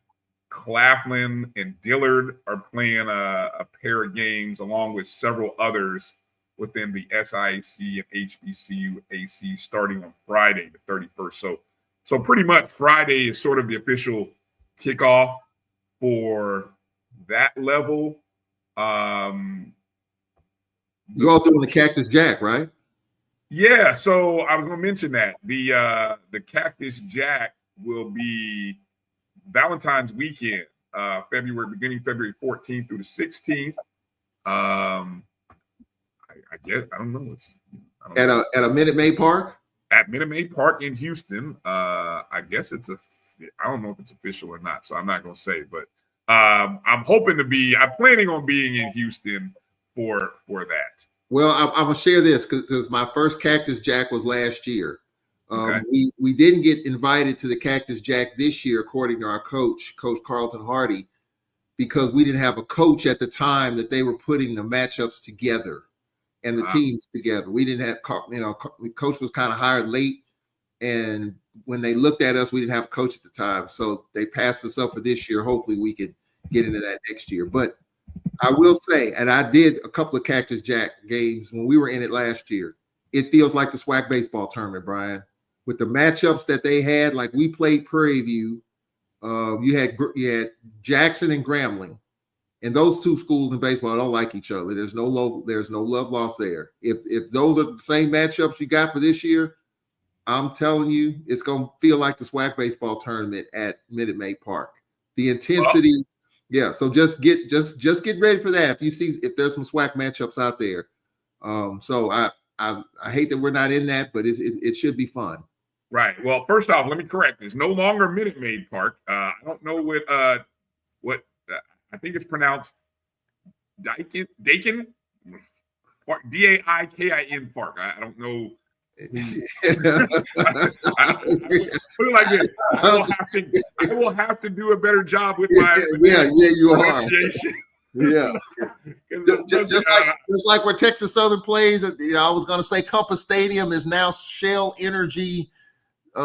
Claflin and Dillard are playing a pair of games along with several others within the SIAC and HBCU AC starting on Friday, the 31st. So pretty much Friday is sort of the official kickoff for that level. You all doing the Cactus Jack, right? Yeah, so I was going to mention that the Cactus Jack will be Valentine's weekend, beginning February 14th through the 16th. I guess I don't know. At a Minute Maid Park. At Minute Maid Park in Houston. I guess it's a I don't know if it's official or not, so I'm not going to say. But I'm planning on being in Houston for that. Well, I'm gonna share this because my first Cactus Jack was last year. Okay. We didn't get invited to the Cactus Jack this year, according to our coach Carlton Hardy, because we didn't have a coach at the time that they were putting the matchups together and the teams together. We didn't have, the coach was kind of hired late, and when they looked at us, we didn't have a coach at the time, so they passed us up for this year. Hopefully, we could get into that next year, but. I will say, and I did a couple of Cactus Jack games when we were in it last year. It feels like the SWAC baseball tournament, Brian, with the matchups that they had. Like we played Prairie View, you had Jackson and Grambling, and those two schools in baseball don't like each other. There's no love lost there. If those are the same matchups you got for this year, I'm telling you, it's gonna feel like the SWAC baseball tournament at Minute Maid Park. The intensity. Oh. Yeah, so just get ready for that. If there's some SWAC matchups out there, so I hate that we're not in that, but it should be fun. Right. Well, first off, let me correct. It's no longer Minute Maid Park. I don't know what I think it's pronounced Dakin Park, Daikin Park. I don't know. I put it like this. I will have to do a better job with my you are. Yeah. just like where Texas Southern plays, I was going to say Compass Stadium is now Shell Energy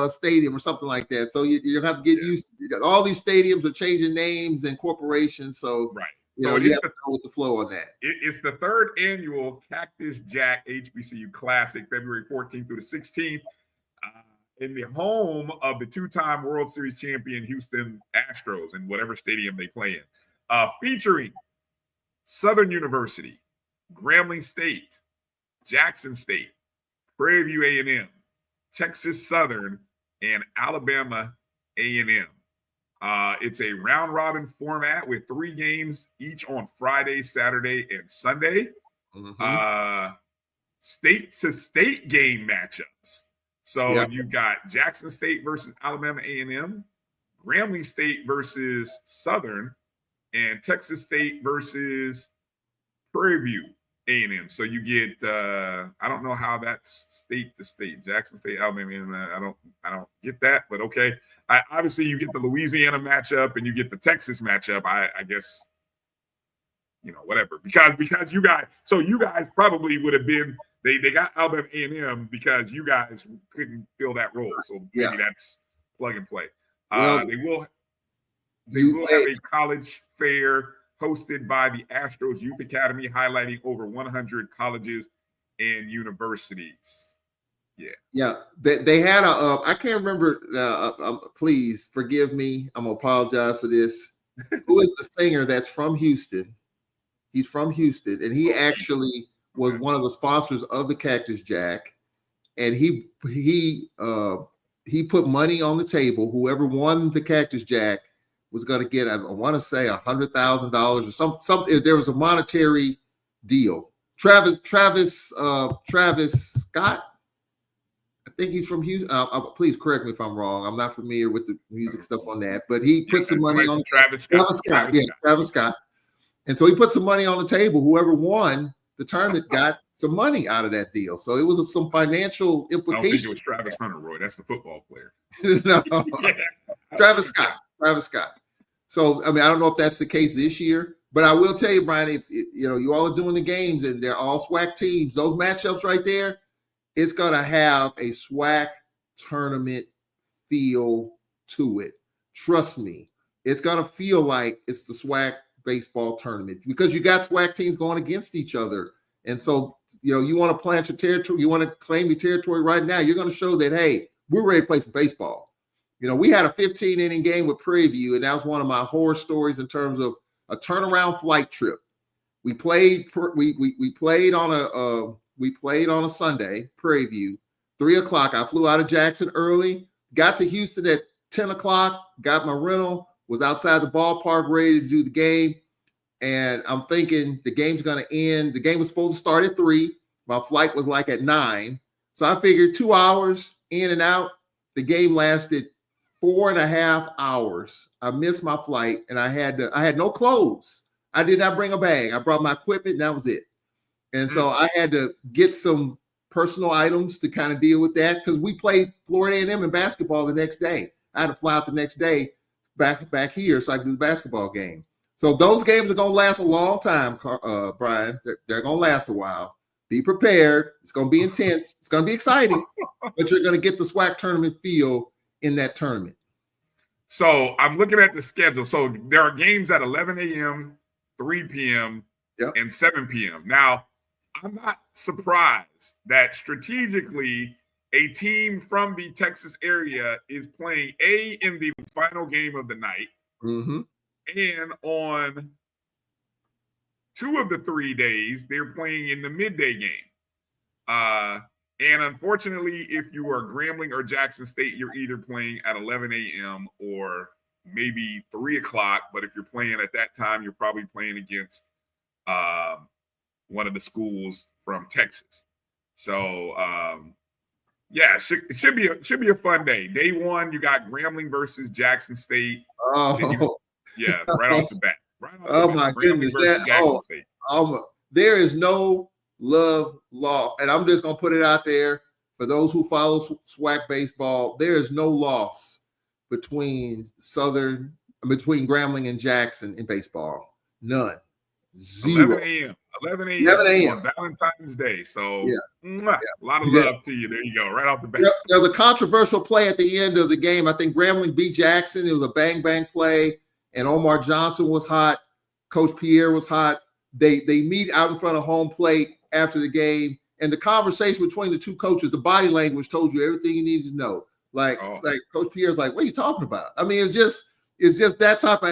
Stadium or something like that. So you have to get used to all these stadiums are changing names and corporations. So right. You have to go with the flow on that. It's the third annual Cactus Jack HBCU Classic, February 14th through the 16th, in the home of the two-time World Series champion Houston Astros in whatever stadium they play in, featuring Southern University, Grambling State, Jackson State, Prairie View A&M, Texas Southern, and Alabama A&M. It's a round-robin format with 3 games each on Friday, Saturday, and Sunday. Mm-hmm. State-to-state game matchups. So you've got Jackson State versus Alabama A&M, Grambling State versus Southern, and Texas State versus Prairie View A&M. So you get I don't know how that's state-to-state. Jackson State, Alabama, I don't get that, but okay. Obviously, you get the Louisiana matchup and you get the Texas matchup. I guess, whatever. Because you guys probably would have been they got Alabama A&M because you guys couldn't fill that role. So maybe that's plug and play. They will have a college fair hosted by the Astros Youth Academy, highlighting over 100 colleges and universities. Yeah. They had I can't remember. Please forgive me. I'm gonna apologize for this. Who is the singer that's from Houston? He's from Houston, and he actually was one of the sponsors of the Cactus Jack. And he put money on the table. Whoever won the Cactus Jack was going to get, I want to say, $100,000 or something. There was a monetary deal. Travis Scott. I think he's from Houston. Please correct me if I'm wrong. I'm not familiar with the music stuff on that, but he put some money on Travis Scott. Travis Scott. And so he put some money on the table. Whoever won the tournament got some money out of that deal. So it was some financial implications. I don't think it was Travis Hunter, Roy. That's the football player. No, Travis Scott. So I don't know if that's the case this year, but I will tell you, Brian, if you all are doing the games and they're all SWAC teams, those matchups right there, it's going to have a SWAC tournament feel to it. Trust me. It's going to feel like it's the SWAC baseball tournament because you got SWAC teams going against each other. And so, you want to plant your territory, you want to claim your territory right now. You're going to show that, hey, we're ready to play some baseball. We had a 15-inning game with Prairie View, and that was one of my horror stories in terms of a turnaround flight trip. We played on a Sunday, Prairie View, 3:00. I flew out of Jackson early, got to Houston at 10:00, got my rental, was outside the ballpark ready to do the game. And I'm thinking the game's going to end. The game was supposed to start at 3:00. My flight was like at 9:00. So I figured 2 hours in and out. The game lasted 4.5 hours. I missed my flight, and I had no clothes. I did not bring a bag. I brought my equipment, and that was it. And so I had to get some personal items to kind of deal with that, because we played Florida A&M in basketball the next day. I had to fly out the next day back here so I could do the basketball game. So those games are going to last a long time, Bryan. They're going to last a while. Be prepared. It's going to be intense. It's going to be exciting, but you're going to get the SWAC tournament feel in that tournament. So I'm looking at the schedule. So there are games at 11 a.m., 3 p.m., and 7 p.m. Now, I'm not surprised that strategically a team from the Texas area is playing in the final game of the night, and on 2 of the 3 days they're playing in the midday game. And unfortunately, if you are Grambling or Jackson State, you're either playing at 11 a.m. or maybe 3 o'clock. But if you're playing at that time, you're probably playing against one of the schools from Texas. So it should be a fun day. Day 1, you got Grambling versus Jackson State. Oh, right off the bat. My goodness! There is no love lost, and I'm just gonna put it out there for those who follow SWAC baseball. There is no loss between Grambling and Jackson in baseball. None. 0. 11 a.m. on Valentine's Day. So a lot of love to you. There you go. Right off the bat. There's a controversial play at the end of the game. I think Grambling beat Jackson. It was a bang play, and Omar Johnson was hot. Coach Pierre was hot. They meet out in front of home plate after the game, and the conversation between the two coaches, the body language told you everything you needed to know. Like Coach Pierre's like, "What are you talking about?" I mean, it's just that type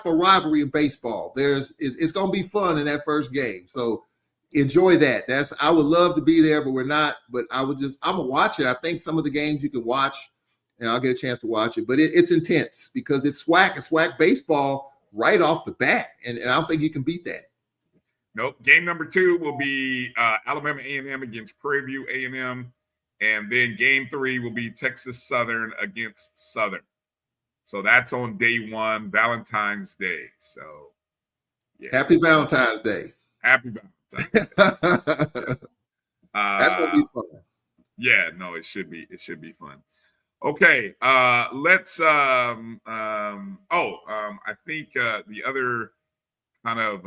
of rivalry in baseball. It's going to be fun in that first game. So enjoy that. I would love to be there, but we're not. But I'm gonna watch it. I think some of the games you can watch, and I'll get a chance to watch it. But it's intense because it's SWAC baseball right off the bat, and I don't think you can beat that. Nope. Game number 2 will be Alabama A&M against Prairie View A&M, and then game 3 will be Texas Southern against Southern. So that's on day 1, Valentine's Day. So, Happy Valentine's Day. Happy Valentine's Day. That's gonna be fun. Yeah, no, it should be fun. Okay, let's. I think the other kind of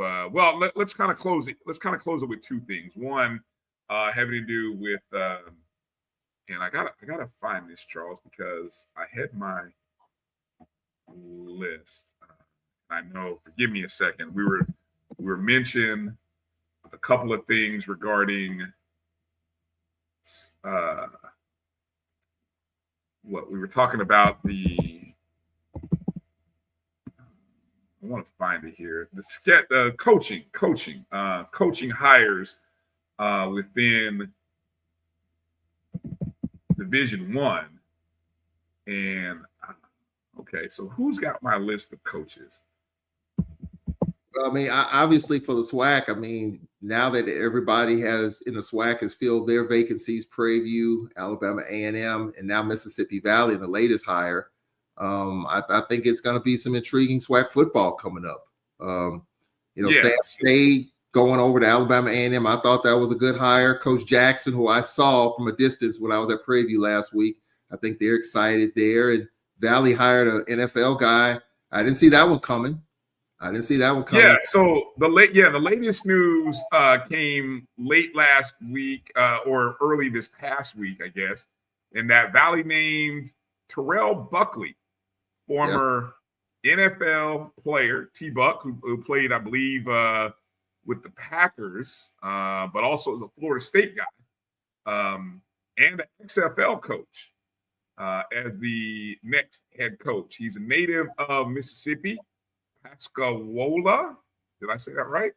let's kind of close it. Let's kind of close it with 2 things. One, having to do with, and I gotta find this, Charles, because I had my list. I know. Forgive me a second. We were mentioning a couple of things regarding what we were talking about. I want to find it here. The coaching hires within Division 1, and okay, so who's got my list of coaches? I mean, obviously for the SWAC, I mean, now that everybody has in the SWAC has filled their vacancies, Prairie View, Alabama A&M, and now Mississippi Valley, the latest hire. I think it's going to be some intriguing SWAC football coming up. Sam State going over to Alabama A&M. I thought that was a good hire. Coach Jackson, who I saw from a distance when I was at Prairie View last week, I think they're excited there. And Valley hired an NFL guy. I didn't see that one coming. Yeah, so the latest news came late last week or early this past week, I guess, and that Valley named Terrell Buckley, former NFL player, T-Buck, who played, I believe, with the Packers, but also the Florida State guy, and an XFL coach as the next head coach. He's a native of Mississippi. Pascagoula. Did I say that right?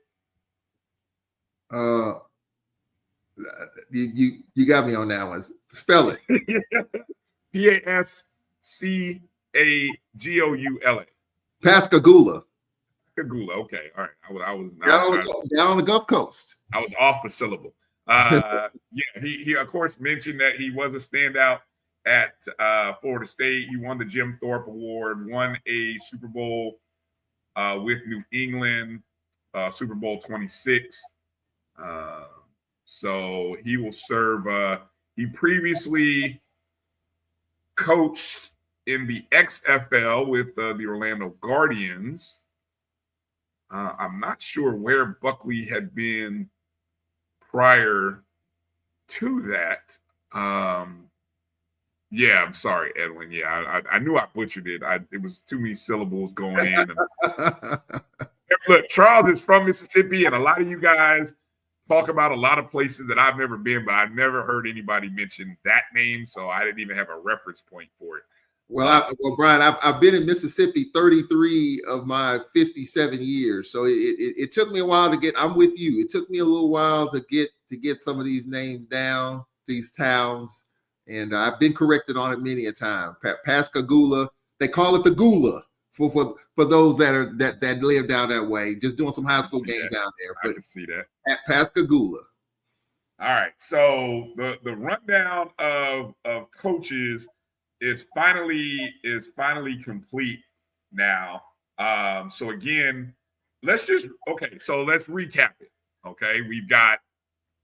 You got me on that one. Spell it. Pascagoula. Pascagoula. Pascagoula. Okay. All right. I was down on the Gulf Coast. I was off a syllable. He of course mentioned that he was a standout at Florida State. He won the Jim Thorpe Award, won a Super Bowl with New England, Super Bowl 26. So he will serve. He previously coached in the XFL with the Orlando Guardians. I'm not sure where Buckley had been prior to that. Yeah, I'm sorry, Edwin. Yeah, I knew I butchered it. It was too many syllables going in. Look, Charles is from Mississippi, and a lot of you guys talk about a lot of places that I've never been, but I've never heard anybody mention that name, so I didn't even have a reference point for it. Well, Bryan, I've been in Mississippi 33 of my 57 years, so it took me a while to get. I'm with you. It took me a little while to get some of these names down, these towns, and I've been corrected on it many a time. Pascagoula, they call it the Gula for those that live down that way. Just doing some high school games down there. But I can see that at Pascagoula. All right, so the rundown of coaches is finally complete now. So again, let's recap it. Okay, we've got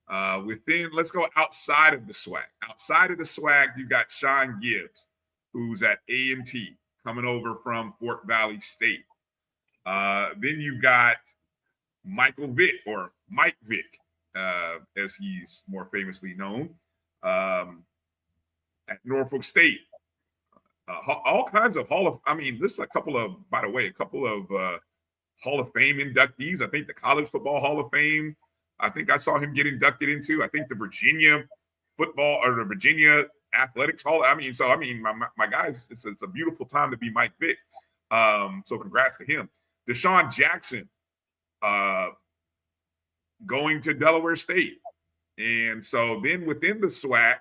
let's go outside of the SWAC. Outside of the SWAC, you've got Sean Gibbs, who's at A&T, coming over from Fort Valley State. Then you've got Michael Vick, or Mike Vick, as he's more famously known, at Norfolk State. All kinds of this is a couple of Hall of Fame inductees. I think the College Football Hall of Fame, I think I saw him get inducted into. I think the Virginia Football or the Virginia Athletics Hall. My guys, it's a beautiful time to be Mike Vick. So congrats to him. Deshaun Jackson going to Delaware State. And so then within the SWAC,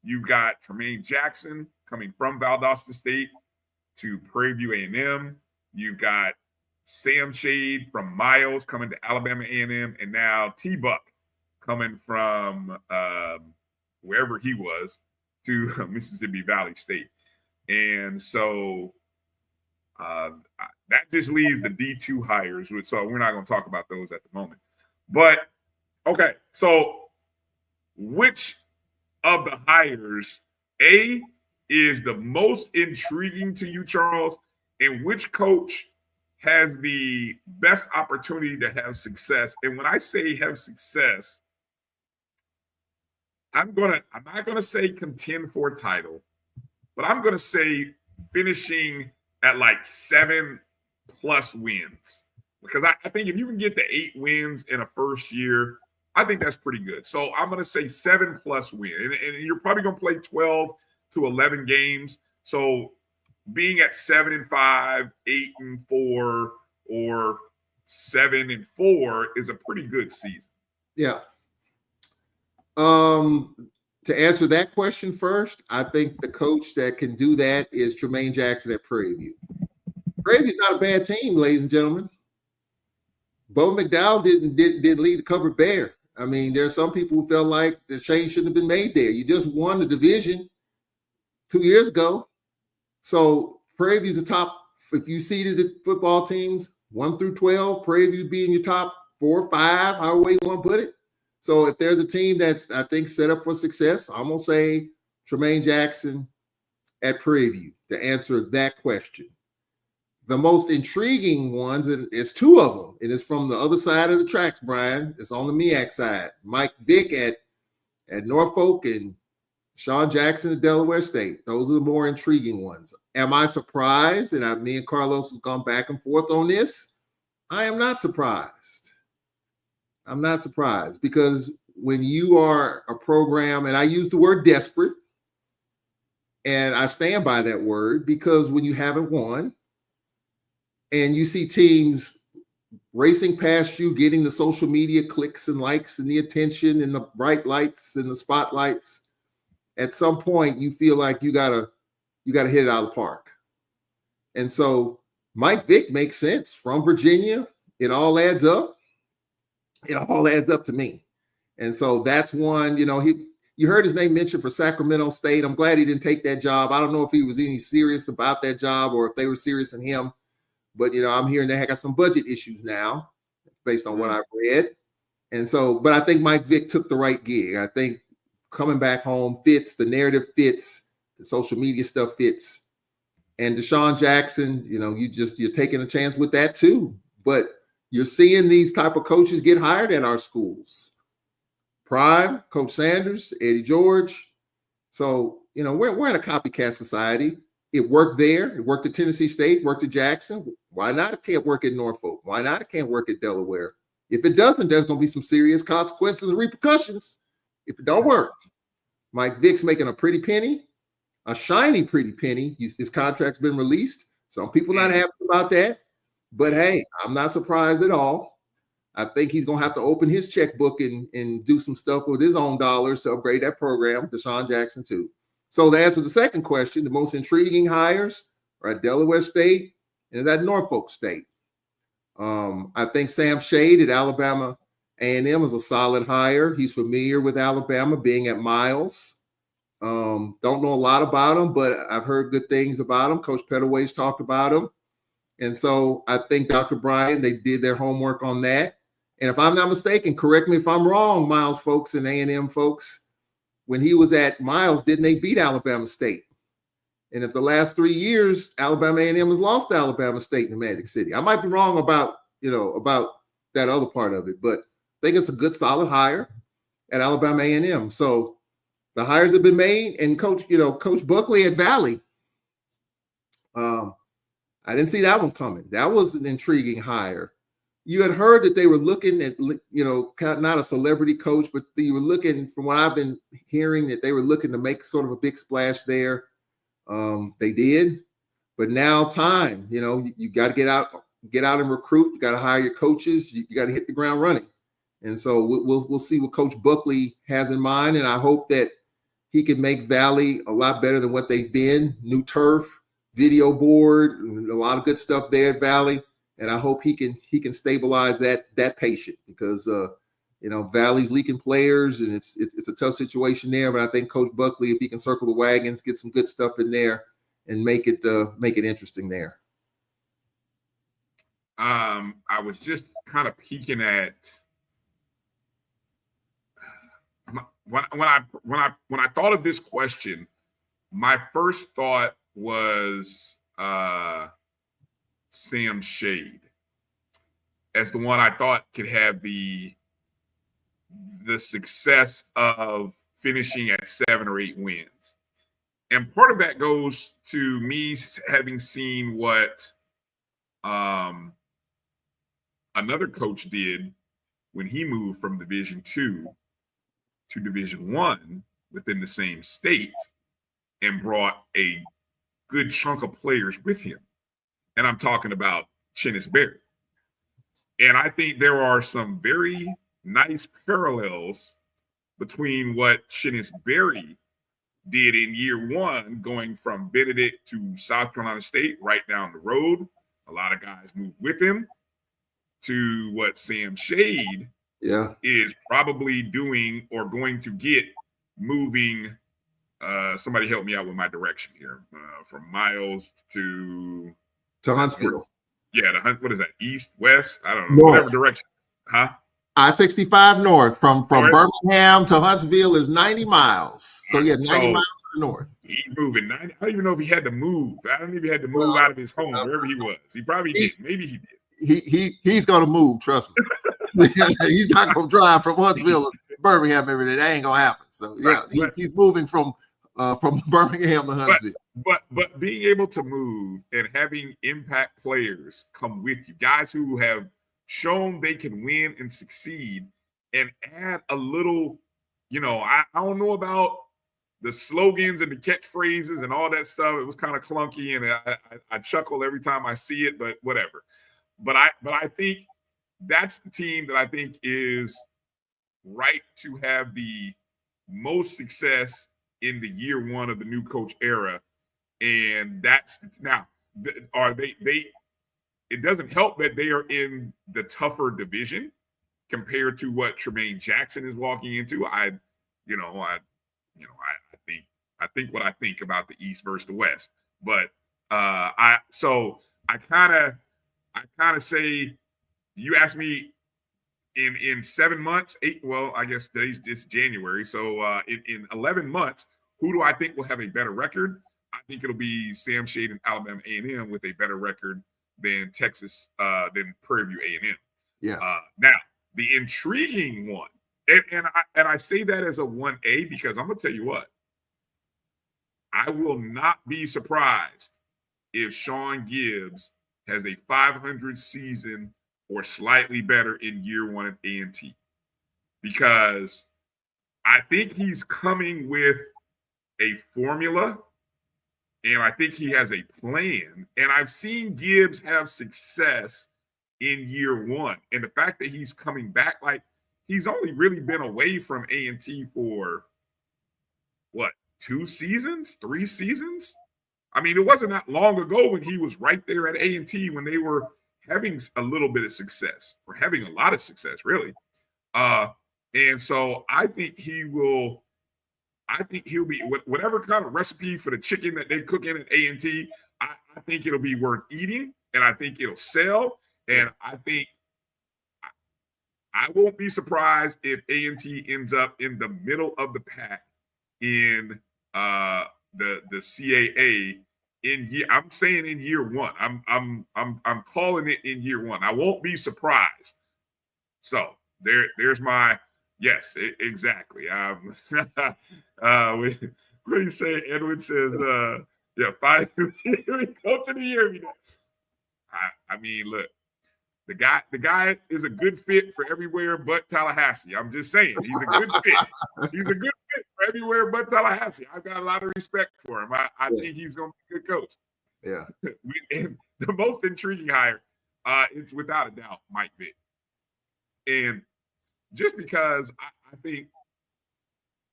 you've got Tremaine Jackson coming from Valdosta State to Prairie View A&M. You've got Sam Shade from Miles coming to Alabama A&M, and now T-Buck coming from wherever he was to Mississippi Valley State. And so that just leaves the D2 hires, so we're not going to talk about those at the moment. But, okay, so which of the hires, A, is the most intriguing to you, Charles, and which coach has the best opportunity to have success? And when I say have success, I'm not gonna say contend for a title, but I'm gonna say finishing at like 7+ wins. Because I think if you can get to 8 wins in a first year, I think that's pretty good. So I'm gonna say 7+ wins, and you're probably gonna play 12 to 11 games. So being at 7-5, 8-4, or 7-4 is a pretty good season. Yeah. To answer that question first, I think the coach that can do that is Tremaine Jackson at Prairie View. Prairie View's not a bad team, ladies and gentlemen. Bo McDowell didn't lead the covered bear. I mean, there are some people who felt like the change shouldn't have been made there. You just won the division 2 years ago. So Prairie View's the top. If you seeded the football teams 1 through 12, Prairie View being your top 4 or 5, however you want to put it. So if there's a team that's, I think, set up for success, I'm going to say Tremaine Jackson at Prairie View to answer that question. The most intriguing ones, and it's 2 of them, and it's from the other side of the tracks, Bryan. It's on the MEAC side. Mike Vick at Norfolk and Sean Jackson at Delaware State. Those are the more intriguing ones. Am I surprised? And me and Carlos have gone back and forth on this. I am not surprised. I'm not surprised because when you are a program, and I use the word desperate, and I stand by that word, because when you haven't won and you see teams racing past you, getting the social media clicks and likes and the attention and the bright lights and the spotlights, at some point you feel like you gotta hit it out of the park. And so Mike Vick makes sense. From Virginia, it all adds up. It all adds up to me. And so that's one, you you heard his name mentioned for Sacramento State. I'm glad he didn't take that job. I don't know if he was any serious about that job or if they were serious in him. But, I'm hearing they got some budget issues now based on what I've read. And so, but I think Mike Vick took the right gig. I think coming back home fits, the narrative fits, the social media stuff fits. And Deshaun Jackson, you're taking a chance with that too. But you're seeing these type of coaches get hired at our schools. Prime, Coach Sanders, Eddie George. So, we're in a copycat society. It worked there. It worked at Tennessee State, worked at Jackson. Why not? It can't work at Norfolk. Why not? It can't work at Delaware. If it doesn't, there's going to be some serious consequences and repercussions if it don't work. Mike Vick's making a pretty penny, a shiny pretty penny. His contract's been released. Some people not happy about that. But, hey, I'm not surprised at all. I think he's going to have to open his checkbook and do some stuff with his own dollars to upgrade that program, Deshaun Jackson, too. So to answer the second question, the most intriguing hires are at Delaware State and at Norfolk State. I think Sam Shade at Alabama A&M is a solid hire. He's familiar with Alabama, being at Miles. Don't know a lot about him, but I've heard good things about him. Coach Pettaway's talked about him. And so I think Dr. Bryan, they did their homework on that. And if I'm not mistaken, correct me if I'm wrong, Miles folks and A&M folks, when he was at Miles, didn't they beat Alabama State? And if the last 3 years, Alabama A&M has lost to Alabama State in the Magic City. I might be wrong about that other part of it, but I think it's a good, solid hire at Alabama A&M. So the hires have been made, and Coach Buckley at Valley. I didn't see that one coming. That was an intriguing hire. You had heard that they were looking at, not a celebrity coach, but you were looking, from what I've been hearing, that they were looking to make sort of a big splash there. They did, but now time, you got to get out and recruit. You got to hire your coaches. You got to hit the ground running. And so we'll see what Coach Buckley has in mind. And I hope that he can make Valley a lot better than what they've been. New turf, video board, a lot of good stuff there at Valley. And I hope he can stabilize that patient, because Valley's leaking players, and it's a tough situation there. But I think Coach Buckley, if he can circle the wagons, get some good stuff in there, and make it interesting there. I was just kind of peeking at when I thought of this question, my first thought was Sam Shade as the one I thought could have the success of finishing at 7 or 8 wins. And part of that goes to me having seen what another coach did when he moved from Division II to Division I within the same state and brought a good chunk of players with him. And I'm talking about Chennis Berry. And I think there are some very nice parallels between what Chennis Berry did in year 1, going from Benedict to South Carolina State, right down the road. A lot of guys moved with him, to what Sam Shade is probably doing or going to get, moving. Somebody help me out with my direction here. From Miles to Huntsville. Yeah, what is that? East, west? I don't know. North. Whatever direction. Huh? I-65 north from Birmingham to Huntsville is 90 miles. So 90 miles to the north. He's moving 90. I don't even know if he had to move. I don't know if he had to move out of his home, wherever he was. He probably did. Maybe he did. He's gonna move, trust me. He's not gonna drive from Huntsville to Birmingham every day. That ain't gonna happen. So he's moving from Birmingham to Huntsville. But being able to move and having impact players come with you, guys who have shown they can win and succeed, and add a little, I don't know about the slogans and the catchphrases and all that stuff. It was kind of clunky, and I chuckle every time I see it, but whatever. But I think that's the team that I think is right to have the most success in the year 1 of the new coach era. And that's now, are they it doesn't help that they are in the tougher division compared to what Tremaine Jackson is walking into. I think what I think about the East versus the West. But I kind of say, you ask me in 7 months, I guess it's January. So in 11 months, who do I think will have a better record? I think it'll be Sam Shade and Alabama A&M with a better record than Texas, than Prairie View A&M. Yeah. Now, the intriguing one, and I say that as a 1A because I'm going to tell you what, I will not be surprised if Sean Gibbs has a 500 season or slightly better in year one at A&T, because I think he's coming with a formula, and I think he has a plan. And I've seen Gibbs have success in year one. And the fact that he's coming back, like, he's only really been away from A&T for what, 2 seasons, 3 seasons? I mean, it wasn't that long ago when he was right there at A&T when they were having a little bit of success, or having a lot of success, really. And so I think he'll be, whatever kind of recipe for the chicken that they cook in at A&T, I think it'll be worth eating, and I think it'll sell. And I think I won't be surprised if A&T ends up in the middle of the pack in the CAA I'm saying in year one. I'm calling it in year one. I won't be surprised. So there's my yes, exactly. What do you say? Edwin says, yeah, 5 coach of the year. I mean, look, the guy is a good fit for everywhere but Tallahassee. I'm just saying, he's a good fit. He's a good fit for everywhere but Tallahassee. I've got a lot of respect for him. I think he's going to be a good coach. Yeah. And the most intriguing hire, it's without a doubt Mike Vick. And just because I think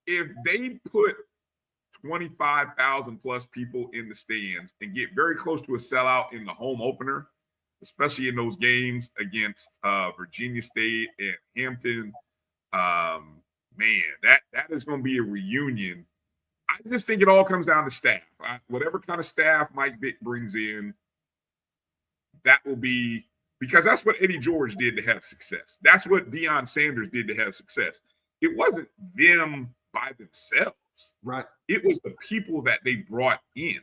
if they put 25,000 plus people in the stands and get very close to a sellout in the home opener, especially in those games against Virginia State and Hampton, man, that is going to be a reunion. I just think it all comes down to staff. Whatever kind of staff Mike Vick brings in, that will be, because that's what Eddie George did to have success. That's what Deion Sanders did to have success. It wasn't them by themselves. Right. It was the people that they brought in.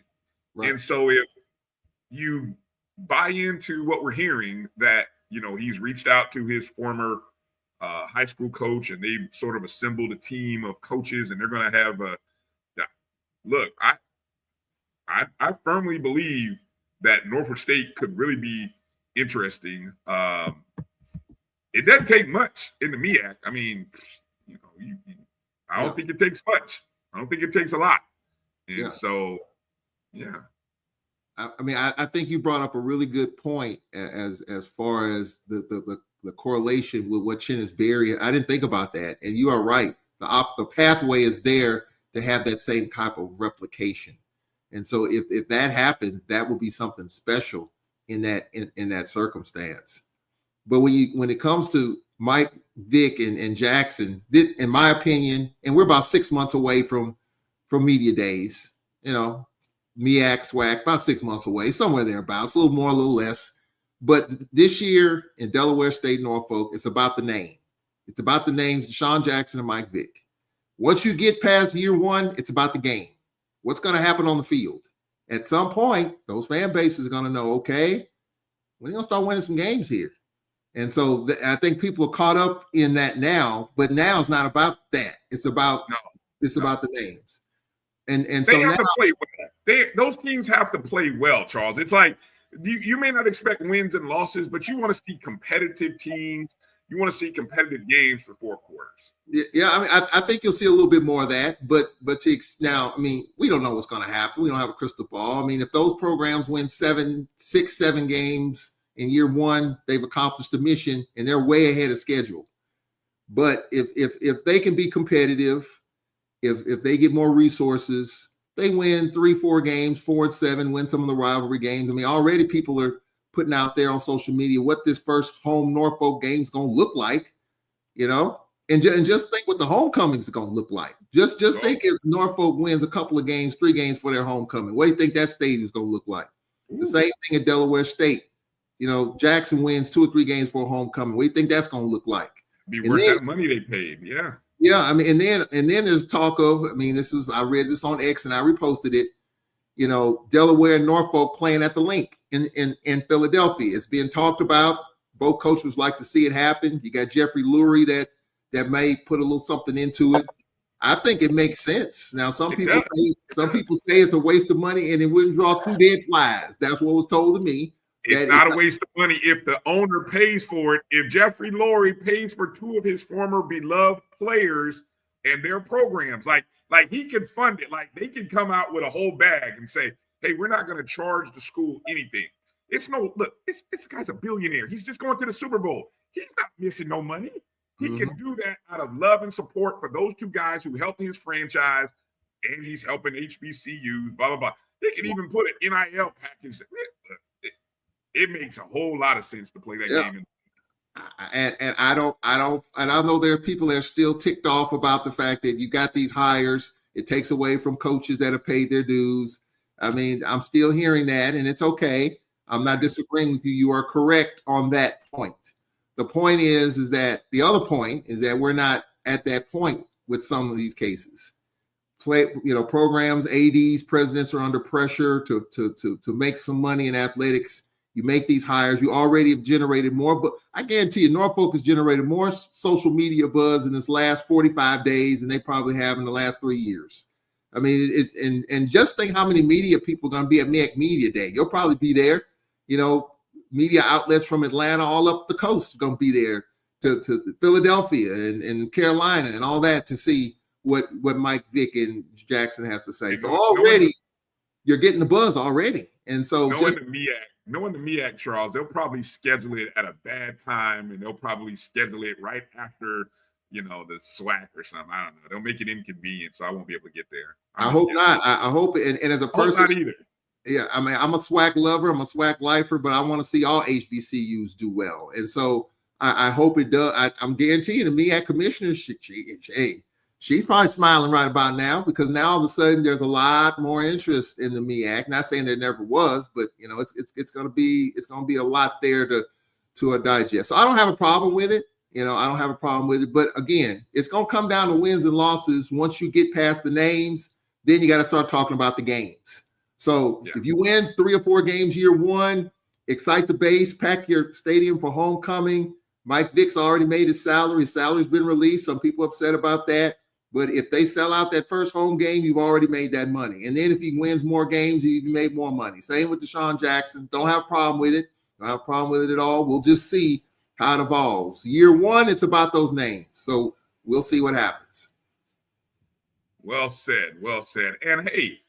Right. And so if you buy into what we're hearing, that, you know, he's reached out to his former high school coach and they've sort of assembled a team of coaches and they're going to have look, I firmly believe that Norfolk State could really be interesting. It doesn't take much in the MEAC. I mean, you know, I don't think it takes much. I don't think it takes a lot. And so, yeah. I mean, I think you brought up a really good point as far as the correlation with what Chin is Berry. I didn't think about that, and you are right. The pathway is there to have that same type of replication, and so if that happens, that will be something special in that circumstance. But when it comes to Mike Vick and Jackson, in my opinion, and we're about 6 months away from media days, you know. MEAC, SWAC, about 6 months away, somewhere thereabouts, a little more, a little less. But this year in Delaware State, Norfolk, it's about the name. It's about the names, Sean Jackson and Mike Vick. Once you get past year one, it's about the game. What's going to happen on the field? At some point, those fan bases are going to know, okay, we're going to start winning some games here. And so I think people are caught up in that now, but now it's not about that. It's about about the names. And they so have now, to play well. Those teams have to play well, Charles. It's like you may not expect wins and losses, but you want to see competitive teams. You want to see competitive games for 4 quarters. Yeah, I mean, I think you'll see a little bit more of that. But now, I mean, we don't know what's going to happen. We don't have a crystal ball. I mean, if those programs win 7 games in year one, they've accomplished the mission and they're way ahead of schedule. But if they can be competitive, if they get more resources, they win 3-4 games, 4-7, win some of the rivalry games. I mean, already people are putting out there on social media what this first home Norfolk game is going to look like, you know, and just think what the homecomings are going to look like. Just think if Norfolk wins a couple of games, 3 games for their homecoming. What do you think that stadium is going to look like? Ooh. The same thing at Delaware State. Jackson wins 2 or 3 games for a homecoming. What do you think that's going to look like? Be worth that money they paid. Yeah. Yeah. I mean, and then there's talk of, I read this on X and I reposted it. Delaware and Norfolk playing at the Link in Philadelphia. It's being talked about. Both coaches like to see it happen. You got Jeffrey Lurie that may put a little something into it. I think it makes sense. Now, some people say it's a waste of money and it wouldn't draw 2 dead flies. That's what was told to me. It's not a waste of money if the owner pays for it. If Jeffrey Lurie pays for 2 of his former beloved players and their programs, like he can fund it. Like they can come out with a whole bag and say, hey, we're not going to charge the school anything. This guy's a billionaire. He's just going to the Super Bowl. He's not missing no money. He can do that out of love and support for those 2 guys who helped his franchise, and he's helping HBCUs, blah, blah, blah. They can even put an NIL package. It makes a whole lot of sense to play that game. And I know there are people that are still ticked off about the fact that you got these hires. It takes away from coaches that have paid their dues. I'm still hearing that, and it's okay. I'm not disagreeing with you. You are correct on that point. The point is that the other point is that we're not at that point with some of these cases. Programs, ADs, presidents are under pressure to make some money in athletics. You make these hires. You already have generated more, but I guarantee you, Norfolk has generated more social media buzz in this last 45 days than they probably have in the last 3 years. And just think how many media people are going to be at MEAC Media Day. You'll probably be there. Media outlets from Atlanta all up the coast are going to be there to Philadelphia and Carolina and all that to see what Mike Vick and Jackson has to say. So already you're getting the buzz already. And so knowing the MEAC, Charles, they'll probably schedule it at a bad time, and they'll probably schedule it right after, the SWAC or something. I don't know. They'll make it inconvenient, so I won't be able to get there. I hope not. I hope, and as a person, not either. Yeah, I'm a SWAC lover. I'm a SWAC lifer, but I want to see all HBCUs do well. And so I hope it does. I'm guaranteeing the MEAC commissioner, she's probably smiling right about now, because now all of a sudden there's a lot more interest in the MEAC. Not saying there never was, but it's going to be a lot there to digest. So I don't have a problem with it. I don't have a problem with it. But again, it's going to come down to wins and losses. Once you get past the names, then you got to start talking about the games. So if you win 3 or 4 games year one, excite the base, pack your stadium for homecoming. Mike Vick's already made his salary. His salary's been released. Some people upset about that. But if they sell out that first home game, you've already made that money. And then if he wins more games, you've made more money. Same with Deshaun Jackson. Don't have a problem with it. Don't have a problem with it at all. We'll just see how it evolves. Year one, it's about those names. So we'll see what happens. Well said. Well said. And hey,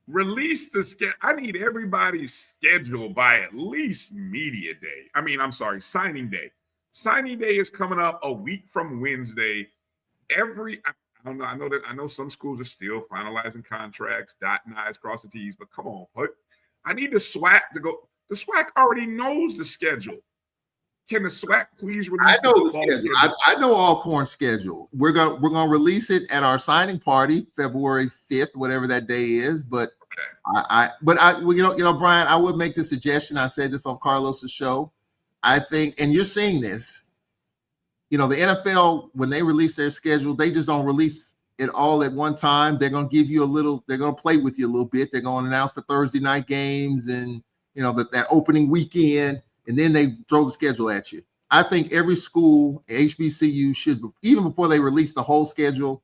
release the schedule. I need everybody's schedule by at least media day. Signing day. Signing day is coming up a week from Wednesday. I know some schools are still finalizing contracts, dotting I's, crossing T's, but come on, I need the SWAC to go. The SWAC already knows the schedule. Can the SWAC please release the schedule? I know Alcorn's schedule. We're gonna release it at our signing party, February 5th, whatever that day is. But Bryan, I would make the suggestion. I said this on Carlos's show. I think, and you're seeing this. The NFL, when they release their schedule, they just don't release it all at one time. They're going to give you they're going to play with you a little bit. They're going to announce the Thursday night games and, that opening weekend, and then they throw the schedule at you. I think every school, HBCU should, even before they release the whole schedule,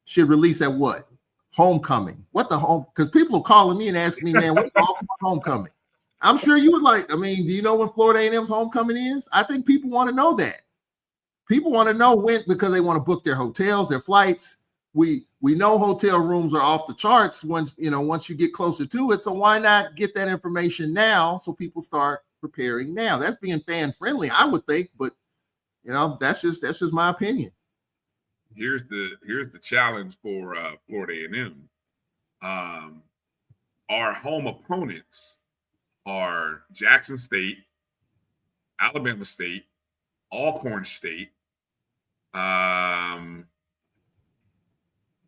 should release at what? Homecoming. What the home? Because people are calling me and asking me, man, what's homecoming? I'm sure you would like, do you know when Florida A&M's homecoming is? I think people want to know that. People want to know when, because they want to book their hotels, their flights. We know hotel rooms are off the charts once you get closer to it. So why not get that information now so people start preparing now? That's being fan friendly, I would think, but that's just my opinion. Here's the challenge for Florida A&M. Our home opponents are Jackson State, Alabama State, Alcorn State,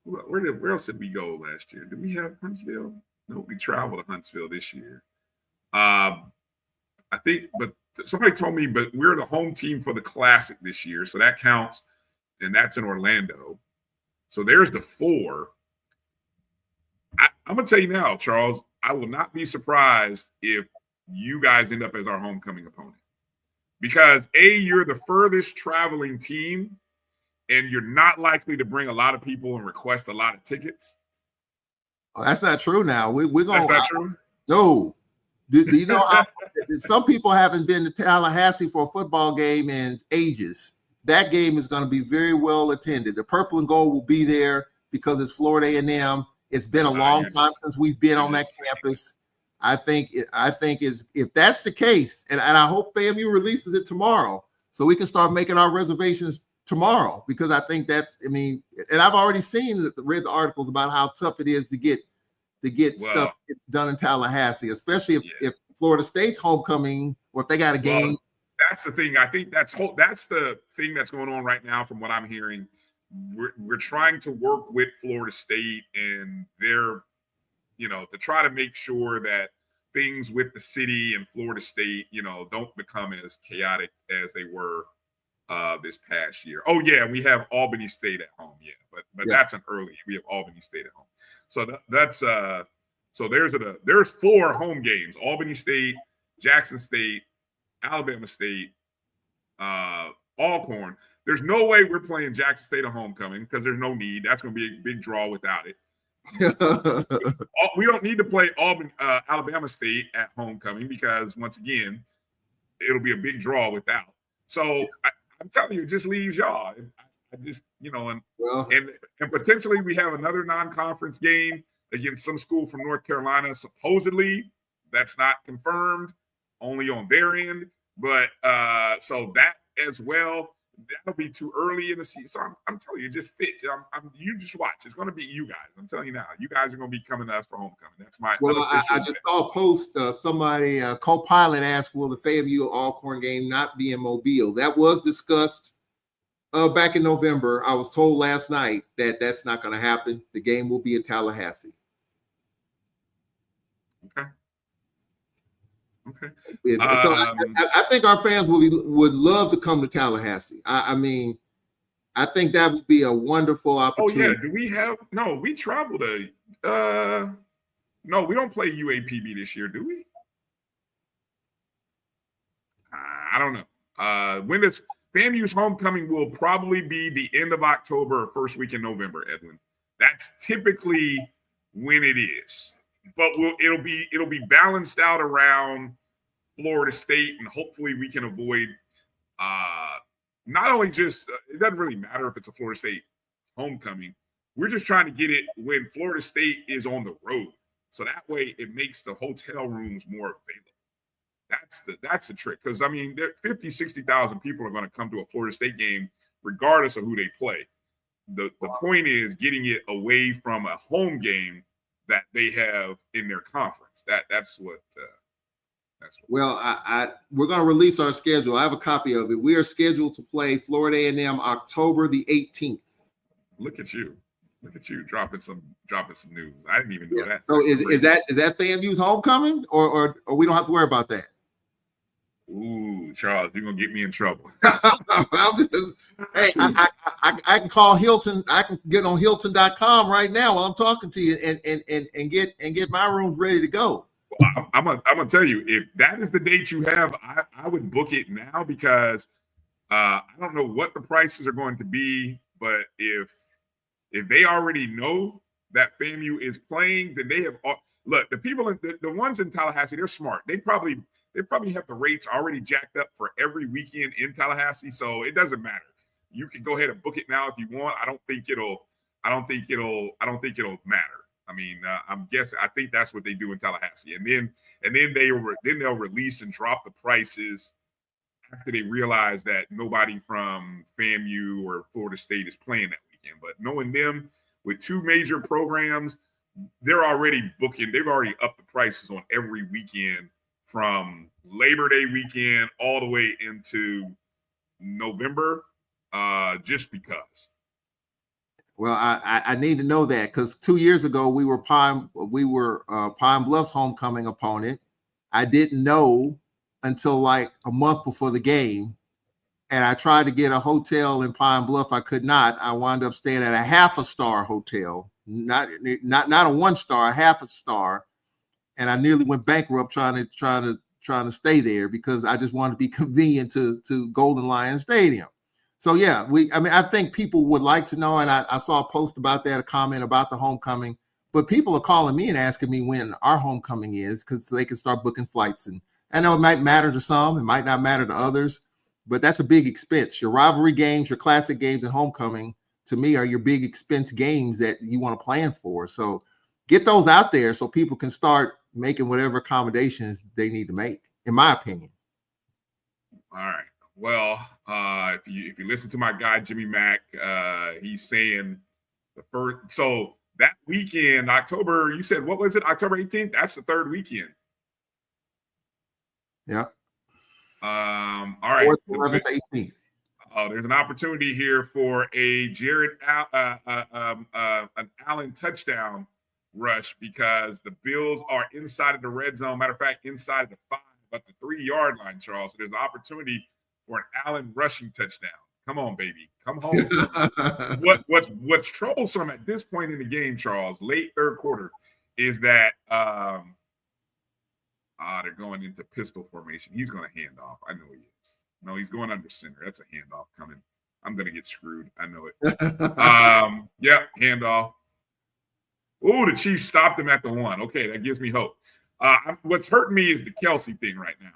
Where else did we go last year? Did we have Huntsville? No, we traveled to Huntsville this year. I think, but somebody told me, but we're the home team for the Classic this year, so that counts, and that's in Orlando. So there's the 4. I'm gonna tell you now, Charles, I will not be surprised if you guys end up as our homecoming opponent, because you're the furthest traveling team, and you're not likely to bring a lot of people and request a lot of tickets. Oh, that's not true. Now we're going. That's not true. No. Do you know how some people haven't been to Tallahassee for a football game in ages? That game is going to be very well attended. The purple and gold will be there because it's Florida A&M. It's been a long time since we've been on that campus. I think is if that's the case, and I hope FAMU releases it tomorrow so we can start making our reservations tomorrow, because I think that, I mean, and I've already read the articles about how tough it is to get stuff done in Tallahassee, especially if Florida State's homecoming, or if they got a game. Well, that's the thing. I think that's the thing that's going on right now from what I'm hearing. We're trying to work with Florida State and their, to try to make sure that things with the city and Florida State, don't become as chaotic as they were this past year. Oh yeah, we have Albany State at home. Yeah, but that's an early. We have Albany State at home. So so there's 4 home games: Albany State, Jackson State, Alabama State, Alcorn. There's no way we're playing Jackson State at homecoming because there's no need. That's going to be a big draw without it. We don't need to play Alabama State at homecoming because, once again, it'll be a big draw without. So I'm telling you, it just leaves y'all. I just, and potentially we have another non-conference game against some school from North Carolina. Supposedly, that's not confirmed, only on their end. But so that as well, that'll be too early in the season. So I'm telling you, it just fits. You just watch. It's going to be you guys. I'm telling you now. You guys are going to be coming to us for homecoming. That's my. Well, I just saw a post. Somebody, co-pilot asked, "Will the FAMU Alcorn game not be in Mobile?" That was discussed back in November. I was told last night that that's not going to happen. The game will be in Tallahassee. Okay. So I think our fans would love to come to Tallahassee. I mean, I think that would be a wonderful opportunity. Oh yeah, do we have? No, we travel to. No, we don't play UAPB this year, do we? I don't know. When does FAMU's homecoming will probably be the end of October or first week in November, Edmond. That's typically when it is. But it'll be balanced out around Florida State, and hopefully we can avoid not only just it doesn't really matter if it's a Florida State homecoming. We're just trying to get it when Florida State is on the road, so that way it makes the hotel rooms more available. That's the trick, because I mean, 50,000-60,000 people are going to come to a Florida State game regardless of who they play. The point is getting it away from a home game that they have in their conference. That's what. Well, we're going to release our schedule. I have a copy of it. We are scheduled to play Florida A&M October the 18th. Look at you dropping some news. I didn't even know that. So is that FAMU's homecoming, or we don't have to worry about that? Ooh, Charles, you're gonna get me in trouble. Hey, I can call Hilton. I can get on Hilton.com right now while I'm talking to you and get my rooms ready to go. Well, I'm gonna tell you, if that is the date you have, I would book it now, because I don't know what the prices are going to be, but if they already know that FAMU is playing, then they have look, the people the ones in Tallahassee, they're smart. They probably have the rates already jacked up for every weekend in Tallahassee, so it doesn't matter. You can go ahead and book it now if you want. I don't think it'll matter. I mean, I think that's what they do in Tallahassee, and then they'll release and drop the prices after they realize that nobody from FAMU or Florida State is playing that weekend. But knowing them with 2 major programs, they're already booking. They've already upped the prices on every weekend from Labor Day weekend all the way into November, just because. Well, I need to know that because 2 years ago we were Pine Bluff's homecoming opponent. I didn't know until like a month before the game, and I tried to get a hotel in Pine Bluff. I could not. I wound up staying at a half a star hotel, not a 1 star, a half a star, and I nearly went bankrupt trying to stay there because I just wanted to be convenient to Golden Lion Stadium. So yeah, I think people would like to know, and I saw a post about that, a comment about the homecoming, but people are calling me and asking me when our homecoming is because they can start booking flights. And I know it might matter to some, it might not matter to others, but that's a big expense. Your rivalry games, your classic games, and homecoming, to me, are your big expense games that you want to plan for. So get those out there so people can start making whatever accommodations they need to make, in my opinion. All right. Well, if you listen to my guy Jimmy Mack, he's saying the first. So that weekend, October, you said, what was it? October 18th? That's the third weekend. Yeah. All right. 11th, 18th. There's an opportunity here for a an Allen touchdown rush because the Bills are inside of the red zone. Matter of fact, inside of the 5, but the 3-yard line, Charles. So there's an opportunity for an Allen rushing touchdown. Come on, baby. Come home. What's troublesome at this point in the game, Charles, late third quarter, is that they're going into pistol formation. He's going to hand off. I know he is. No, he's going under center. That's a handoff coming. I'm going to get screwed. I know it. Yeah, handoff. Oh, the Chiefs stopped him at the 1. Okay, that gives me hope. What's hurting me is the Kelsey thing right now.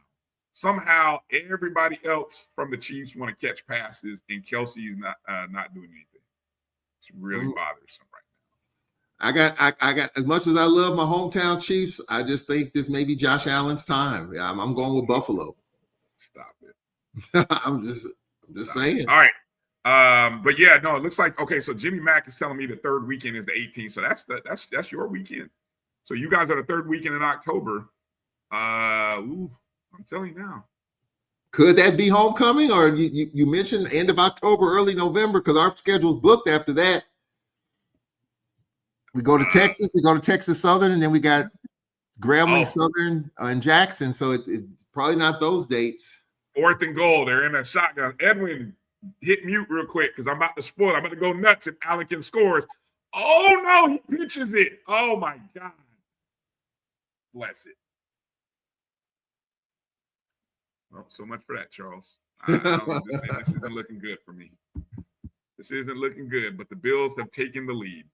Somehow everybody else from the Chiefs want to catch passes, and Kelsey's not doing anything. It's really bothersome right now. I got as much as I love my hometown Chiefs, I just think this may be Josh Allen's time. Yeah, I'm going with Buffalo. Stop it. I'm just saying. All right. But yeah, no, it looks like okay. So Jimmy Mack is telling me the third weekend is the 18th. So that's your weekend. So you guys are the third weekend in October. I'm telling you now. Could that be homecoming? Or you mentioned end of October, early November, because our schedule's booked after that. We go to Texas, we go to Texas Southern, and then we got Grambling Southern and Jackson. So it's probably not those dates. 4th and goal. They're in a shotgun. Edwin, hit mute real quick because I'm about to spoil. I'm about to go nuts if Allen scores. Oh, no, he pitches it. Oh, my God. Bless it. Well, so much for that, Charles. This isn't looking good for me. This isn't looking good, but the Bills have taken the lead.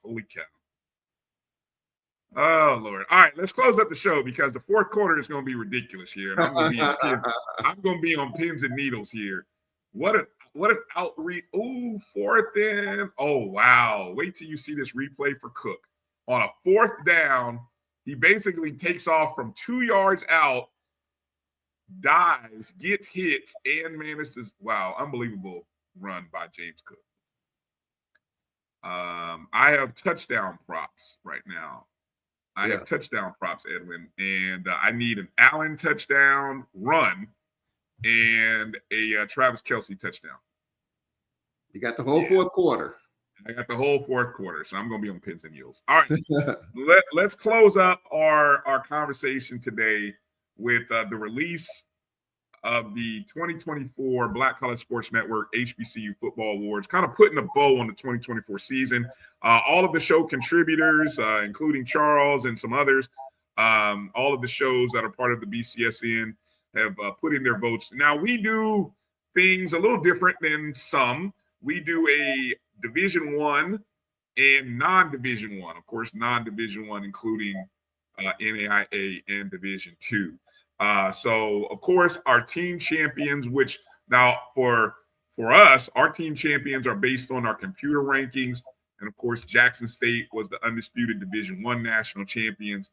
Holy cow. Oh, Lord. All right, let's close up the show because the fourth quarter is going to be ridiculous here. And I'm going to be on pins and needles here. What an outreach. Ooh, 4th and. Oh, wow. Wait till you see this replay for Cook. On a 4th down, he basically takes off from 2 yards out, dives, gets hits, and manages. Wow, unbelievable run by James Cook. I have touchdown props right now. I have touchdown props, Edwin, and I need an Allen touchdown run and a Travis Kelce touchdown. You got the whole fourth quarter. I got the whole fourth quarter, so I'm going to be on pins and needles. All right, let's close up our conversation today with the release of the 2024 Black College Sports Network HBCU Football Awards, kind of putting a bow on the 2024 season. All of the show contributors, including Charles and some others, all of the shows that are part of the BCSN have put in their votes. Now, we do things a little different than some. We do a Division I and non-Division I. Of course, non-Division I, including NAIA and Division II. So, of course, our team champions, which now for us, our team champions are based on our computer rankings. And, of course, Jackson State was the undisputed Division I national champions.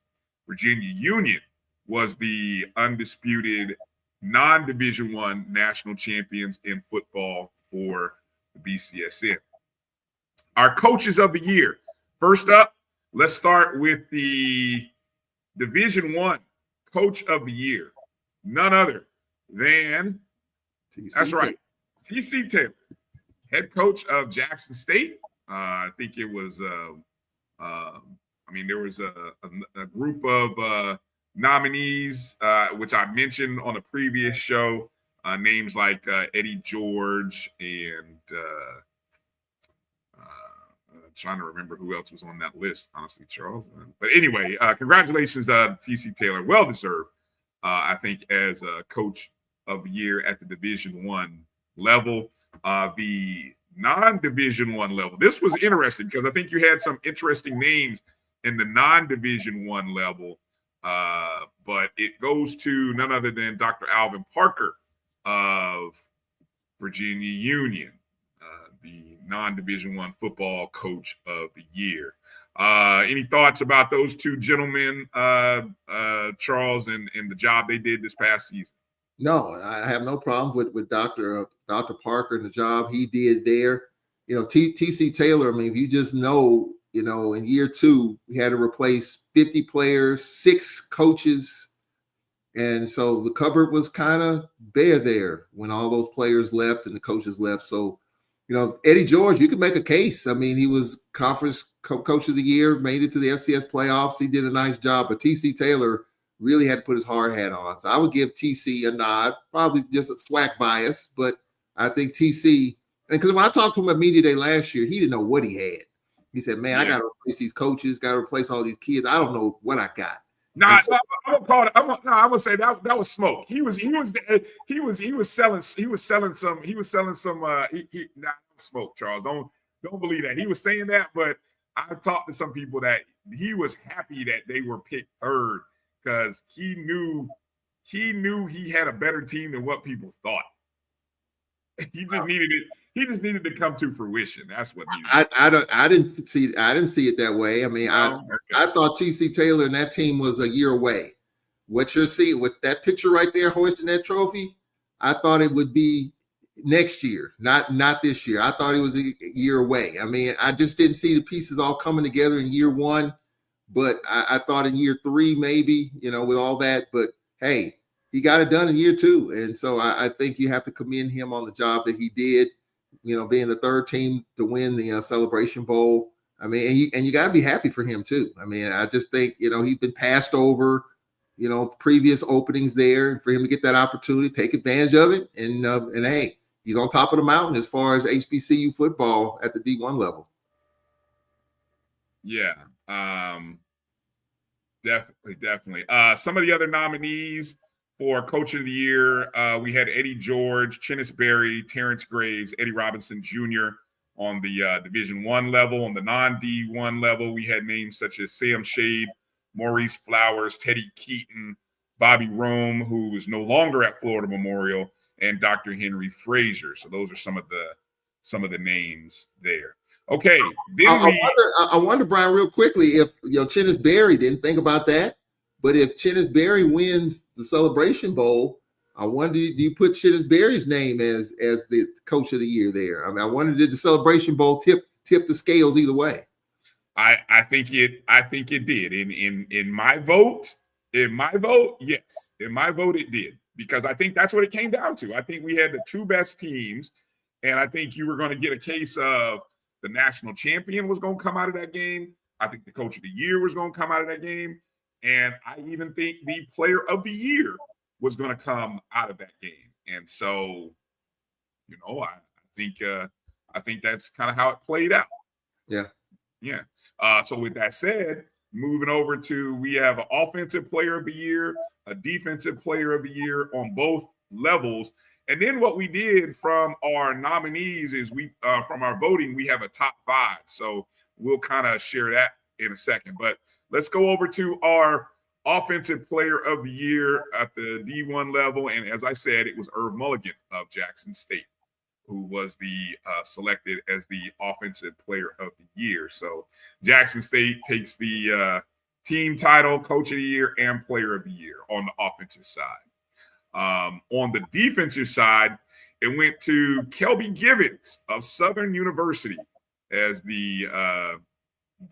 Virginia Union was the undisputed non-Division I national champions in football for the BCSN. Our coaches of the year. First up, let's start with the Division I coach of the year. None other than, that's right, TC Taylor. head coach of Jackson State. I think it was, there was a group of nominees, which I mentioned on a previous show, names like Eddie George and trying to remember who else was on that list, honestly, Charles. But anyway, congratulations, T.C. Taylor. Well deserved, I think, as a coach of the year at the Division I level. The non-Division I level, this was interesting because I think you had some interesting names in the non-Division I level, but it goes to none other than Dr. Alvin Parker of Virginia Union, the non-Division I football coach of the year. Any thoughts about those two gentlemen, Charles, and the job they did this past season? No, I have no problem with Dr. Parker and the job he did there. T.C. Taylor, if you just know, in year 2, we had to replace 50 players, 6 coaches. And so the cupboard was kind of bare there when all those players left and the coaches left. So, Eddie George, you could make a case. He was conference coach of the year, made it to the FCS playoffs. He did a nice job, but T.C. Taylor really had to put his hard hat on. So I would give TC a nod, probably just a swag bias, but I think TC, and because when I talked to him at Media Day last year, he didn't know what he had. He said, man, I got to replace these coaches, got to replace all these kids. I don't know what I got. I would say that was smoke. He was selling some smoke, Charles. Don't believe that. He was saying that, but I've talked to some people that he was happy that they were picked third because he knew he had a better team than what people thought. He just needed to come to fruition. That's what needed. I didn't see it that way. I thought TC Taylor and that team was a year away. What you're seeing with that picture right there, hoisting that trophy, I thought it would be next year, not this year. I thought it was a year away. I just didn't see the pieces all coming together in year 1. But I thought in year 3, maybe, with all that. But, hey, he got it done in year 2. And so I think you have to commend him on the job that he did, being the third team to win the Celebration Bowl. And you got to be happy for him, too. I just think, he's been passed over, previous openings there. For him to get that opportunity, take advantage of it. And hey, he's on top of the mountain as far as HBCU football at the D1 level. Yeah. Definitely. Some of the other nominees for Coach of the Year, we had Eddie George, Chennis Berry, Terrence Graves, Eddie Robinson Jr. on the Division I level. On the non-D1 level, we had names such as Sam Shade, Maurice Flowers, Teddy Keaton, Bobby Rome, who is no longer at Florida Memorial, and Dr. Henry Frazier. So those are some of the names there. Okay. I wonder, Brian, real quickly, if Chennis Berry, didn't think about that, but if Chennis Berry wins the Celebration Bowl, I wonder, do you put Chennis Berry's name as the Coach of the Year there? I wonder, did the Celebration Bowl tip the scales either way? I think it did. In my vote, yes. In my vote, it did, because I think that's what it came down to. I think we had the 2 best teams, and I think you were going to get a case of the national champion was going to come out of that game. I think the Coach of the Year was going to come out of that game. And I even think the Player of the Year was going to come out of that game. And so, I think that's kind of how it played out. Yeah. Yeah. So with that said, moving over to, we have an Offensive Player of the Year, a Defensive Player of the Year on both levels. And then what we did from our nominees is from our voting, we have a top 5. So we'll kind of share that in a second. But let's go over to our Offensive Player of the Year at the D1 level. And as I said, it was Irv Mulligan of Jackson State, who was selected as the Offensive Player of the Year. So Jackson State takes the team title, Coach of the Year, and Player of the Year on the offensive side. On the defensive side, it went to Kelby Givens of Southern University as the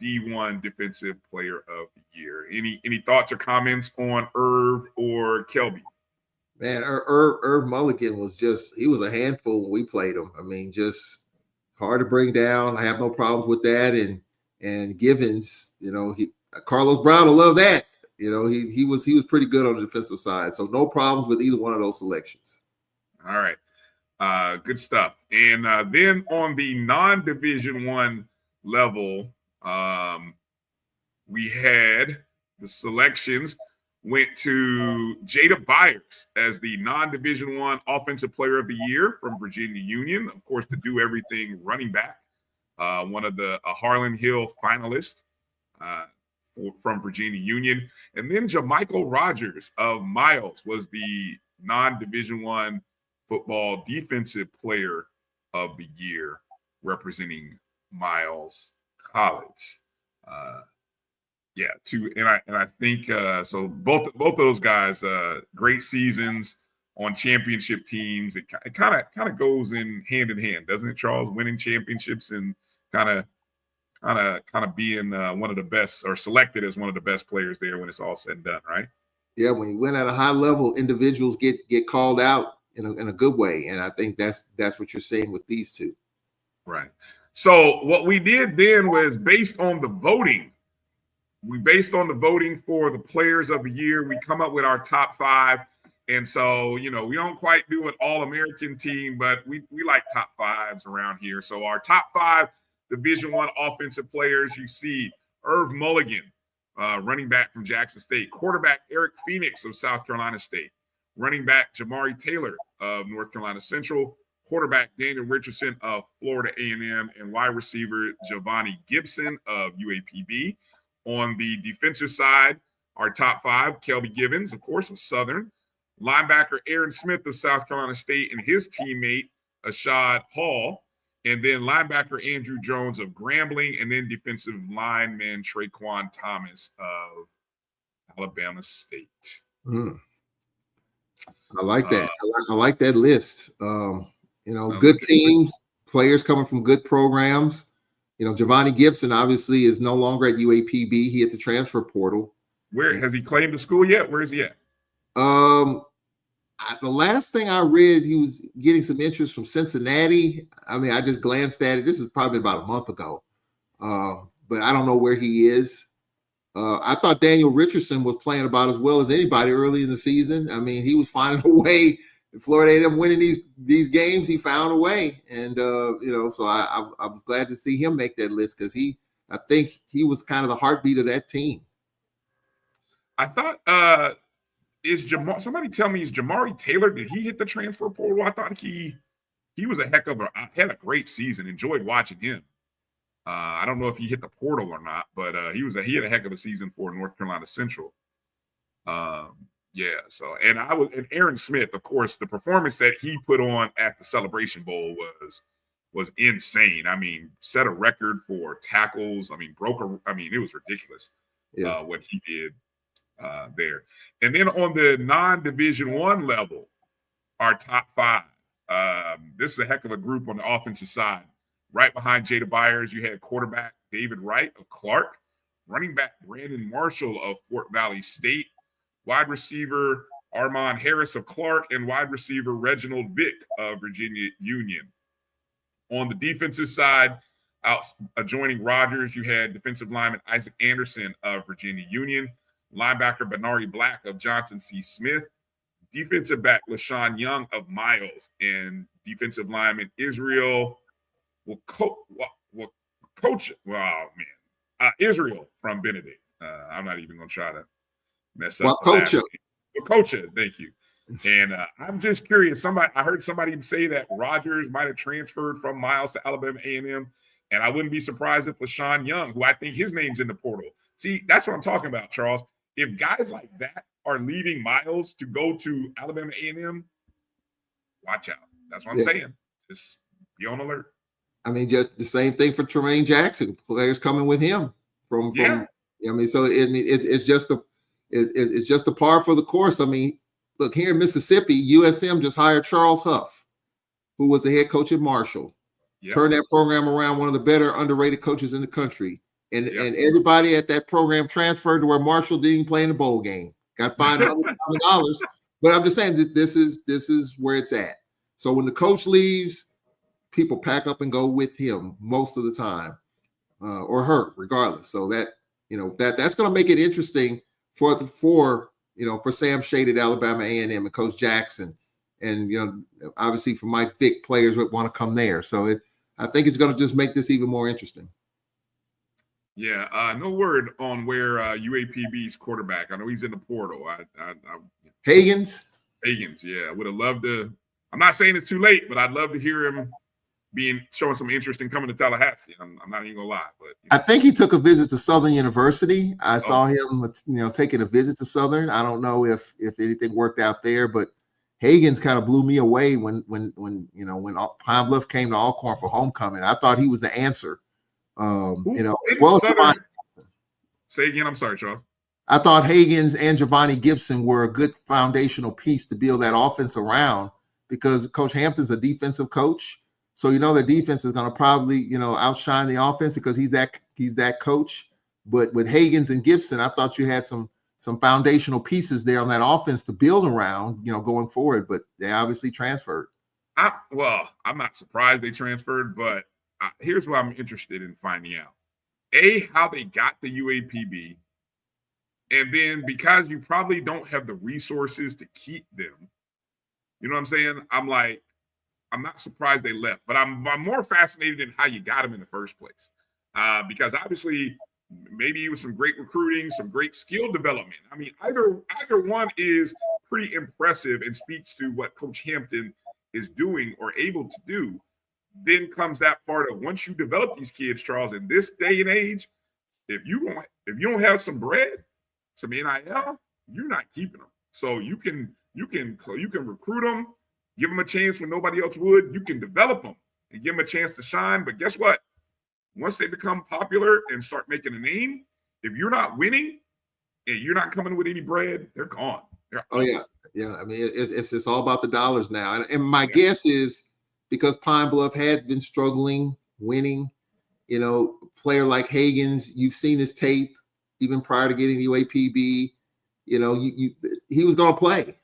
D1 Defensive Player of the Year. Any thoughts or comments on Irv or Kelby? Man, Irv Mulligan was he was a handful when we played him. hard to bring down. I have no problems with that. And Givens, Carlos Brown will love that. He was pretty good on the defensive side. So no problems with either one of those selections. All right. Good stuff. And then on the non-Division I level, we had the selections went to Jada Byers as the non-Division I Offensive Player of the Year from Virginia Union. Of course, to do everything running back, one of the Harlan Hill finalists from Virginia Union. And then Jamichael Rogers of Miles was the non-Division I Football Defensive Player of the Year representing Miles College. I think so. Both of those guys, great seasons on championship teams. It kind of goes in hand, doesn't it, Charles? Winning championships and kind of being one of the best, or selected as one of the best players there when it's all said and done, right? Yeah, when you win at a high level, individuals get called out in a good way, and I think that's what you're saying with these two. Right. So what we did then was based on the voting. We based on the voting for the players of the year, we come up with our top 5. And so, we don't quite do an all-American team, but we like top 5s around here. So our top 5 Division I offensive players, you see Irv Mulligan, running back from Jackson State, quarterback Eric Phoenix of South Carolina State, running back Jamari Taylor of North Carolina Central, quarterback Daniel Richardson of Florida A&M, and wide receiver Giovanni Gibson of UAPB. On the defensive side, our top 5, Kelby Givens, of course, of Southern, linebacker Aaron Smith of South Carolina State and his teammate Ashad Hall, and then linebacker Andrew Jones of Grambling, and then defensive lineman Traquan Thomas of Alabama State. I like that. I like that list. Good teams, players coming from good programs. Giovanni Gibson obviously is no longer at UAPB. He hit the transfer portal. Where has he claimed the school yet? Where is he at? The last thing I read, he was getting some interest from Cincinnati. I mean, I just glanced at it. This is probably about a month ago. But I don't know where he is. I thought Daniel Richardson was playing about as well as anybody early in the season. I mean, he was finding a way. Florida A&M winning these games, he found a way, and so I was glad to see him make that list because I think he was kind of the heartbeat of that team. I thought somebody tell me, is Jamari Taylor, did he hit the transfer portal? I thought he was had a great season. Enjoyed watching him. I don't know if he hit the portal or not, but he had a heck of a season for North Carolina Central. So and Aaron Smith, of course, the performance that he put on at the Celebration Bowl was insane. I mean, set a record for tackles. I mean, it was ridiculous what he did there. And then on the non-Division I level, our top 5. This is a heck of a group on the offensive side. Right behind Jada Byers, you had quarterback David Wright of Clark, running back Brandon Marshall of Fort Valley State, wide receiver Armand Harris of Clark, and wide receiver Reginald Vick of Virginia Union. On the defensive side, adjoining Rogers, you had defensive lineman Isaac Anderson of Virginia Union, linebacker Benari Black of Johnson C. Smith, defensive back LaShawn Young of Miles, and defensive lineman Israel Israel from Benedict. I'm not even going to try to mess up. Wacocha, thank you. And I'm just curious. I heard somebody say that Rogers might have transferred from Miles to Alabama A&M, and I wouldn't be surprised if LaShawn Young, who I think his name's in the portal. See, that's what I'm talking about, Charles. If guys like that are leaving Miles to go to Alabama A&M, watch out. That's what I'm saying. Just be on alert. I mean, just the same thing for Tremaine Jackson. Players coming with him from. I mean, so it's just a par for the course. I mean, look, here in Mississippi, USM just hired Charles Huff, who was the head coach at Marshall. Turned that program around, one of the better underrated coaches in the country. And everybody at that program transferred to where Marshall didn't even play in the bowl game. Got fined $100,000. But I'm just saying that this is where it's at. So when the coach leaves, people pack up and go with him most of the time, or her, regardless. So that, that's going to make it interesting for Sam Shade at Alabama A&M and Coach Jackson, and obviously for Mike Vick, players would want to come there. So I think it's going to just make this even more interesting. Yeah, no word on where UAPB's quarterback. I know he's in the portal. Higgins, yeah, I would have loved to. I'm not saying it's too late, but I'd love to hear him showing some interest in coming to Tallahassee. I'm not even gonna lie, but I think he took a visit to Southern University. I saw him, taking a visit to Southern. I don't know if anything worked out there, but Higgins kind of blew me away when Pine Bluff came to Alcorn for homecoming. I thought he was the answer. As well as Southern, say again. I'm sorry, Charles. I thought Higgins and Giovanni Gibson were a good foundational piece to build that offense around, because Coach Hampton's a defensive coach. So, their defense is going to probably, outshine the offense because he's that coach. But with Higgins and Gibson, I thought you had some foundational pieces there on that offense to build around, going forward. But they obviously transferred. I'm not surprised they transferred, but here's what I'm interested in finding out. How they got the UAPB. And then because you probably don't have the resources to keep them, you know what I'm saying? I'm not surprised they left, but I'm more fascinated in how you got them in the first place. Because obviously maybe it was some great recruiting, some great skill development. I mean, either one is pretty impressive and speaks to what Coach Hampton is doing or able to do. Then comes that part of, once you develop these kids, Charles, in this day and age, if you don't have some bread, some NIL, you're not keeping them. So you can recruit them, give them a chance when nobody else would. You can develop them and give them a chance to shine. But guess what? Once they become popular and start making a name, if you're not winning and you're not coming with any bread, they're gone. Oh yeah. I mean, it's all about the dollars now. And my guess is, because Pine Bluff had been struggling winning, player like Higgins, you've seen his tape even prior to getting the UAPB. He was going to play.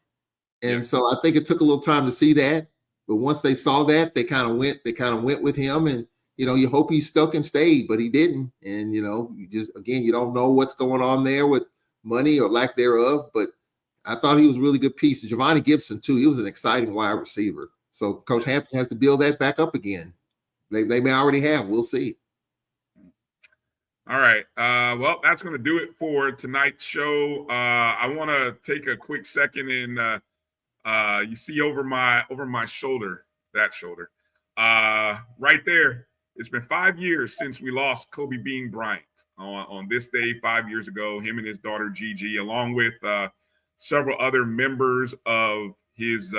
And so I think it took a little time to see that. But once they saw that, they kind of went with him. And, you hope he stuck and stayed, but he didn't. And, you don't know what's going on there with money or lack thereof. But I thought he was a really good piece. Giovanni Gibson, too, he was an exciting wide receiver. So Coach Hampton has to build that back up again. They may already have. We'll see. All right. Well, that's going to do it for tonight's show. I want to take a quick second and you see over my shoulder, that shoulder, right there. It's been 5 years since we lost Kobe Bean Bryant on this day 5 years ago. Him and his daughter Gigi, along with several other members of his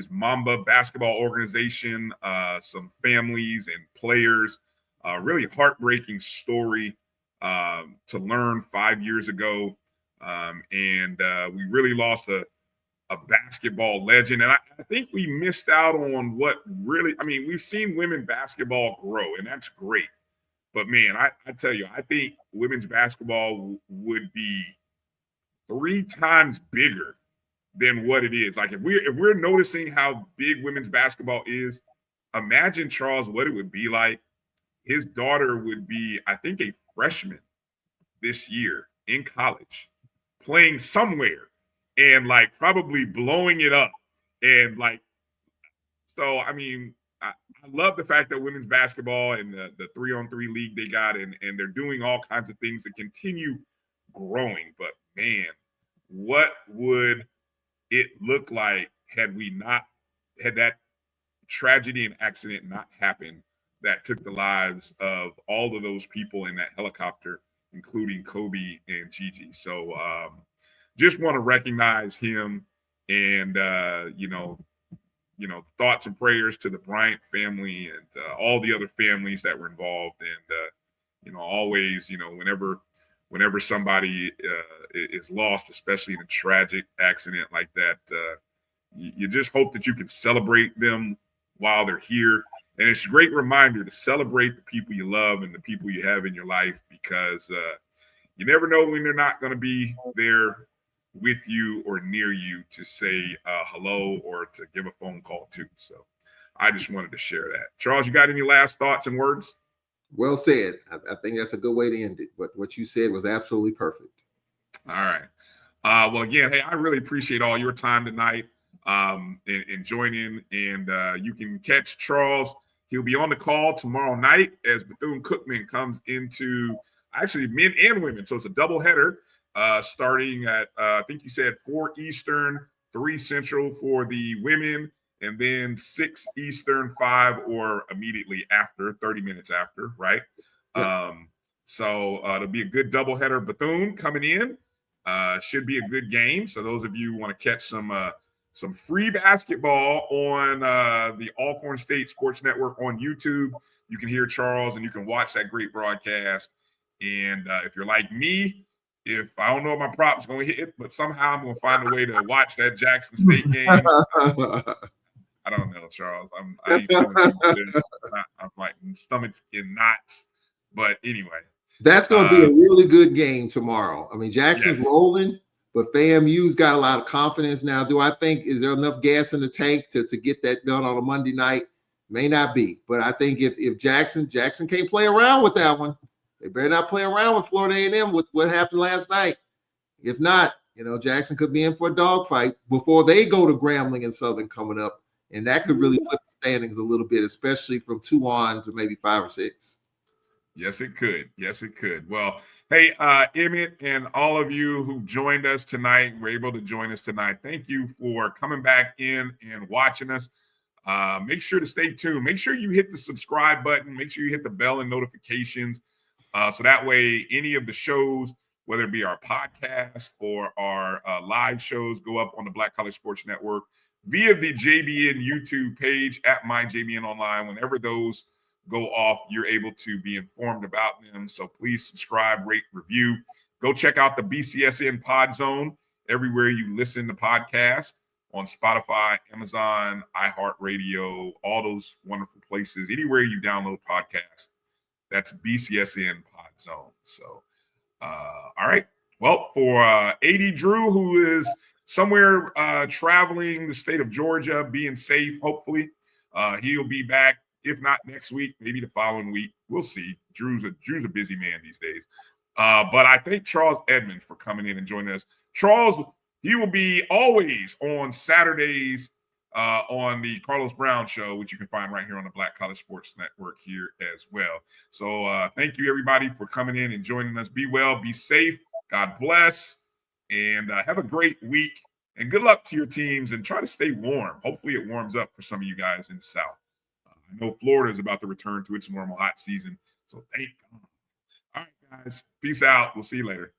Mamba basketball organization, some families and players. Really heartbreaking story to learn 5 years ago. And we really lost a basketball legend. And I think we missed out on we've seen women basketball grow, and that's great. But, man, I tell you, I think women's basketball would be 3 times bigger than what it is. Like, if we're noticing how big women's basketball is, imagine, Charles, what it would be like. His daughter would be, I think, a freshman this year in college, playing somewhere and probably blowing it up. And so, I mean, I love the fact that women's basketball and the 3-on-3 league they got, and they're doing all kinds of things to continue growing. But, man, what would it look like had that tragedy and accident not happened that took the lives of all of those people in that helicopter, including Kobe and Gigi? So just want to recognize him, and thoughts and prayers to the Bryant family and all the other families that were involved. And always, whenever somebody is lost, especially in a tragic accident like that, you just hope that you can celebrate them while they're here. And it's a great reminder to celebrate the people you love and the people you have in your life, because you never know when they're not going to be there with you or near you to say hello or to give a phone call to. So I just wanted to share that. Charles, you got any last thoughts and words? Well said. I think that's a good way to end it. But what you said was absolutely perfect. All right. Well, again, hey, I really appreciate all your time tonight and joining. And you can catch Charles. He'll be on the call tomorrow night as Bethune-Cookman comes into actually men and women. So it's a doubleheader starting at, I think you said 4 Eastern, 3 Central for the women, and then 6 Eastern, 5 or immediately after, 30 minutes after, right? Yeah. So it'll be a good doubleheader. Bethune coming in. Should be a good game. So those of you who want to catch some free basketball on the Alcorn State Sports Network on YouTube, you can hear Charles and you can watch that great broadcast. And if you're like me, if I don't know if my prop's going to hit, but somehow I'm going to find a way to watch that Jackson State game. I don't know, Charles. I ain't feeling too good. I'm like stomach's in knots. But anyway. That's going to be a really good game tomorrow. I mean, Jackson's rolling, but FAMU's got a lot of confidence now. Do I think, is there enough gas in the tank to get that done on a Monday night? May not be. But I think if Jackson can't play around with that one, they better not play around with Florida A&M with what happened last night. If not, Jackson could be in for a dogfight before they go to Grambling and Southern coming up. And that could really flip the standings a little bit, especially from 2 on to maybe 5 or 6. Yes, it could. Yes, it could. Well, hey, Emmett and all of you who joined us tonight, were able to join us tonight. Thank you for coming back in and watching us. Make sure to stay tuned. Make sure you hit the subscribe button. Make sure you hit the bell and notifications. So that way, any of the shows, whether it be our podcast or our live shows, go up on the Black College Sports Network via the JBN YouTube page at MyJBN Online. Whenever those go off, you're able to be informed about them. So please subscribe, rate, review. Go check out the BCSN Pod Zone everywhere you listen to podcasts on Spotify, Amazon, iHeartRadio, all those wonderful places. Anywhere you download podcasts, that's BCSN Pod Zone. So, all right. Well, for A.D. Drew, who is somewhere traveling the state of Georgia, being safe, hopefully, he'll be back. If not next week, maybe the following week. We'll see. Drew's a busy man these days. But I thank Charles Edmond for coming in and joining us. Charles, he will be always on Saturdays on the Carlos Brown Show, which you can find right here on the Black College Sports Network here as well. So thank you, everybody, for coming in and joining us. Be well, be safe. God bless. And have a great week. And good luck to your teams. And try to stay warm. Hopefully it warms up for some of you guys in the South. I know Florida is about to return to its normal hot season. So thank God. All right, guys. Peace out. We'll see you later.